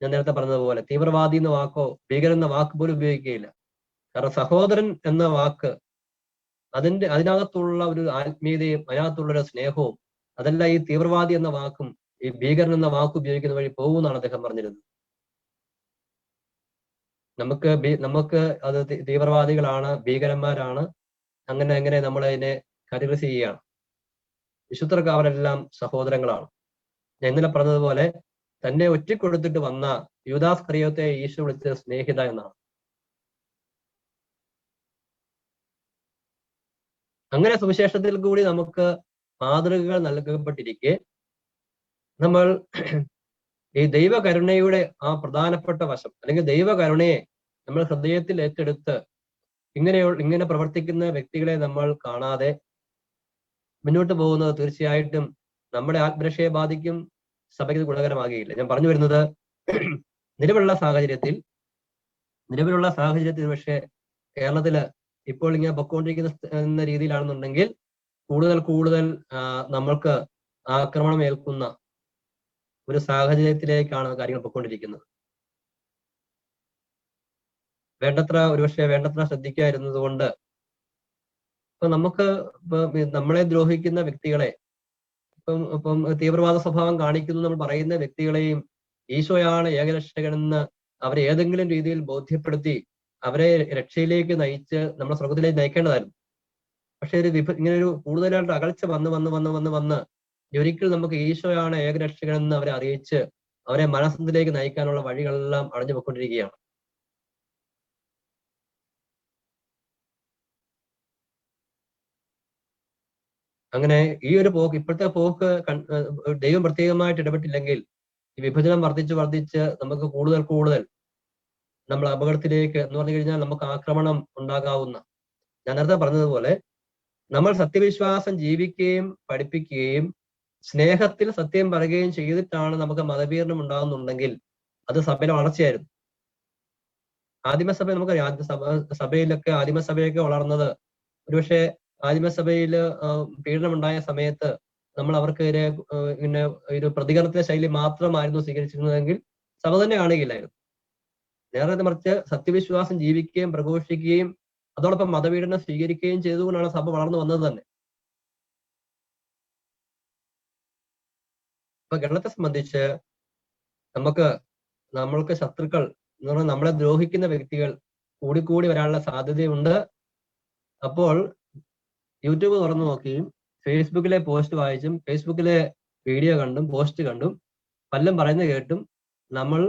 ഞാൻ നേരത്തെ പറഞ്ഞതുപോലെ തീവ്രവാദി എന്ന വാക്കോ ഭീകരൻ എന്ന വാക്ക് പോലും ഉപയോഗിക്കുകയില്ല. കാരണം സഹോദരൻ എന്ന വാക്ക് അതിനകത്തുള്ള ഒരു ആത്മീയതയും അതിനകത്തുള്ളൊരു സ്നേഹവും അതല്ല ഈ തീവ്രവാദി എന്ന വാക്കും ഈ ഭീകരൻ എന്ന വാക്ക് ഉപയോഗിക്കുന്ന വഴി പോകുമെന്നാണ് അദ്ദേഹം പറഞ്ഞിരുന്നത്. നമുക്ക് അത് തീവ്രവാദികളാണ്, ഭീകരന്മാരാണ്, അങ്ങനെ നമ്മളതിനെ കാറ്റഗറൈസ് ചെയ്യുകയാണ്. വിശുദ്ധർക്ക് അവരെല്ലാം സഹോദരങ്ങളാണ്. ഞാൻ ഇന്നലെ പറഞ്ഞതുപോലെ തന്നെ ഒറ്റിക്കൊടുത്തിട്ട് വന്ന യൂദാസ് കറിയോത്തെ ഈശോ വിളിച്ച സ്നേഹിത എന്നാണ്. അങ്ങനെ സുവിശേഷത്തിൽ കൂടി നമുക്ക് മാതൃകകൾ നൽകപ്പെട്ടിരിക്കെ നമ്മൾ ഈ ദൈവകരുണയുടെ ആ പ്രധാനപ്പെട്ട വശം അല്ലെങ്കിൽ ദൈവകരുണയെ നമ്മൾ ഹൃദയത്തിൽ ഏറ്റെടുത്ത് ഇങ്ങനെ പ്രവർത്തിക്കുന്ന വ്യക്തികളെ നമ്മൾ കാണാതെ മുന്നോട്ട് പോകുന്നത് തീർച്ചയായിട്ടും നമ്മുടെ ആത്മരക്ഷയെ ബാധിക്കും, സഭയ്ക്ക് ഗുണകരമാകുകയില്ല. ഞാൻ പറഞ്ഞു വരുന്നത് നിലവിലുള്ള സാഹചര്യത്തിൽ പക്ഷേ കേരളത്തില് ഇപ്പോൾ ഇങ്ങനെ പൊക്കോണ്ടിരിക്കുന്ന രീതിയിലാണെന്നുണ്ടെങ്കിൽ കൂടുതൽ നമ്മൾക്ക് ആക്രമണം ഏൽക്കുന്ന ഒരു സാഹചര്യത്തിലേക്കാണ് കാര്യങ്ങൾ പൊക്കോണ്ടിരിക്കുന്നത്. വേണ്ടത്ര ശ്രദ്ധിക്കാതിരുന്നത് കൊണ്ട് ഇപ്പൊ നമുക്ക് നമ്മളെ ദ്രോഹിക്കുന്ന വ്യക്തികളെ ഇപ്പം തീവ്രവാദ സ്വഭാവം കാണിക്കുന്നു നമ്മൾ പറയുന്ന വ്യക്തികളെയും ഈശോയാണ് ഏകരക്ഷകനെന്ന് അവരെ ഏതെങ്കിലും രീതിയിൽ ബോധ്യപ്പെടുത്തി അവരെ രക്ഷയിലേക്ക് നയിച്ച് നമ്മളെ സ്വർഗത്തിലേക്ക് നയിക്കേണ്ടതായിരുന്നു. പക്ഷെ ഇങ്ങനെ ഒരു കൂടുതലായിട്ട് അകൽച്ച വന്ന് ഒരിക്കലും നമുക്ക് ഈശോയാണ് ഏകരക്ഷകനെന്ന് അവരെ അറിയിച്ച് അവരെ മനസ്സിലേക്ക് നയിക്കാനുള്ള വഴികളെല്ലാം അടഞ്ഞു പോയിക്കൊണ്ടിരിക്കുകയാണ്. അങ്ങനെ ഈ ഒരു ഇപ്പോഴത്തെ പോക്ക് ദൈവം പ്രത്യേകമായിട്ട് ഇടപെട്ടില്ലെങ്കിൽ ഈ വിഭജനം വർദ്ധിച്ച് നമുക്ക് കൂടുതൽ നമ്മൾ അപകടത്തിലേക്ക് എന്ന് പറഞ്ഞു കഴിഞ്ഞാൽ നമുക്ക് ആക്രമണം ഉണ്ടാകാവുന്ന, ഞാൻ നേരത്തെ പറഞ്ഞതുപോലെ നമ്മൾ സത്യവിശ്വാസം ജീവിക്കുകയും പഠിപ്പിക്കുകയും സ്നേഹത്തിൽ സത്യം പറയുകയും ചെയ്തിട്ടാണ് നമുക്ക് മതപീഡനം ഉണ്ടാകുന്നുണ്ടെങ്കിൽ അത് സഭയിലെ വളർച്ചയായിരുന്നു. ആദിമസഭ നമുക്കറിയാം, സഭയിലൊക്കെ ആദിമസഭയൊക്കെ വളർന്നത് ഒരുപക്ഷെ ആദിമസഭയിൽ പീഡനമുണ്ടായ സമയത്ത് നമ്മൾ അവർക്കെതിരെ ഇങ്ങനെ ഒരു പ്രതികരണത്തിന്റെ ശൈലി മാത്രമായിരുന്നു സ്വീകരിച്ചിരുന്നതെങ്കിൽ സഭ തന്നെ കാണുകയില്ലായിരുന്നു. നേരെ മറിച്ച് സത്യവിശ്വാസം ജീവിക്കുകയും പ്രഘോഷിക്കുകയും അതോടൊപ്പം മതപീഡനം സ്വീകരിക്കുകയും ചെയ്തുകൊണ്ടാണ് സഭ വളർന്നു വന്നത് തന്നെ. അപ്പൊ കേരളത്തെ സംബന്ധിച്ച് നമ്മൾക്ക് ശത്രുക്കൾ എന്ന് പറഞ്ഞാൽ നമ്മളെ ദ്രോഹിക്കുന്ന വ്യക്തികൾ കൂടിക്കൂടി വരാനുള്ള സാധ്യതയുണ്ട്. അപ്പോൾ യൂട്യൂബ് തുറന്നു നോക്കിയും ഫേസ്ബുക്കിലെ പോസ്റ്റ് വായിച്ചും ഫേസ്ബുക്കിലെ വീഡിയോ കണ്ടും പോസ്റ്റ് കണ്ടും പലരും പറയുന്നത് കേട്ടും നമ്മൾ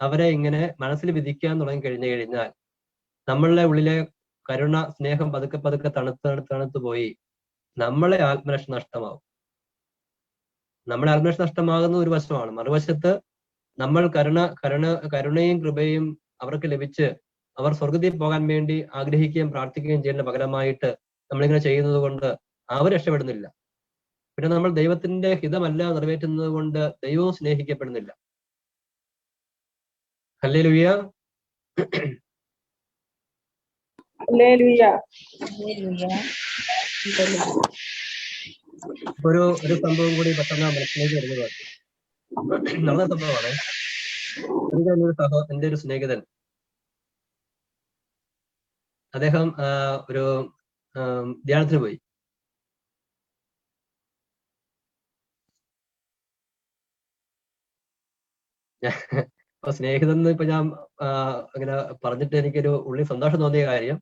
അവരെ ഇങ്ങനെ മനസ്സിൽ വിധിക്കാൻ തുടങ്ങി കഴിഞ്ഞാൽ നമ്മളുടെ ഉള്ളിലെ കരുണ സ്നേഹം പതുക്കെ പതുക്കെ തണുത്ത് പോയി നമ്മളെ ആത്മരക്ഷ നഷ്ടമാവും. നമ്മുടെ ആത്മരക്ഷ നഷ്ടമാകുന്ന ഒരു വശമാണ്. മറുവശത്ത് നമ്മൾ കരുണയും കൃപയും അവർക്ക് ലഭിച്ച് അവർ സ്വർഗത്തിൽ പോകാൻ വേണ്ടി ആഗ്രഹിക്കുകയും പ്രാർത്ഥിക്കുകയും ചെയ്യുന്ന പകരമായിട്ട് നമ്മളിങ്ങനെ ചെയ്യുന്നത് കൊണ്ട് അവർ രക്ഷപ്പെടുന്നില്ല. പിന്നെ നമ്മൾ ദൈവത്തിന്റെ ഹിതമല്ല നിറവേറ്റുന്നത് കൊണ്ട് ദൈവവും സ്നേഹിക്കപ്പെടുന്നില്ല. ഹല്ലേലൂയ. ഒരു സംഭവം കൂടി പെട്ടെന്ന് മനസ്സിലേക്ക് വരുന്നത് നല്ല സംഭവമാണ്. എന്റെ ഒരു സ്നേഹിതൻ, അദ്ദേഹം ഒരു ധ്യാനത്തിന് പോയി. അപ്പൊ സ്നേഹിതൻ ഇപ്പൊ ഞാൻ അങ്ങനെ പറഞ്ഞിട്ട് എനിക്കൊരു ഉള്ളിൽ സന്തോഷം തോന്നിയ കാര്യം,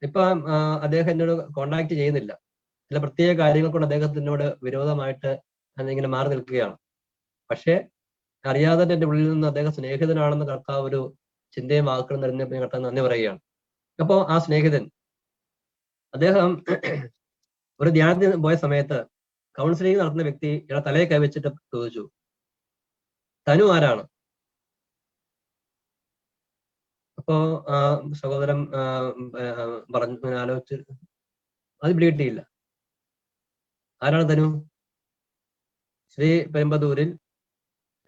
ഇപ്പൊ അദ്ദേഹം എന്നോട് കോണ്ടാക്ട് ചെയ്യുന്നില്ല. ചില പ്രത്യേക കാര്യങ്ങൾ കൊണ്ട് അദ്ദേഹത്തിനോട് വിരോധമായിട്ട് ഇങ്ങനെ മാറി നിൽക്കുകയാണ്. പക്ഷെ അറിയാതെ എന്റെ ഉള്ളിൽ നിന്ന് അദ്ദേഹം സ്നേഹിതനാണെന്ന് കർത്താവ് ഒരു ചിന്തയും വാക്കുകളും നിറഞ്ഞപ്പോൾ കർത്താവ് നന്ദി പറയുകയാണ്. അപ്പോ ആ സ്നേഹിതൻ അദ്ദേഹം ഒരു ധ്യാനത്തിന് പോയ സമയത്ത് കൗൺസിലിംഗ് നടത്തുന്ന വ്യക്തി ഇയാളെ തലയെ കൈവച്ചിട്ട് ചോദിച്ചു, തനു ആരാണ്? അപ്പോ ആ സഹോദരൻ പറഞ്ഞു, ആലോചിച്ച് അത് പിടികിട്ടിയില്ല. ആരാണ് തനു? ശ്രീ പെരുമ്പതൂരിൽ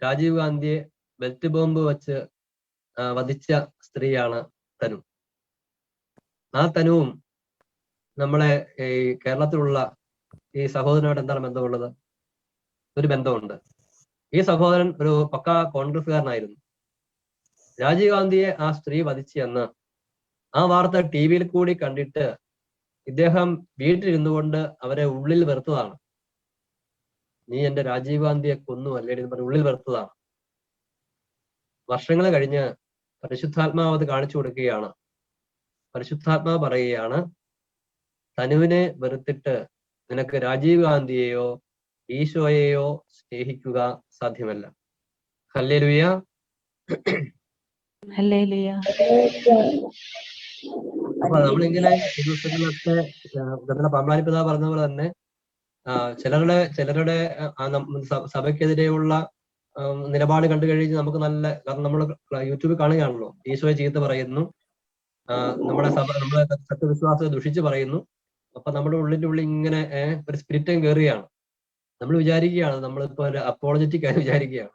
രാജീവ് ഗാന്ധിയെ ബെൽറ്റ് ബോംബ് വെച്ച് വധിച്ച സ്ത്രീയാണ് തനു. ആ തനുവും നമ്മളെ ഈ കേരളത്തിലുള്ള ഈ സഹോദരനോട് എന്താണ് ബന്ധമുള്ളത്? ഒരു ബന്ധമുണ്ട്. ഈ സഹോദരൻ ഒരു പക്ക കോൺഗ്രസ്സുകാരനായിരുന്നു. രാജീവ് ഗാന്ധിയെ ആ സ്ത്രീ വധിച്ചെന്ന് ആ വാർത്ത TV കൂടി കണ്ടിട്ട് ഇദ്ദേഹം വീട്ടിലിരുന്നു കൊണ്ട് അവരെ ഉള്ളിൽ വെറുത്തതാണ്. നീ എന്റെ രാജീവ് ഗാന്ധിയെ കൊന്നു അല്ലേടി എന്ന് പറഞ്ഞ് ഉള്ളിൽ വെറുത്തതാണ്. വർഷങ്ങൾ കഴിഞ്ഞ് പരിശുദ്ധാത്മാവ് അത് കാണിച്ചു കൊടുക്കുകയാണ്. പരിശുദ്ധാത്മാവ് പറയുകയാണ്, തനുവിനെ വെറുത്തിട്ട് നിനക്ക് രാജീവ് ഗാന്ധിയെയോ ഈശോയെയോ സ്നേഹിക്കുക സാധ്യമല്ല. ഹല്ലേലൂയ. അപ്പൊ നമ്മളിങ്ങനെ ദിവസങ്ങളിലൊക്കെ നമ്മുടെ പമ്പാലി പിതാവ് പറഞ്ഞ പോലെ തന്നെ ചിലരുടെ സഭയ്ക്കെതിരെയുള്ള നിലപാട് കണ്ടു കഴിഞ്ഞ് നമുക്ക് നല്ല, കാരണം നമ്മൾ യൂട്യൂബിൽ കാണുകയാണല്ലോ, ഈശോയെ ചീത്ത പറയുന്നു, നമ്മുടെ സത്യവിശ്വാസത്തെ ദുഷിച്ച് പറയുന്നു. അപ്പൊ നമ്മുടെ ഉള്ളിന്റെ ഉള്ളിൽ ഇങ്ങനെ ഒരു സ്പിരിറ്റും കയറുകയാണ്. നമ്മൾ വിചാരിക്കുകയാണ് നമ്മളിപ്പോ ഒരു അപ്പോളജറ്റിക് ആയി വിചാരിക്കുകയാണ്.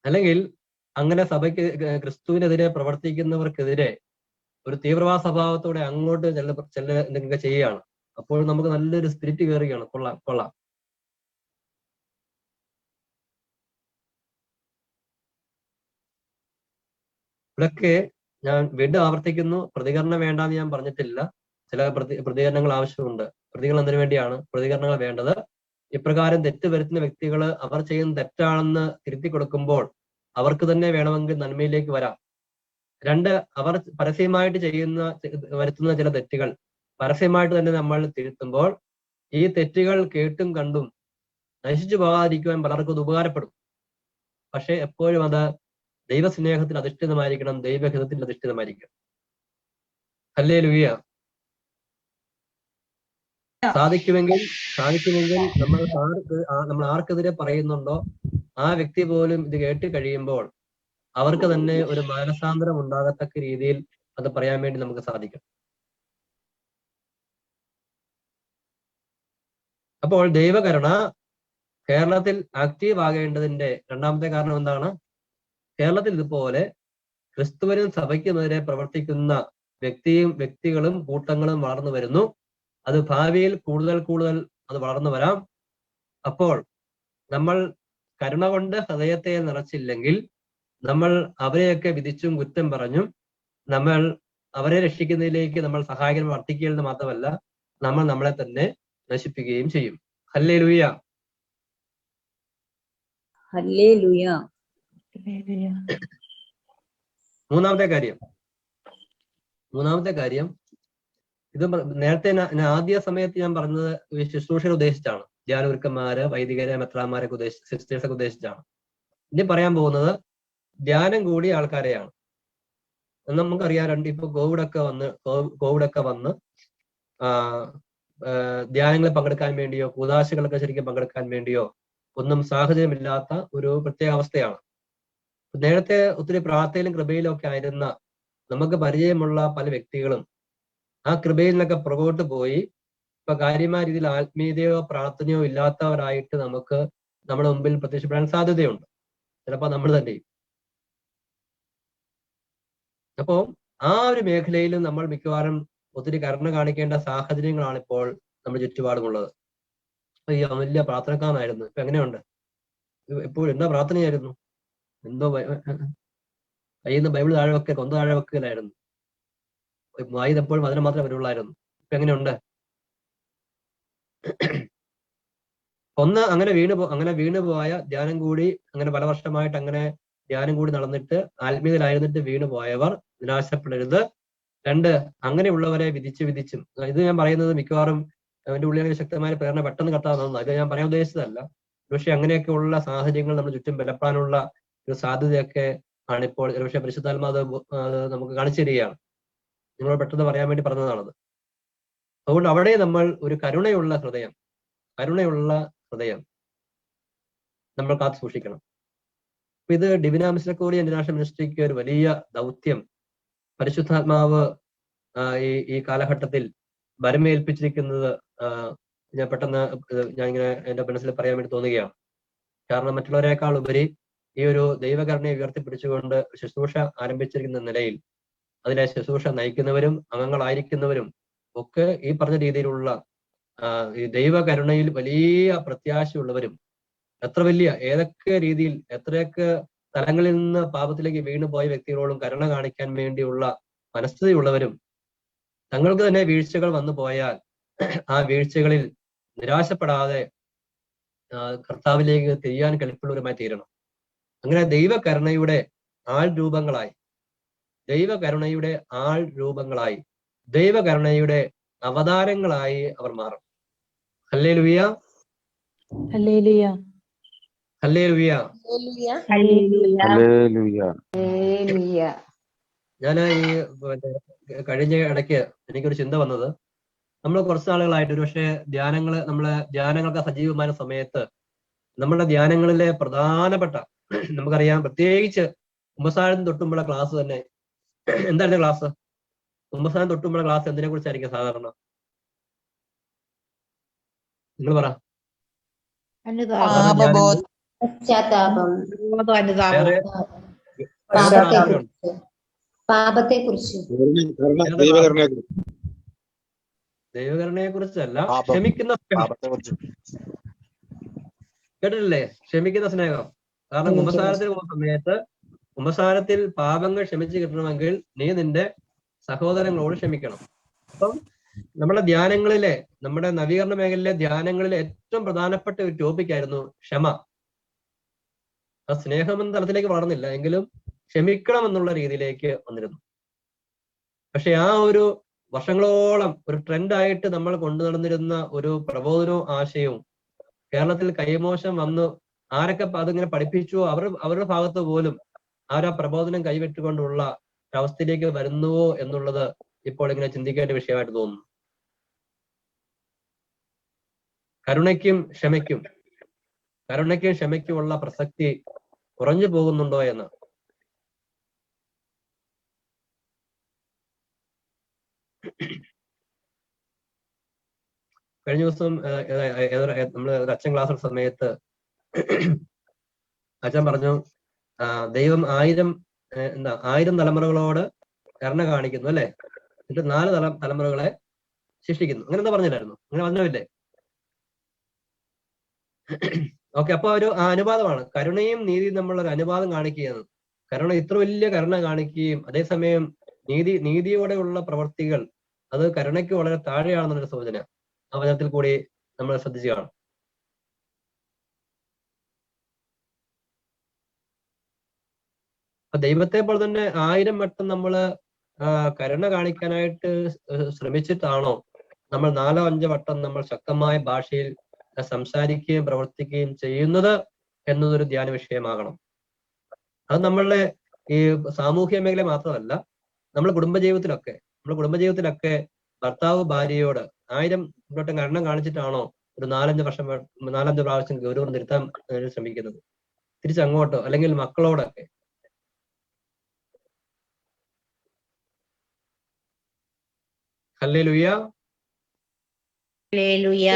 അല്ലെങ്കിൽ അങ്ങനെ സഭയ്ക്ക് ക്രിസ്തുവിനെതിരെ പ്രവർത്തിക്കുന്നവർക്കെതിരെ ഒരു തീവ്രവാദ സ്വഭാവത്തോടെ അങ്ങോട്ട് ചില എന്തെങ്കിലും ചെയ്യുകയാണ്. അപ്പോൾ നമുക്ക് നല്ലൊരു സ്പിരിറ്റ് കയറുകയാണ്. കൊള്ളാം. ഇവിടൊക്കെ ഞാൻ വീണ്ടും ആവർത്തിക്കുന്നു, പ്രതികരണം വേണ്ടാന്ന് ഞാൻ പറഞ്ഞിട്ടില്ല. ചില പ്രതികരണങ്ങൾ ആവശ്യമുണ്ട്. പ്രതികരണം എന്തിനു വേണ്ടിയാണ് പ്രതികരണങ്ങൾ വേണ്ടത്? ഇപ്രകാരം തെറ്റ് വരുത്തുന്ന വ്യക്തികൾ അവർ ചെയ്യുന്ന തെറ്റാണെന്ന് തിരുത്തി കൊടുക്കുമ്പോൾ അവർക്ക് തന്നെ വേണമെങ്കിൽ നന്മയിലേക്ക് വരാം. രണ്ട്, അവർ പരസ്യമായിട്ട് വരുത്തുന്ന ചില തെറ്റുകൾ പരസ്യമായിട്ട് തന്നെ നമ്മൾ തിരുത്തുമ്പോൾ ഈ തെറ്റുകൾ കേട്ടും കണ്ടും നശിച്ചു പോകാതിരിക്കുവാൻ പലർക്കും അത് ഉപകാരപ്പെടും. പക്ഷെ എപ്പോഴും അത് ദൈവസ്നേഹത്തിൽ അധിഷ്ഠിതമായിരിക്കണം, ദൈവഹിതത്തിൽ അധിഷ്ഠിതമായിരിക്കണം. ഹല്ലേലൂയ. സാധിക്കുമെങ്കിൽ നമ്മൾ ആർക്കെതിരെ പറയുന്നുണ്ടോ ആ വ്യക്തി പോലും ഇത് കേട്ട് കഴിയുമ്പോൾ അവർക്ക് തന്നെ ഒരു മാനസാന്തരം ഉണ്ടാകത്തക്ക രീതിയിൽ അത് പറയാൻ വേണ്ടി നമുക്ക് സാധിക്കും. അപ്പോൾ ദൈവകരുണ കേരളത്തിൽ ആക്റ്റീവ് ആകേണ്ടതിന്റെ രണ്ടാമത്തെ കാരണം എന്താണ്? കേരളത്തിൽ ഇതുപോലെ ക്രിസ്തുവിനും സഭയ്ക്കുമെതിരെ പ്രവർത്തിക്കുന്ന വ്യക്തികളും കൂട്ടങ്ങളും വളർന്നു വരുന്നു. അത് ഭാവിയിൽ കൂടുതൽ അത് വളർന്നു വരാം. അപ്പോൾ നമ്മൾ കരുണ കൊണ്ട് ഹൃദയത്തെ നിറച്ചില്ലെങ്കിൽ നമ്മൾ അവരെയൊക്കെ വിധിച്ചും കുറ്റം പറഞ്ഞും നമ്മൾ അവരെ രക്ഷിക്കുന്നതിലേക്ക് നമ്മൾ സഹായകൻ വർദ്ധിക്കുകയെന്ന് മാത്രമല്ല, നമ്മൾ നമ്മളെ തന്നെ നശിപ്പിക്കുകയും ചെയ്യും. ഹല്ലേലൂയ. മൂന്നാമത്തെ കാര്യം ഇത് നേരത്തെ ആദ്യ സമയത്ത് ഞാൻ പറഞ്ഞത് ശുശ്രൂഷയെ ഉദ്ദേശിച്ചാണ്. ധ്യാനഗുരുക്കന്മാര്, വൈദികരെ, മെത്രാന്മാരൊക്കെ ഉദ്ദേശിച്ച്, സിസ്റ്റേഴ്സൊക്കെ ഉദ്ദേശിച്ചാണ്. ഇനി പറയാൻ പോകുന്നത് ധ്യാനം കൂടിയ ആൾക്കാരെയാണ്. നമുക്കറിയാം, ഇപ്പൊ കോവിഡൊക്കെ വന്ന് ധ്യാനങ്ങളിൽ പങ്കെടുക്കാൻ വേണ്ടിയോ കൂദാശകളൊക്കെ ശരിക്കും പങ്കെടുക്കാൻ വേണ്ടിയോ ഒന്നും സാഹചര്യമില്ലാത്ത ഒരു പ്രത്യേക അവസ്ഥയാണ്. നേരത്തെ ഒത്തിരി പ്രാർത്ഥനയിലും കൃപയിലും ഒക്കെ ആയിരുന്ന നമുക്ക് പരിചയമുള്ള പല വ്യക്തികളും ആ കൃപയിൽ നിന്നൊക്കെ പുറകോട്ട് പോയി ഇപ്പൊ കാര്യമായ രീതിയിൽ ആത്മീയതയോ പ്രാർത്ഥനയോ ഇല്ലാത്തവരായിട്ട് നമുക്ക് നമ്മുടെ മുമ്പിൽ പ്രത്യക്ഷപ്പെടാൻ സാധ്യതയുണ്ട്. ചിലപ്പോൾ നമ്മൾ തന്നെയും. അപ്പോ ആ ഒരു മേഖലയിലും നമ്മൾ മിക്കവാറും ഒത്തിരി കരുണ കാണിക്കേണ്ട സാഹചര്യങ്ങളാണ് ഇപ്പോൾ നമ്മുടെ ചുറ്റുപാടുമുള്ളത്. ഈ വലിയ പ്രാർത്ഥനക്കാരനായിരുന്നു, ഇപ്പൊ എങ്ങനെയുണ്ട്? എപ്പോഴും എന്താ പ്രാർത്ഥനയായിരുന്നു, എന്തോ കയ്യിൽ ബൈബിൾ താഴെ വെക്കുക, കൊന്ത താഴെ വെക്കലായിരുന്നു. വായി എപ്പോഴും അതിനെ മാത്രമേ വരുള്ളായിരുന്നു. ഇപ്പൊ എങ്ങനെയുണ്ട്? അങ്ങനെ വീണുപോയ ധ്യാനം കൂടി, അങ്ങനെ പല വർഷമായിട്ട് അങ്ങനെ ധ്യാനം കൂടി നടന്നിട്ട് ആത്മീയതയിലായിരുന്നിട്ട് വീണുപോയവർ നിരാശപ്പെടരുത്. 2, അങ്ങനെയുള്ളവരെ വിധിച്ചും, ഇത് ഞാൻ പറയുന്നത് മിക്കവാറും അവന്റെ ഉള്ളിൽ ശക്തമായ പ്രേരണ പെട്ടെന്ന് കത്താവുന്നതാണ്. അത് ഞാൻ പറയാൻ ഉദ്ദേശിച്ചതല്ല. പക്ഷെ അങ്ങനെയൊക്കെ ഉള്ള സാഹചര്യങ്ങൾ നമ്മുടെ ചുറ്റും ബലപ്പെടാനുള്ള ഒരു സാധ്യതയൊക്കെ ആണിപ്പോൾ ഒരുപക്ഷെ പരിശുദ്ധാത്മാവ് നമുക്ക് കാണിച്ചു തരികയാണ്. നിങ്ങളോട് പെട്ടെന്ന് പറയാൻ വേണ്ടി പറഞ്ഞതാണത്. അതുകൊണ്ട് അവിടെ നമ്മൾ ഒരു കരുണയുള്ള ഹൃദയം നമ്മൾ കാത്തു സൂക്ഷിക്കണം. അപ്പൊ ഇത് ഡിവിന മിസ്റ്റിക്കോളി ഇന്റർനാഷണൽ മിനിസ്ട്രിക്ക് ഒരു വലിയ ദൗത്യം പരിശുദ്ധാത്മാവ് ഈ കാലഘട്ടത്തിൽ വരമേൽപ്പിച്ചിരിക്കുന്നത് ഞാൻ പെട്ടെന്ന് ഞാനിങ്ങനെ എന്റെ മനസ്സിൽ പറയാൻ വേണ്ടി തോന്നുകയാണ്. കാരണം മറ്റുള്ളവരെക്കാൾ ഉപരി ഈ ഒരു ദൈവകരുണയെ ഉയർത്തിപ്പിടിച്ചുകൊണ്ട് ശുശ്രൂഷ ആരംഭിച്ചിരിക്കുന്ന നിലയിൽ അതിലെ ശുശ്രൂഷ നയിക്കുന്നവരും അംഗങ്ങളായിരിക്കുന്നവരും ഒക്കെ ഈ പറഞ്ഞ രീതിയിലുള്ള ഈ ദൈവകരുണയിൽ വലിയ പ്രത്യാശയുള്ളവരും, ഏതൊക്കെ രീതിയിൽ എത്രയൊക്കെ തലങ്ങളിൽ നിന്ന് പാപത്തിലേക്ക് വീണുപോയ വ്യക്തികളോടും കരുണ കാണിക്കാൻ വേണ്ടിയുള്ള മനസ്ഥിതിയുള്ളവരും, തങ്ങൾക്ക് തന്നെ വീഴ്ചകൾ വന്നു പോയാൽ ആ വീഴ്ചകളിൽ നിരാശപ്പെടാതെ കർത്താവിലേക്ക് തിരിയാൻ കെൽപ്പുള്ളവരുമായി തീരണം. അങ്ങനെ ദൈവകരുണയുടെ ദൈവകരുണയുടെ അവതാരങ്ങളായി അവർ മാറും. ഹല്ലേലൂയ, ഹല്ലേലൂയ, ഹല്ലേലൂയ, ഹല്ലേലൂയ. ഞാൻ ഈ കഴിഞ്ഞ ഇടയ്ക്ക് എനിക്കൊരു ചിന്ത വന്നത്, നമ്മൾ കുറച്ച് നാളുകളായിട്ട് ഒരുപക്ഷെ ധ്യാനങ്ങൾക്ക് സജീവമായ സമയത്ത് നമ്മുടെ ധ്യാനങ്ങളിലെ പ്രധാനപ്പെട്ട, നമുക്കറിയാം, പ്രത്യേകിച്ച് കുമ്പസാരം തൊട്ടുമുള്ള ക്ലാസ് തന്നെ എന്തായിരുന്നു ക്ലാസ്? കുമ്പസാരം തൊട്ടുമുള്ള ക്ലാസ് എന്തിനെ കുറിച്ചായിരിക്കും സാധാരണ? നിങ്ങൾ പറ. ദൈവകരുണയെ കുറിച്ചല്ല, ക്ഷമിക്കുന്ന സ്നേഹം. കേട്ടിട്ടില്ലേ? ക്ഷമിക്കുന്ന സ്നേഹം. കാരണം കുമ്പസാരത്തിന് പോകുന്ന സമയത്ത് കുമ്പസാരത്തിൽ പാപങ്ങൾ ക്ഷമിച്ച് കിട്ടണമെങ്കിൽ നീ നിന്റെ സഹോദരങ്ങളോട് ക്ഷമിക്കണം. അപ്പം നമ്മുടെ നവീകരണ മേഖലയിലെ ധ്യാനങ്ങളിലെ ഏറ്റവും പ്രധാനപ്പെട്ട ഒരു ടോപ്പിക്കായിരുന്നു ക്ഷമ. ആ സ്നേഹം എന്ന തലത്തിലേക്ക് വളർന്നില്ല എങ്കിലും ക്ഷമിക്കണം എന്നുള്ള രീതിയിലേക്ക് വന്നിരുന്നു. പക്ഷെ ആ ഒരു വർഷങ്ങളോളം ഒരു ട്രെൻഡായിട്ട് നമ്മൾ കൊണ്ടു നടന്നിരുന്ന ഒരു പ്രബോധനവും ആശയവും കേരളത്തിൽ കൈമോശം വന്നു. ആരൊക്കെ അതിങ്ങനെ പഠിപ്പിച്ചുവോ അവരുടെ ഭാഗത്ത് പോലും ആ പ്രബോധനം കൈവിട്ടുകൊണ്ടുള്ള ഒരവസ്ഥയിലേക്ക് വരുന്നുവോ എന്നുള്ളത് ഇപ്പോൾ ഇങ്ങനെ ചിന്തിക്കേണ്ട വിഷയമായിട്ട് തോന്നുന്നു. കരുണയ്ക്കും ക്ഷമയ്ക്കുമുള്ള പ്രസക്തി കുറഞ്ഞു പോകുന്നുണ്ടോ എന്ന്. കഴിഞ്ഞ ദിവസം നമ്മള് അച്ഛൻ ക്ലാസ് സമയത്ത് അച്ഛൻ പറഞ്ഞു, ദൈവം 1000 തലമുറകളോട് കരുണ കാണിക്കുന്നു അല്ലെ, എന്നിട്ട് 4 തലമുറകളെ ശിക്ഷിക്കുന്നു. അങ്ങനെ എന്താ പറഞ്ഞില്ലായിരുന്നു? അങ്ങനെ പറഞ്ഞില്ലേ? ഓക്കെ, അപ്പൊ ഒരു അനുപാതമാണ് കരുണയും നീതിയും നമ്മളൊരു അനുപാതം കാണിക്കുകയാണ്. കരുണ ഇത്ര വലിയ കരുണ കാണിക്കുകയും അതേസമയം നീതിയോടെയുള്ള പ്രവർത്തികൾ അത് കരുണയ്ക്ക് വളരെ താഴെയാണെന്നൊരു സൂചന ആ വചനത്തിൽ കൂടി നമ്മൾ ശ്രദ്ധിച്ചു കാണും. അപ്പൊ ദൈവത്തെ പോലെ തന്നെ 1000 വട്ടം നമ്മള് കരുണ കാണിക്കാനായിട്ട് ശ്രമിച്ചിട്ടാണോ നമ്മൾ 4-5 വട്ടം നമ്മൾ ശക്തമായ ഭാഷയിൽ സംസാരിക്കുകയും പ്രവർത്തിക്കുകയും ചെയ്യുന്നത് എന്നതൊരു ധ്യാന വിഷയമാകണം. അത് നമ്മളുടെ ഈ സാമൂഹ്യ മേഖല മാത്രമല്ല, നമ്മുടെ കുടുംബജീവിതത്തിലൊക്കെ ഭർത്താവ് ഭാര്യയോട് 1000 വട്ടം കരുണ കാണിച്ചിട്ടാണോ ഒരു 4-5 പ്രാവശ്യം ഗൗരവം തിരുത്താൻ ശ്രമിക്കുന്നത്? തിരിച്ചങ്ങോട്ടോ അല്ലെങ്കിൽ മക്കളോടൊക്കെ. ഹല്ലേലൂയ, ഹല്ലേലൂയ,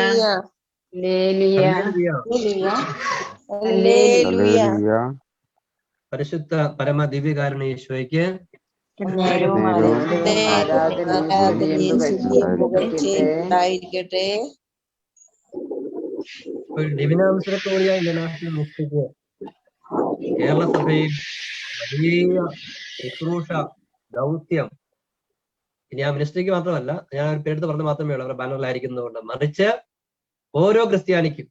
ഹല്ലേലൂയ. പരിശുദ്ധ പരമ ദിവ്യകാരുണ്യ ഈശോയ്ക്ക് ഡിവിനാംശത്തോടിയ ഇന്റർനാഷണൽ മിസ്റ്റിക്ക് കേരള സഭയിൽ വലിയ ശുശ്രൂഷ ദൗത്യം. ഇനി ആ മിനിസ്ട്രിക്ക് മാത്രമല്ല, ഞാൻ ഒരു പേരെടുത്ത് പറഞ്ഞ് മാത്രമേ ഉള്ളൂ അവരുടെ ബാനറിലായിരിക്കുന്നതുകൊണ്ട്, മറിച്ച് ഓരോ ക്രിസ്ത്യാനിക്കും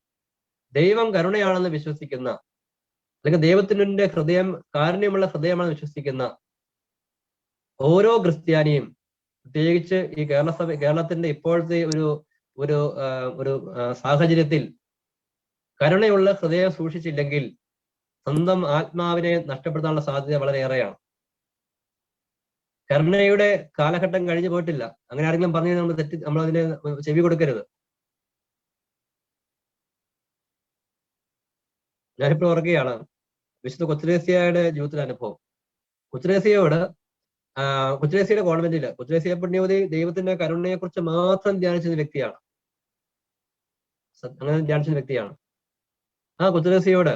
ദൈവം കരുണയാണെന്ന് വിശ്വസിക്കുന്ന, അല്ലെങ്കിൽ ദൈവത്തിന്റെ ഹൃദയം കാരുണ്യമുള്ള ഹൃദയമാണെന്ന് വിശ്വസിക്കുന്ന ഓരോ ക്രിസ്ത്യാനിയും, പ്രത്യേകിച്ച് ഈ കേരളത്തിന്റെ ഇപ്പോഴത്തെ ഒരു സാഹചര്യത്തിൽ കരുണയുള്ള ഹൃദയം സൂക്ഷിച്ചില്ലെങ്കിൽ സ്വന്തം ആത്മാവിനെ നഷ്ടപ്പെടുത്താനുള്ള സാധ്യത വളരെയേറെയാണ്. കരുണയുടെ കാലഘട്ടം കഴിഞ്ഞു പോയിട്ടില്ല. അങ്ങനെ ആരെങ്കിലും പറഞ്ഞു നമ്മളതിനെ ചെവി കൊടുക്കരുത്. ഞാനിപ്പോൾ ഓർക്കുകയാണ് വിശുദ്ധ കൊച്ചുരേസ്യയുടെ ജീവിതത്തിലെ അനുഭവം. കൊച്ചുരേസ്യയുടെ കോൺവെന്റില് കൊച്ചുരേസ്യ പുണ്യവതി ദൈവത്തിന്റെ കരുണയെ കുറിച്ച് മാത്രം ധ്യാനിച്ച വ്യക്തിയാണ്. ആ കൊച്ചുരേസ്യയോട്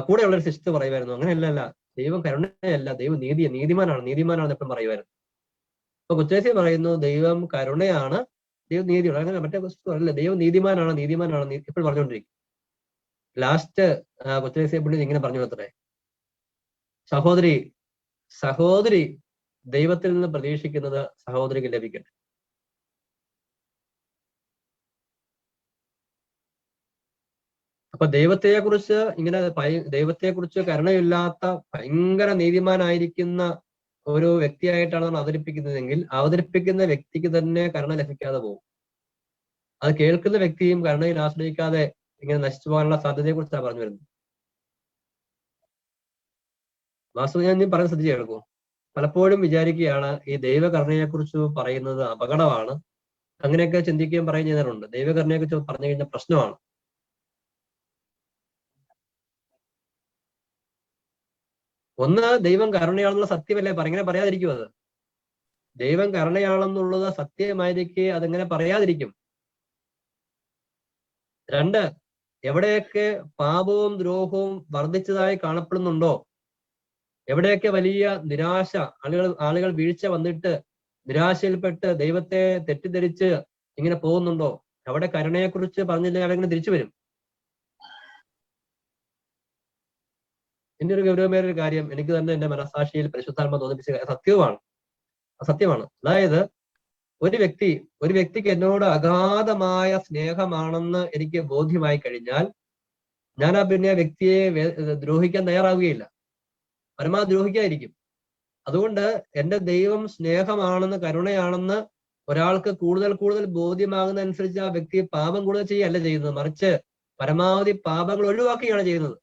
കൂടെയുള്ളൊരു സിസ്റ്റർ പറയുമായിരുന്നു, അങ്ങനെയല്ല, ദൈവം കരുണയല്ല, ദൈവം നീതിമാനാണ് എപ്പോഴും പറയുമായിരുന്നു. അപ്പൊ കൊച്ചുരേസ്യ പറയുന്നു, ദൈവം കരുണയാണ്, ദൈവം നീതിയാണ്. അങ്ങനെ മറ്റേ അല്ല, ദൈവം നീതിമാനാണ് എപ്പോഴും പറഞ്ഞുകൊണ്ടിരിക്കും. ലാസ്റ്റ് കൊച്ചുരേസ്യ പുണ്യവതി ഇങ്ങനെ പറഞ്ഞു അത്രേ, സഹോദരി ദൈവത്തിൽ നിന്ന് പ്രതീക്ഷിക്കുന്നത് സഹോദരിക്ക് ലഭിക്കട്ടെ. അപ്പൊ ദൈവത്തെക്കുറിച്ച് കരുണയില്ലാത്ത ഭയങ്കര നീതിമാനായിരിക്കുന്ന ഒരു വ്യക്തിയായിട്ടാണ് നമ്മൾ അവതരിപ്പിക്കുന്നതെങ്കിൽ അവതരിപ്പിക്കുന്ന വ്യക്തിക്ക് തന്നെ കരുണ ലഭിക്കാതെ പോകും. അത് കേൾക്കുന്ന വ്യക്തിയും കരുണയിൽ ആശ്രയിക്കാതെ ഇങ്ങനെ നശിച്ചു പോകാനുള്ള സാധ്യതയെ കുറിച്ചാണ് പറഞ്ഞു വരുന്നത്. വാസ്തു ഞാൻ പറഞ്ഞ ശ്രദ്ധിച്ച് കേൾക്കൂ. പലപ്പോഴും വിചാരിക്കുകയാണ് ഈ ദൈവകരുണയെക്കുറിച്ച് പറയുന്നത് അപകടമാണ്, അങ്ങനെയൊക്കെ ചിന്തിക്കുകയും പറയുകയും ചെയ്യുന്നവരുണ്ട്. ദൈവകരുണയെക്കുറിച്ച് പറഞ്ഞു കഴിഞ്ഞാൽ പ്രശ്നമാണ്. ഒന്ന്, ദൈവം കരുണയാണെന്നുള്ള സത്യമല്ലേ ഇങ്ങനെ പറയാതിരിക്കും. അത് ദൈവം കരുണയാണെന്നുള്ളത് സത്യമായിരിക്കെ അതെങ്ങനെ പറയാതിരിക്കും? 2, എവിടെയൊക്കെ പാപവും ദ്രോഹവും വർദ്ധിച്ചതായി കാണപ്പെടുന്നുണ്ടോ, എവിടെയൊക്കെ വലിയ നിരാശ, ആളുകൾ വീഴ്ച വന്നിട്ട് നിരാശയിൽപ്പെട്ട് ദൈവത്തെ തെറ്റിദ്ധരിച്ച് ഇങ്ങനെ പോകുന്നുണ്ടോ, അവിടെ കരുണയെക്കുറിച്ച് പറഞ്ഞില്ലെങ്കിൽ അവിടെ ഇങ്ങനെ തിരിച്ചു വരും. എന്റെ ഒരു ഗൗരവമേറിയൊരു കാര്യം എനിക്ക് തന്നെ എന്റെ മനസാക്ഷിയിൽ പരിശുദ്ധാത്മ തോന്നിപ്പിച്ച സത്യമാണ്. അതായത് ഒരു വ്യക്തിക്ക് എന്നോട് അഗാധമായ സ്നേഹമാണെന്ന് എനിക്ക് ബോധ്യമായി കഴിഞ്ഞാൽ ഞാൻ ആ വ്യക്തിയെ ദ്രോഹിക്കാൻ തയ്യാറാവുകയില്ല, പരമാവധി ദ്രോഹിക്കാതിരിക്കും. അതുകൊണ്ട് എന്റെ ദൈവം സ്നേഹമാണെന്ന് കരുണയാണെന്ന് ഒരാൾക്ക് കൂടുതൽ ബോധ്യമാകുന്ന അനുസരിച്ച് ആ വ്യക്തി പാപം കൂടുതൽ ചെയ്യുകയല്ല ചെയ്യുന്നത്, മറിച്ച് പരമാവധി പാപങ്ങൾ ഒഴിവാക്കുകയാണ് ചെയ്യുന്നത്.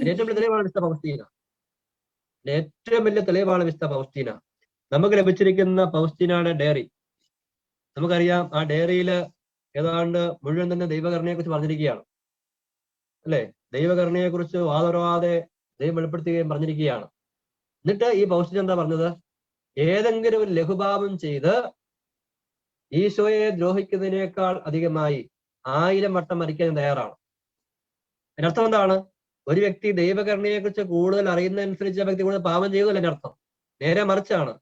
ഏറ്റവും വലിയ തെളിവാണ് വിശുദ്ധ പൗസ്റ്റീന. നമുക്ക് ലഭിച്ചിരിക്കുന്ന പൗസ്റ്റീനയുടെ ഡയറി നമുക്കറിയാം. ആ ഡയറിയിൽ ഏതാണ്ട് മുഴുവൻ തന്നെ ദൈവകരുണയെ കുറിച്ച് പറഞ്ഞിരിക്കുകയാണ്, അല്ലെ? ദൈവകരുണയെ കുറിച്ച് വാദോരാതെ ദൈവം വെളിപ്പെടുത്തുകയും പറഞ്ഞിരിക്കുകയാണ്. എന്നിട്ട് ഈ പൗസ്റ്റീന എന്താ പറഞ്ഞത്? ഏതെങ്കിലും ഒരു ലഘുപാപം ചെയ്ത് ഈശോയെ ദ്രോഹിക്കുന്നതിനേക്കാൾ അധികമായി 1000 വട്ടം മരിക്കാൻ തയ്യാറാണ്. അതിനർത്ഥം എന്താണ്? ഒരു വ്യക്തി ദൈവകരുണയെ കുറിച്ച് കൂടുതൽ അറിയുന്നതനുസരിച്ച് ആ വ്യക്തി കൂടുതൽ പാപം ചെയ്യുന്നതല്ല എൻ്റെ അർത്ഥം. നേരെ മറിച്ചാണ്.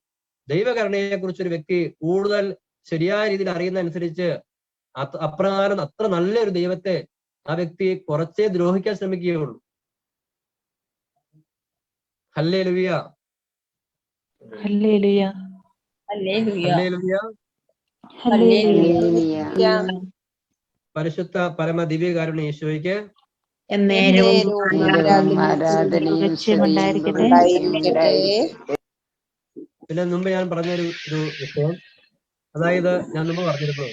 ദൈവകരുണയെ കുറിച്ച് ഒരു വ്യക്തി കൂടുതൽ ശരിയായ രീതിയിൽ അറിയുന്നതനുസരിച്ച് അപ്രകാരം അത്ര നല്ലൊരു ദൈവത്തെ ആ വ്യക്തി കുറച്ചേ ദ്രോഹിക്കാൻ ശ്രമിക്കുകയുള്ളൂ. ഹല്ലേലൂയ, ഹല്ലേലൂയ, ഹല്ലേലൂയ. പരിശുദ്ധ പരമ ദിവ്യകാരുണ്യ ഈശോയ്ക്ക് പിന്നെ മുമ്പ് ഞാൻ പറഞ്ഞൊരു വിഷയം, അതായത് ഞാൻ മുമ്പ് പറഞ്ഞിരുന്നു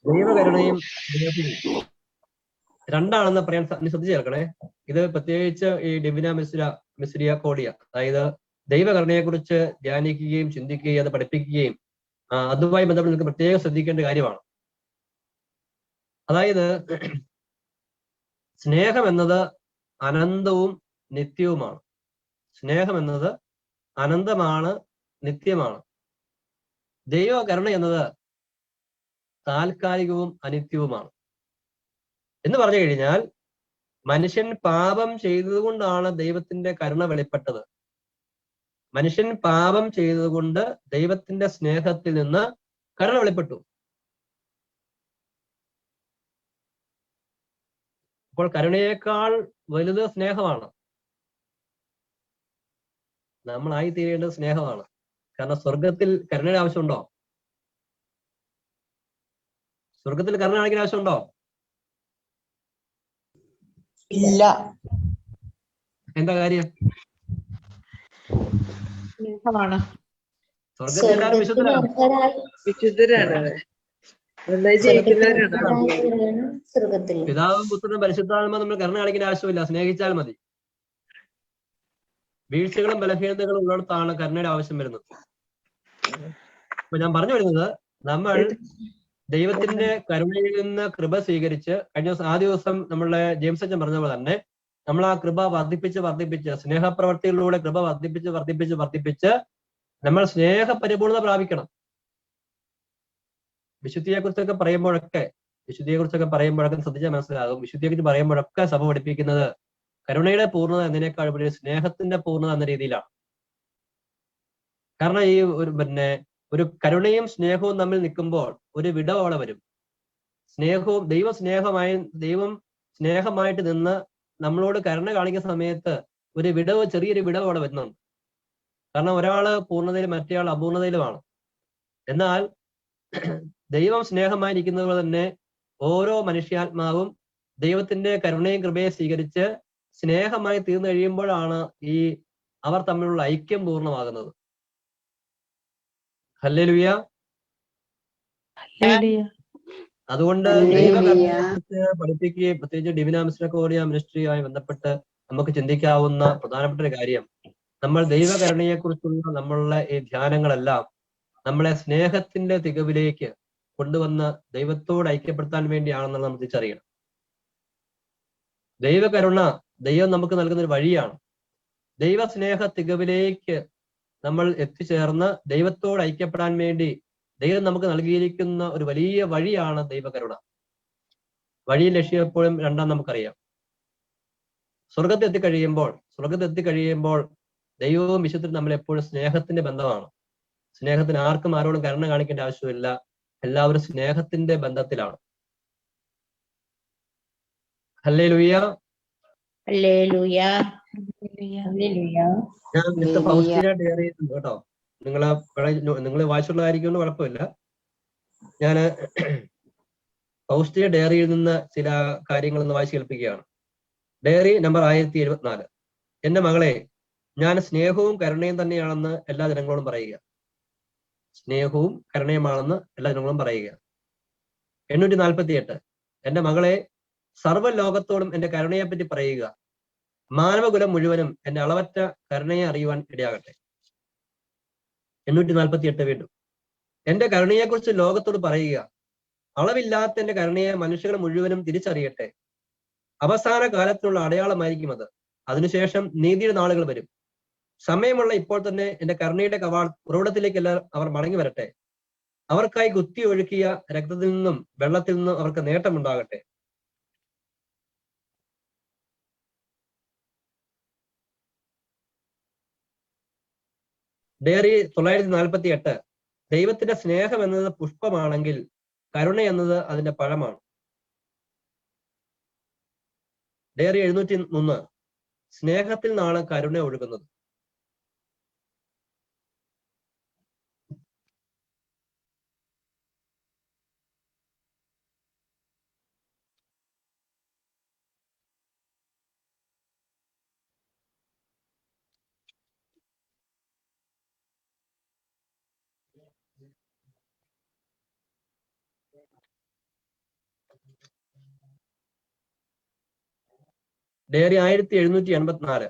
ദൈവകരുണയും ദൈവത്തിനും രണ്ടാണെന്ന് പറയാൻ ശ്രദ്ധിച്ചു കേൾക്കണേ. ഇത് പ്രത്യേകിച്ച് ഈ ഡിവിന മിസ്രിയ കോഡിയ, അതായത് ദൈവകരുണയെ കുറിച്ച് ധ്യാനിക്കുകയും ചിന്തിക്കുകയും അത് പഠിപ്പിക്കുകയും അതുമായി ബന്ധപ്പെട്ട് നിങ്ങൾക്ക് പ്രത്യേകം ശ്രദ്ധിക്കേണ്ട കാര്യമാണ്. അതായത് സ്നേഹം എന്നത് അനന്തവും നിത്യവുമാണ്. സ്നേഹം എന്നത് അനന്തമാണ്, നിത്യമാണ്. ദൈവകരുണ എന്നത് താൽക്കാലികവും അനിത്യവുമാണ്. എന്ന് പറഞ്ഞു കഴിഞ്ഞാൽ മനുഷ്യൻ പാപം ചെയ്തതുകൊണ്ടാണ് ദൈവത്തിന്റെ കരുണ വെളിപ്പെട്ടത്. മനുഷ്യൻ പാപം ചെയ്തതുകൊണ്ട് ദൈവത്തിന്റെ സ്നേഹത്തിൽ നിന്ന് കരുണ വെളിപ്പെട്ടു. അപ്പോൾ കരുണയേക്കാൾ വലുത് സ്നേഹമാണ്. നമ്മളായി തീരേണ്ടത് സ്നേഹമാണ്. കാരണം സ്വർഗത്തിൽ കരുണയുടെ ആവശ്യമുണ്ടോ? സ്വർഗത്തിൽ കരുണ കാണിക്കുന്ന ആവശ്യമുണ്ടോ? ഇല്ല. എന്താ കാര്യം? സ്വർഗത്തിൽ എല്ലാവരും വിശുദ്ധരാണ്. പിതാവും പുത്രനും പരിശുദ്ധാത്മാവും നമ്മൾ കരുണ കാണിക്കേണ്ട ആവശ്യമില്ല, സ്നേഹിച്ചാൽ മതി. വീഴ്ചകളും ബലഹീനതകളും ഉള്ളിടത്താണ് കരുണയുടെ ആവശ്യം വരുന്നത്. അപ്പൊ ഞാൻ പറഞ്ഞു വരുന്നത്, നമ്മൾ ദൈവത്തിന്റെ കരുണയിൽ നിന്ന് കൃപ സ്വീകരിച്ച് ആദ്യ ദിവസം നമ്മളെ ജെയിംസ് അച്ഛൻ പറഞ്ഞ പോലെ തന്നെ നമ്മൾ ആ കൃപ വർദ്ധിപ്പിച്ച് സ്നേഹപ്രവർത്തികളിലൂടെ കൃപ വർദ്ധിപ്പിച്ച് നമ്മൾ സ്നേഹ പരിപൂർണത പ്രാപിക്കണം. വിശുദ്ധിയെക്കുറിച്ചൊക്കെ പറയുമ്പോഴൊക്കെ ശ്രദ്ധിച്ചാൽ മനസ്സിലാകും. വിശുദ്ധിയെക്കുറിച്ച് പറയുമ്പോഴൊക്കെ സഭ പഠിപ്പിക്കുന്നത് കരുണയുടെ പൂർണ്ണത എന്നതിനേക്കാൾ ഉപരി സ്നേഹത്തിന്റെ പൂർണ്ണത എന്ന രീതിയിലാണ്. കാരണം ഈ ഒരു കരുണയും സ്നേഹവും തമ്മിൽ നിൽക്കുമ്പോൾ ഒരു വിടവ് അവിടെ വരും. ദൈവം സ്നേഹമായിട്ട് നിന്ന് നമ്മളോട് കരുണ കാണിക്കുന്ന സമയത്ത് ചെറിയൊരു വിടവ് അവിടെ വരുന്നുണ്ട്. കാരണം ഒരാള് പൂർണ്ണതയിലും മറ്റേയാൾ അപൂർണതയിലുമാണ്. എന്നാൽ ദൈവം സ്നേഹമായിരിക്കുന്നത് പോലെ തന്നെ ഓരോ മനുഷ്യാത്മാവും ദൈവത്തിന്റെ കരുണയും കൃപയെ സ്വീകരിച്ച് സ്നേഹമായി തീർന്നു കഴിയുമ്പോഴാണ് അവർ തമ്മിലുള്ള ഐക്യം പൂർണ്ണമാകുന്നത്. ഹല്ലേലൂയ. അതുകൊണ്ട് ദൈവകരുണയെക്കുറിച്ച് പഠിപ്പിക്കുകയും പ്രത്യേകിച്ച് ഡിവിന മിസ്രിക്കോറിയ മിനിസ്ട്രിയുമായി ബന്ധപ്പെട്ട് നമുക്ക് ചിന്തിക്കാവുന്ന പ്രധാനപ്പെട്ട ഒരു കാര്യം, നമ്മൾ ദൈവകരുണയെക്കുറിച്ചുള്ള നമ്മളുടെ ഈ ധ്യാനങ്ങളെല്ലാം നമ്മളെ സ്നേഹത്തിന്റെ തികവിലേക്ക് കൊണ്ടുവന്ന് ദൈവത്തോട് ഐക്യപ്പെടുത്താൻ വേണ്ടിയാണെന്ന് നമ്മൾ തിരിച്ചറിയണം. ദൈവകരുണ ദൈവം നമുക്ക് നൽകുന്ന ഒരു വഴിയാണ്. ദൈവസ്നേഹ തികവിലേക്ക് നമ്മൾ എത്തിച്ചേർന്ന് ദൈവത്തോട് ഐക്യപ്പെടാൻ വേണ്ടി ദൈവം നമുക്ക് നൽകിയിരിക്കുന്ന ഒരു വലിയ വഴിയാണ് ദൈവകരുണ. വഴി ലക്ഷ്യം എപ്പോഴും രണ്ടാം നമുക്കറിയാം. സ്വർഗത്തെത്തിക്കഴിയുമ്പോൾ ദൈവവും വിശുദ്ധരും നമ്മളെപ്പോഴും സ്നേഹത്തിന്റെ ബന്ധമാണ്. സ്നേഹത്തിന് ആർക്കും ആരോടും കരുണ കാണിക്കേണ്ട ആവശ്യമില്ല. എല്ലാവരും സ്നേഹത്തിന്റെ ബന്ധത്തിലാണ്. ഹല്ലേലൂയ. ഞാൻ മിസ്റ്റർ ഫൗസ്റ്റിന ഡയറി കേട്ടോ, നിങ്ങൾ വായിച്ചുള്ളതായിരിക്കും, കുഴപ്പമില്ല. ഞാൻ ഫൗസ്റ്റിന ഡയറിയിൽ നിന്ന് ചില കാര്യങ്ങൾ ഒന്ന് വായിച്ചു കേൾപ്പിക്കുകയാണ്. Diary number 1074. എന്റെ മകളെ, ഞാൻ സ്നേഹവും കരുണയും തന്നെയാണെന്ന് എല്ലാ ജനങ്ങളോടും പറയുക. സ്നേഹവും കരുണയുമാണെന്ന് എല്ലാ ജനങ്ങളും പറയുക. 848. എന്റെ മകളെ, സർവ്വ ലോകത്തോടും എന്റെ കരുണയെപ്പറ്റി പറയുക. മാനവകുലം മുഴുവനും എന്റെ അളവറ്റ കരുണയെ അറിയുവാൻ ഇടയാകട്ടെ. 848 വീണ്ടും. എന്റെ കരുണയെക്കുറിച്ച് ലോകത്തോട് പറയുക. അളവില്ലാത്ത എന്റെ കരുണയെ മനുഷ്യർ മുഴുവനും തിരിച്ചറിയട്ടെ. അവസാന കാലത്തിനുള്ള അടയാളമായിരിക്കും അത്. അതിനുശേഷം നീതിയുടെ നാളുകൾ വരും. സമയമുള്ള ഇപ്പോൾ തന്നെ എന്റെ കരുണയുടെ ഉറവിടത്തിലേക്ക് അവർ മടങ്ങി വരട്ടെ. അവർക്കായി കുത്തി ഒഴുക്കിയ രക്തത്തിൽ നിന്നും വെള്ളത്തിൽ നിന്നും അവർക്ക് നേട്ടമുണ്ടാകട്ടെ. ഡയറി 948. ദൈവത്തിന്റെ സ്നേഹം എന്നത് പുഷ്പമാണെങ്കിൽ കരുണ എന്നത് അതിന്റെ പഴമാണ്. ഡയറി 703. സ്നേഹത്തിൽ നിന്നാണ് കരുണ ഒഴുകുന്നത്. ഡയറി 1784.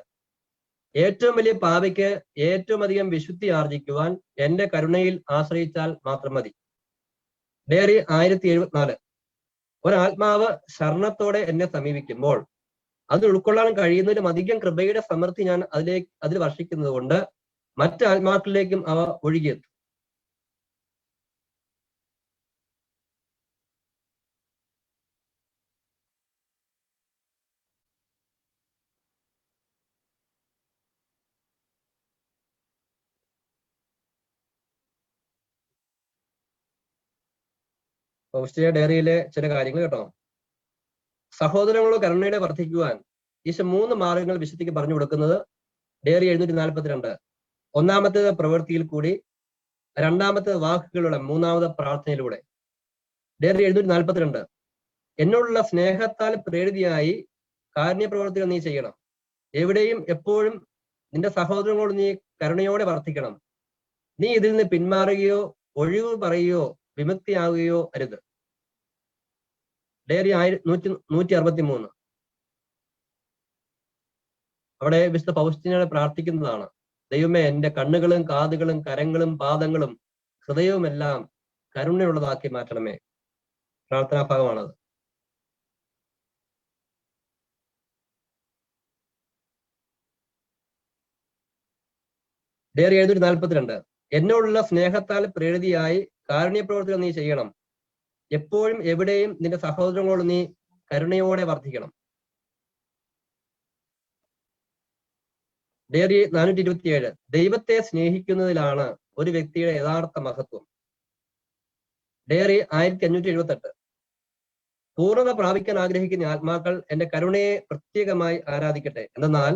ഏറ്റവും വലിയ പാപിക്ക് ഏറ്റവും അധികം വിശുദ്ധി ആർജിക്കുവാൻ എന്റെ കരുണയിൽ ആശ്രയിച്ചാൽ മാത്രം മതി. ഡയറി 1074. ഒരാത്മാവ് ശരണത്തോടെ എന്നെ സമീപിക്കുമ്പോൾ അത് ഉൾക്കൊള്ളാൻ കഴിയുന്നതിലും അധികം കൃപയുടെ സമൃദ്ധി ഞാൻ അതിൽ വർഷിക്കുന്നത് കൊണ്ട് മറ്റ് ആത്മാക്കളിലേക്കും അവ ഒഴുകിയെത്തും. പൗസ്തീയ ഡയറിയിലെ ചില കാര്യങ്ങൾ കേട്ടോ. സഹോദരങ്ങളോ കരുണയുടെ വർദ്ധിക്കുവാൻ ഈശോ 3 മാർഗങ്ങൾ വിശുദ്ധിക്ക് പറഞ്ഞു കൊടുക്കുന്നത് ഡയറി 742. ഒന്നാമത്തേത് പ്രവൃത്തിയിൽ കൂടി, രണ്ടാമത്തേത് വാക്കുകളിലൂടെ, മൂന്നാമത് പ്രാർത്ഥനയിലൂടെ. ഡയറി 742. എന്നോടുള്ള സ്നേഹത്താൽ പ്രേരിതയായി കാരുണ്യപ്രവർത്തികൾ നീ ചെയ്യണം. എവിടെയും എപ്പോഴും നിന്റെ സഹോദരങ്ങളോട് നീ കരുണയോടെ വർദ്ധിക്കണം. നീ ഇതിൽ നിന്ന് പിന്മാറുകയോ ഒഴിവ് പറയുകയോ വിമുക്തിയാവുകയോ അരുത്. ഡയറി 163. അവിടെ വിശുദ്ധ പൗസ്തീനയോട് പ്രാർത്ഥിക്കുന്നതാണ്. ദൈവമേ, എന്റെ കണ്ണുകളും കാതുകളും കരങ്ങളും പാദങ്ങളും ഹൃദയവുമെല്ലാം കരുണയുള്ളതാക്കി മാറ്റണമേ. പ്രാർത്ഥനാ ഭാഗമാണത്. ഡയറി 742. എന്നോടുള്ള സ്നേഹത്താൽ പ്രേരിതയായി കാരുണ്യപ്രവർത്തികൾ നീ ചെയ്യണം. എപ്പോഴും എവിടെയും നിന്റെ സഹോദരങ്ങളോട് നീ കരുണയോടെ വർദ്ധിക്കണം. ഡയറി 427. ദൈവത്തെ സ്നേഹിക്കുന്നതിലാണ് ഒരു വ്യക്തിയുടെ യഥാർത്ഥ മഹത്വം. ഡയറി 1578. പൂർണ്ണത പ്രാപിക്കാൻ ആഗ്രഹിക്കുന്ന ആത്മാക്കൾ എന്റെ കരുണയെ പ്രത്യേകമായി ആരാധിക്കട്ടെ. എന്നാൽ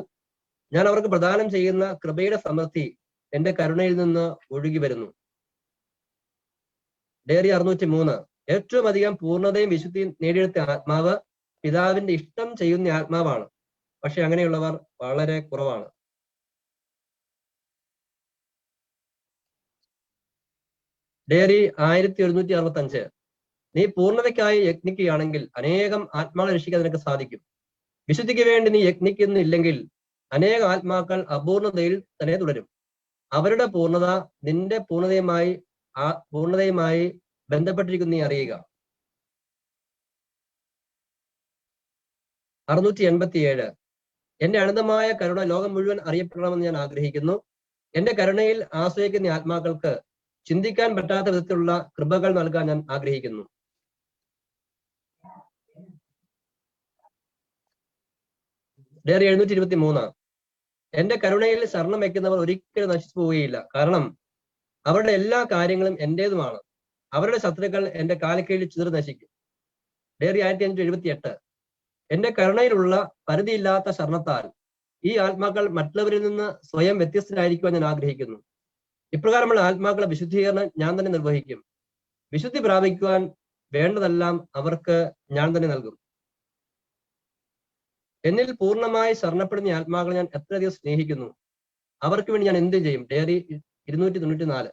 ഞാൻ അവർക്ക് പ്രദാനം ചെയ്യുന്ന കൃപയുടെ സമൃദ്ധി എന്റെ കരുണയിൽ നിന്ന് ഒഴുകി വരുന്നു. ഡയറി 603. ഏറ്റവും അധികം പൂർണ്ണതയും വിശുദ്ധിയും നേടിയെടുത്ത ആത്മാവ് പിതാവിന്റെ ഇഷ്ടം ചെയ്യുന്ന ആത്മാവാണ്. പക്ഷെ അങ്ങനെയുള്ളവർ വളരെ കുറവാണ്. ഡയറി 1165. നീ പൂർണ്ണതയ്ക്കായി യജ്ഞിക്കുകയാണെങ്കിൽ അനേകം ആത്മാക്കളെ രക്ഷിക്കാൻ നിനക്ക് സാധിക്കും. വിശുദ്ധിക്ക് വേണ്ടി നീ യജ്ഞിക്കുന്നില്ലെങ്കിൽ അനേകം ആത്മാക്കൾ അപൂർണതയിൽ തന്നെ തുടരും. അവരുടെ പൂർണ്ണത നിന്റെ പൂർണ്ണതയുമായി ബന്ധപ്പെട്ടിരിക്കുന്ന നീ അറിയുക. 687. എന്റെ അനന്തമായ കരുണ ലോകം മുഴുവൻ അറിയപ്പെടണമെന്ന് ഞാൻ ആഗ്രഹിക്കുന്നു. എന്റെ കരുണയിൽ ആശ്രയിക്കുന്ന ആത്മാക്കൾക്ക് ചിന്തിക്കാൻ പറ്റാത്ത വിധത്തിലുള്ള കൃപകൾ നൽകാൻ ഞാൻ ആഗ്രഹിക്കുന്നു. ഡയറി 723. എന്റെ കരുണയിൽ ശരണം വയ്ക്കുന്നവർ ഒരിക്കലും നശിച്ചു പോവുകയില്ല. കാരണം അവരുടെ എല്ലാ കാര്യങ്ങളും എന്റേതുമാണ്. അവരുടെ ശത്രുക്കൾ എന്റെ കാലക്കീഴിൽ ചിതറി നശിക്കും. ഡയറി 1578. എന്റെ കരുണയിലുള്ള പരിധിയില്ലാത്ത ശരണത്താൽ ഈ ആത്മാക്കൾ മറ്റുള്ളവരിൽ നിന്ന് സ്വയം വ്യത്യസ്തരായിരിക്കുവാൻ ഞാൻ ആഗ്രഹിക്കുന്നു. ഇപ്രകാരമുള്ള ആത്മാക്കളെ വിശുദ്ധീകരണം ഞാൻ തന്നെ നിർവഹിക്കും. വിശുദ്ധി പ്രാപിക്കുവാൻ വേണ്ടതെല്ലാം അവർക്ക് ഞാൻ തന്നെ നൽകും. എന്നിൽ പൂർണ്ണമായി ശരണപ്പെടുന്ന ആത്മാക്കളെ ഞാൻ എത്രയധികം സ്നേഹിക്കുന്നു. അവർക്ക് വേണ്ടി ഞാൻ എന്ത് ചെയ്യും. ഡയറി 294.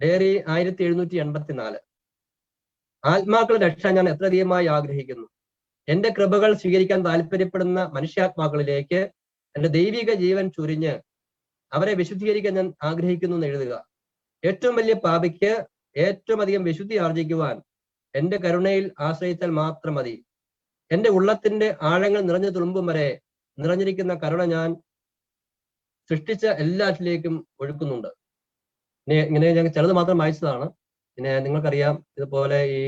ഡയറി 1784. ആത്മാക്കളുടെ രക്ഷ ഞാൻ എത്രയധികമായി ആഗ്രഹിക്കുന്നു. എന്റെ കൃപകൾ സ്വീകരിക്കാൻ താല്പര്യപ്പെടുന്ന മനുഷ്യാത്മാക്കളിലേക്ക് എന്റെ ദൈവിക ജീവൻ ചൊരിഞ്ഞ് അവരെ വിശുദ്ധീകരിക്കാൻ ഞാൻ ആഗ്രഹിക്കുന്നു എന്ന് എഴുതുക. ഏറ്റവും വലിയ പാപിക്ക് ഏറ്റവും അധികം വിശുദ്ധി ആർജിക്കുവാൻ എന്റെ കരുണയിൽ ആശ്രയിച്ചാൽ മാത്രം മതി. എന്റെ ഉള്ളത്തിന്റെ ആഴങ്ങൾ നിറഞ്ഞു തുളുമ്പും വരെ നിറഞ്ഞിരിക്കുന്ന കരുണ ഞാൻ സൃഷ്ടിച്ച എല്ലാറ്റിലേക്കും ഒഴുക്കുന്നുണ്ട്. ഇങ്ങനെ ഞാൻ ചിലത് മാത്രം വായിച്ചതാണ്. പിന്നെ നിങ്ങൾക്കറിയാം, ഇതുപോലെ ഈ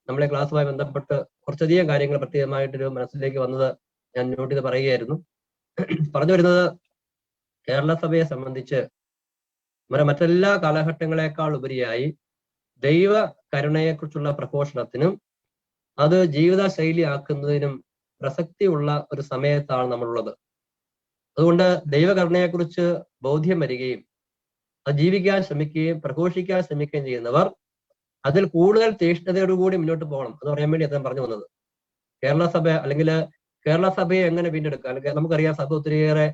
നമ്മളെ ക്ലാസ്സുമായി ബന്ധപ്പെട്ട് കുറച്ചധികം കാര്യങ്ങൾ പ്രത്യേകമായിട്ടൊരു മനസ്സിലേക്ക് വന്നത് ഞാൻ നോട്ട് ചെയ്ത് പറയുകയായിരുന്നു. പറഞ്ഞു വരുന്നത്, കേരള സഭയെ സംബന്ധിച്ച് മറ്റെല്ലാ കാലഘട്ടങ്ങളെക്കാൾ ഉപരിയായി ദൈവ കരുണയെക്കുറിച്ചുള്ള പ്രഘോഷണത്തിനും അത് ജീവിത ശൈലിയാക്കുന്നതിനും പ്രസക്തിയുള്ള ഒരു സമയത്താണ് നമ്മളുള്ളത്. അതുകൊണ്ട് ദൈവകരുണയെക്കുറിച്ച് ബോധ്യം വരികയും അത് ജീവിക്കാൻ ശ്രമിക്കുകയും പ്രഘോഷിക്കാൻ ശ്രമിക്കുകയും ചെയ്യുന്നവർ അതിൽ കൂടുതൽ തീഷ്ണതയോടുകൂടി മുന്നോട്ട് പോകണം എന്ന് പറയാൻ വേണ്ടി അദ്ദേഹം പറഞ്ഞു വന്നത്. കേരള സഭ അല്ലെങ്കിൽ കേരള സഭയെ എങ്ങനെ വീണ്ടെടുക്കുക, അല്ലെങ്കിൽ നമുക്കറിയാം സഭ ഒത്തിരിയേറെ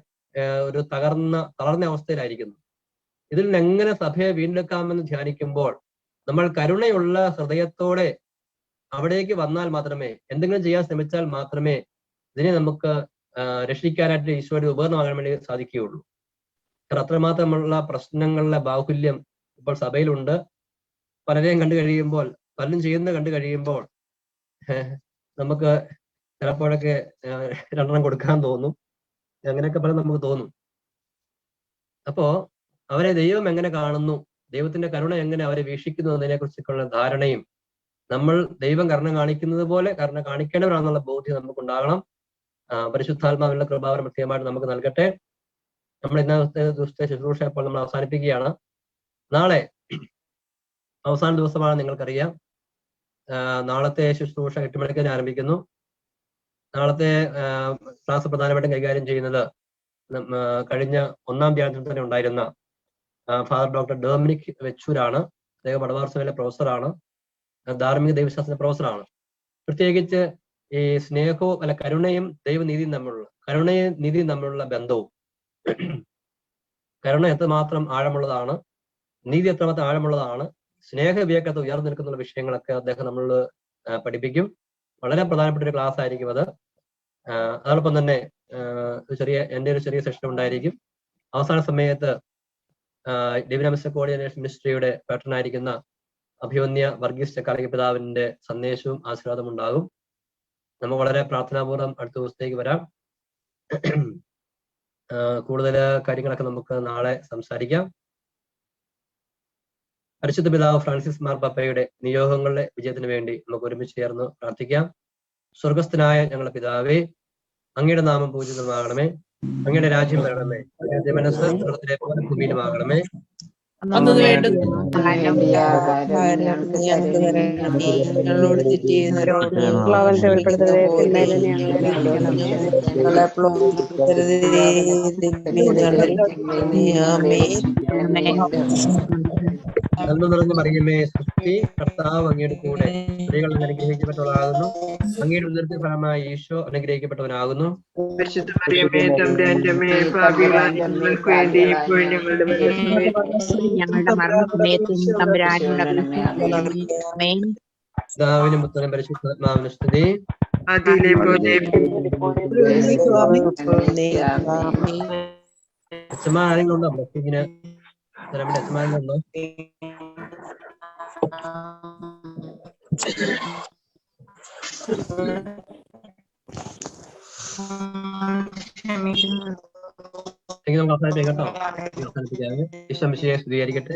ഒരു തളർന്ന അവസ്ഥയിലായിരിക്കുന്നു. ഇതിൽ നിന്ന് എങ്ങനെ സഭയെ വീണ്ടെടുക്കാമെന്ന് ധ്യാനിക്കുമ്പോൾ നമ്മൾ കരുണയുള്ള ഹൃദയത്തോടെ അവിടേക്ക് വന്നാൽ മാത്രമേ, എന്തെങ്കിലും ചെയ്യാൻ ശ്രമിച്ചാൽ മാത്രമേ ഇതിനെ നമുക്ക് രക്ഷിക്കാനായിട്ട് ഈശോയുടെ ഉപകരണമാകാൻ വേണ്ടി സാധിക്കുകയുള്ളൂ. അത്രമാത്രമുള്ള പ്രശ്നങ്ങളുടെ ബാഹുല്യം ഇപ്പോൾ സഭയിലുണ്ട്. പലരെയും കണ്ടു കഴിയുമ്പോൾ, പലരും ചെയ്യുന്നത് കണ്ടു കഴിയുമ്പോൾ നമുക്ക് ചിലപ്പോഴൊക്കെ രണ്ടെണ്ണം കൊടുക്കാൻ തോന്നും. അങ്ങനെയൊക്കെ പല നമുക്ക് തോന്നും. അപ്പോ അവരെ ദൈവം എങ്ങനെ കാണുന്നു, ദൈവത്തിന്റെ കരുണ എങ്ങനെ അവരെ വീക്ഷിക്കുന്നു എന്നതിനെ കുറിച്ചൊക്കെയുള്ള ധാരണയും, നമ്മൾ ദൈവം കരുണ കാണിക്കുന്നത് പോലെ കരുണ കാണിക്കേണ്ടവരാണെന്നുള്ള ബോധ്യം നമുക്കുണ്ടാകണം. പരിശുദ്ധാത്മാവിന്റെ കൃപാവരം പ്രത്യേകമായിട്ട് നമുക്ക് നൽകട്ടെ. നമ്മൾ ഇന്നത്തെ ദിവസത്തെ ശുശ്രൂഷ ഇപ്പോൾ നമ്മൾ അവസാനിപ്പിക്കുകയാണ്. നാളെ അവസാന ദിവസമാണ്, നിങ്ങൾക്കറിയാം. നാളത്തെ ശുശ്രൂഷ 8 മണിക്ക് തന്നെ ആരംഭിക്കുന്നു. നാളത്തെ ക്ലാസ് പ്രധാനമായിട്ടും കൈകാര്യം ചെയ്യുന്നത് കഴിഞ്ഞ 1-ാം ധ്യാനത്തിൽ തന്നെ ഉണ്ടായിരുന്ന ഫാദർ ഡോക്ടർ ഡൊമിനിക് വെച്ചൂരാണ്. അദ്ദേഹം വടവാർസഭയിലെ പ്രൊഫസറാണ്, ധാർമ്മിക ദൈവശാസ്ത്ര പ്രൊഫസറാണ്. പ്രത്യേകിച്ച് ഈ സ്നേഹവും കരുണയും ദൈവനീതിയും തമ്മിലുള്ള ബന്ധവും, കരുണ എത്രമാത്രം ആഴമുള്ളതാണ്, നീതി എത്രമാത്രം ആഴമുള്ളതാണ്, സ്നേഹവിവേകത്തെ ഉയർന്നു നിൽക്കുന്ന വിഷയങ്ങളൊക്കെ അദ്ദേഹം നമ്മൾ പഠിപ്പിക്കും. വളരെ പ്രധാനപ്പെട്ട ഒരു ക്ലാസ് ആയിരിക്കും അത്. അതോടൊപ്പം തന്നെ എൻ്റെ ഒരു ചെറിയ സെഷൻ ഉണ്ടായിരിക്കും. അവസാന സമയത്ത് ഡിവിൻ മിനിസ്റ്റർ കോർഡിനേഷൻ മിനിസ്ട്രിയുടെ പാട്രനായിരിക്കുന്ന അഭിവന്യ വർഗീസ് ചക്കാലയ്യ പിതാവിന്റെ സന്ദേശവും ആശീർവാദം ഉണ്ടാകും. നമുക്ക് വളരെ പ്രാർത്ഥനാപൂർവ്വം അടുത്ത ദിവസത്തേക്ക് വരാം. കൂടുതൽ കാര്യങ്ങളൊക്കെ നമുക്ക് നാളെ സംസാരിക്കാം. പരിശുദ്ധ പിതാവ് ഫ്രാൻസിസ് മാർപ്പാപ്പയുടെ നിയോഗങ്ങളുടെ വിജയത്തിന് വേണ്ടി നമുക്ക് ഒരുമിച്ച് ചേർന്ന് പ്രാർത്ഥിക്കാം. സ്വർഗസ്ഥനായ ഞങ്ങളുടെ പിതാവേ, അങ്ങയുടെ നാമം പൂജിതമാകണമേ, അങ്ങയുടെ രാജ്യം വരണമേ, അങ്ങയുടെ മനസ്സ് സ്വർഗത്തിലെ പോലെ ഭൂമിയിലുമാകണമേ. നന്മ നിറഞ്ഞ മറിയമേ, സൃഷ്ടി കർത്താവ് അങ്ങയുടെ കൂടെ, സ്ത്രീകൾ അനുഗ്രഹിക്കപ്പെട്ടവളാകുന്നു, അങ്ങയുടെ ഉദരത്തിൻ ഫലമായി ഈശോ അനുഗ്രഹിക്കപ്പെട്ടവനാകുന്നു. പിതാവിനും പുത്രനും പരിശുദ്ധാത്മാവിനും സ്തുതി. അച്ഛന്മാർ ആരെങ്കിലും ഉണ്ടോ? ബ്ലസ്സിങ്ങിന് അച്ഛന്മാരെങ്കിലും ഉണ്ടോ? എങ്കിൽ നമുക്ക് അവസാനിപ്പിക്കാം കേട്ടോ. അവസാനിപ്പിക്കാതെ ഈശ്വമിശിയെ സ്തുതിയായിരിക്കട്ടെ.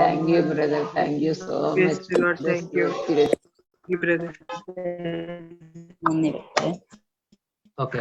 Thank you brother, thank you so much. Okay.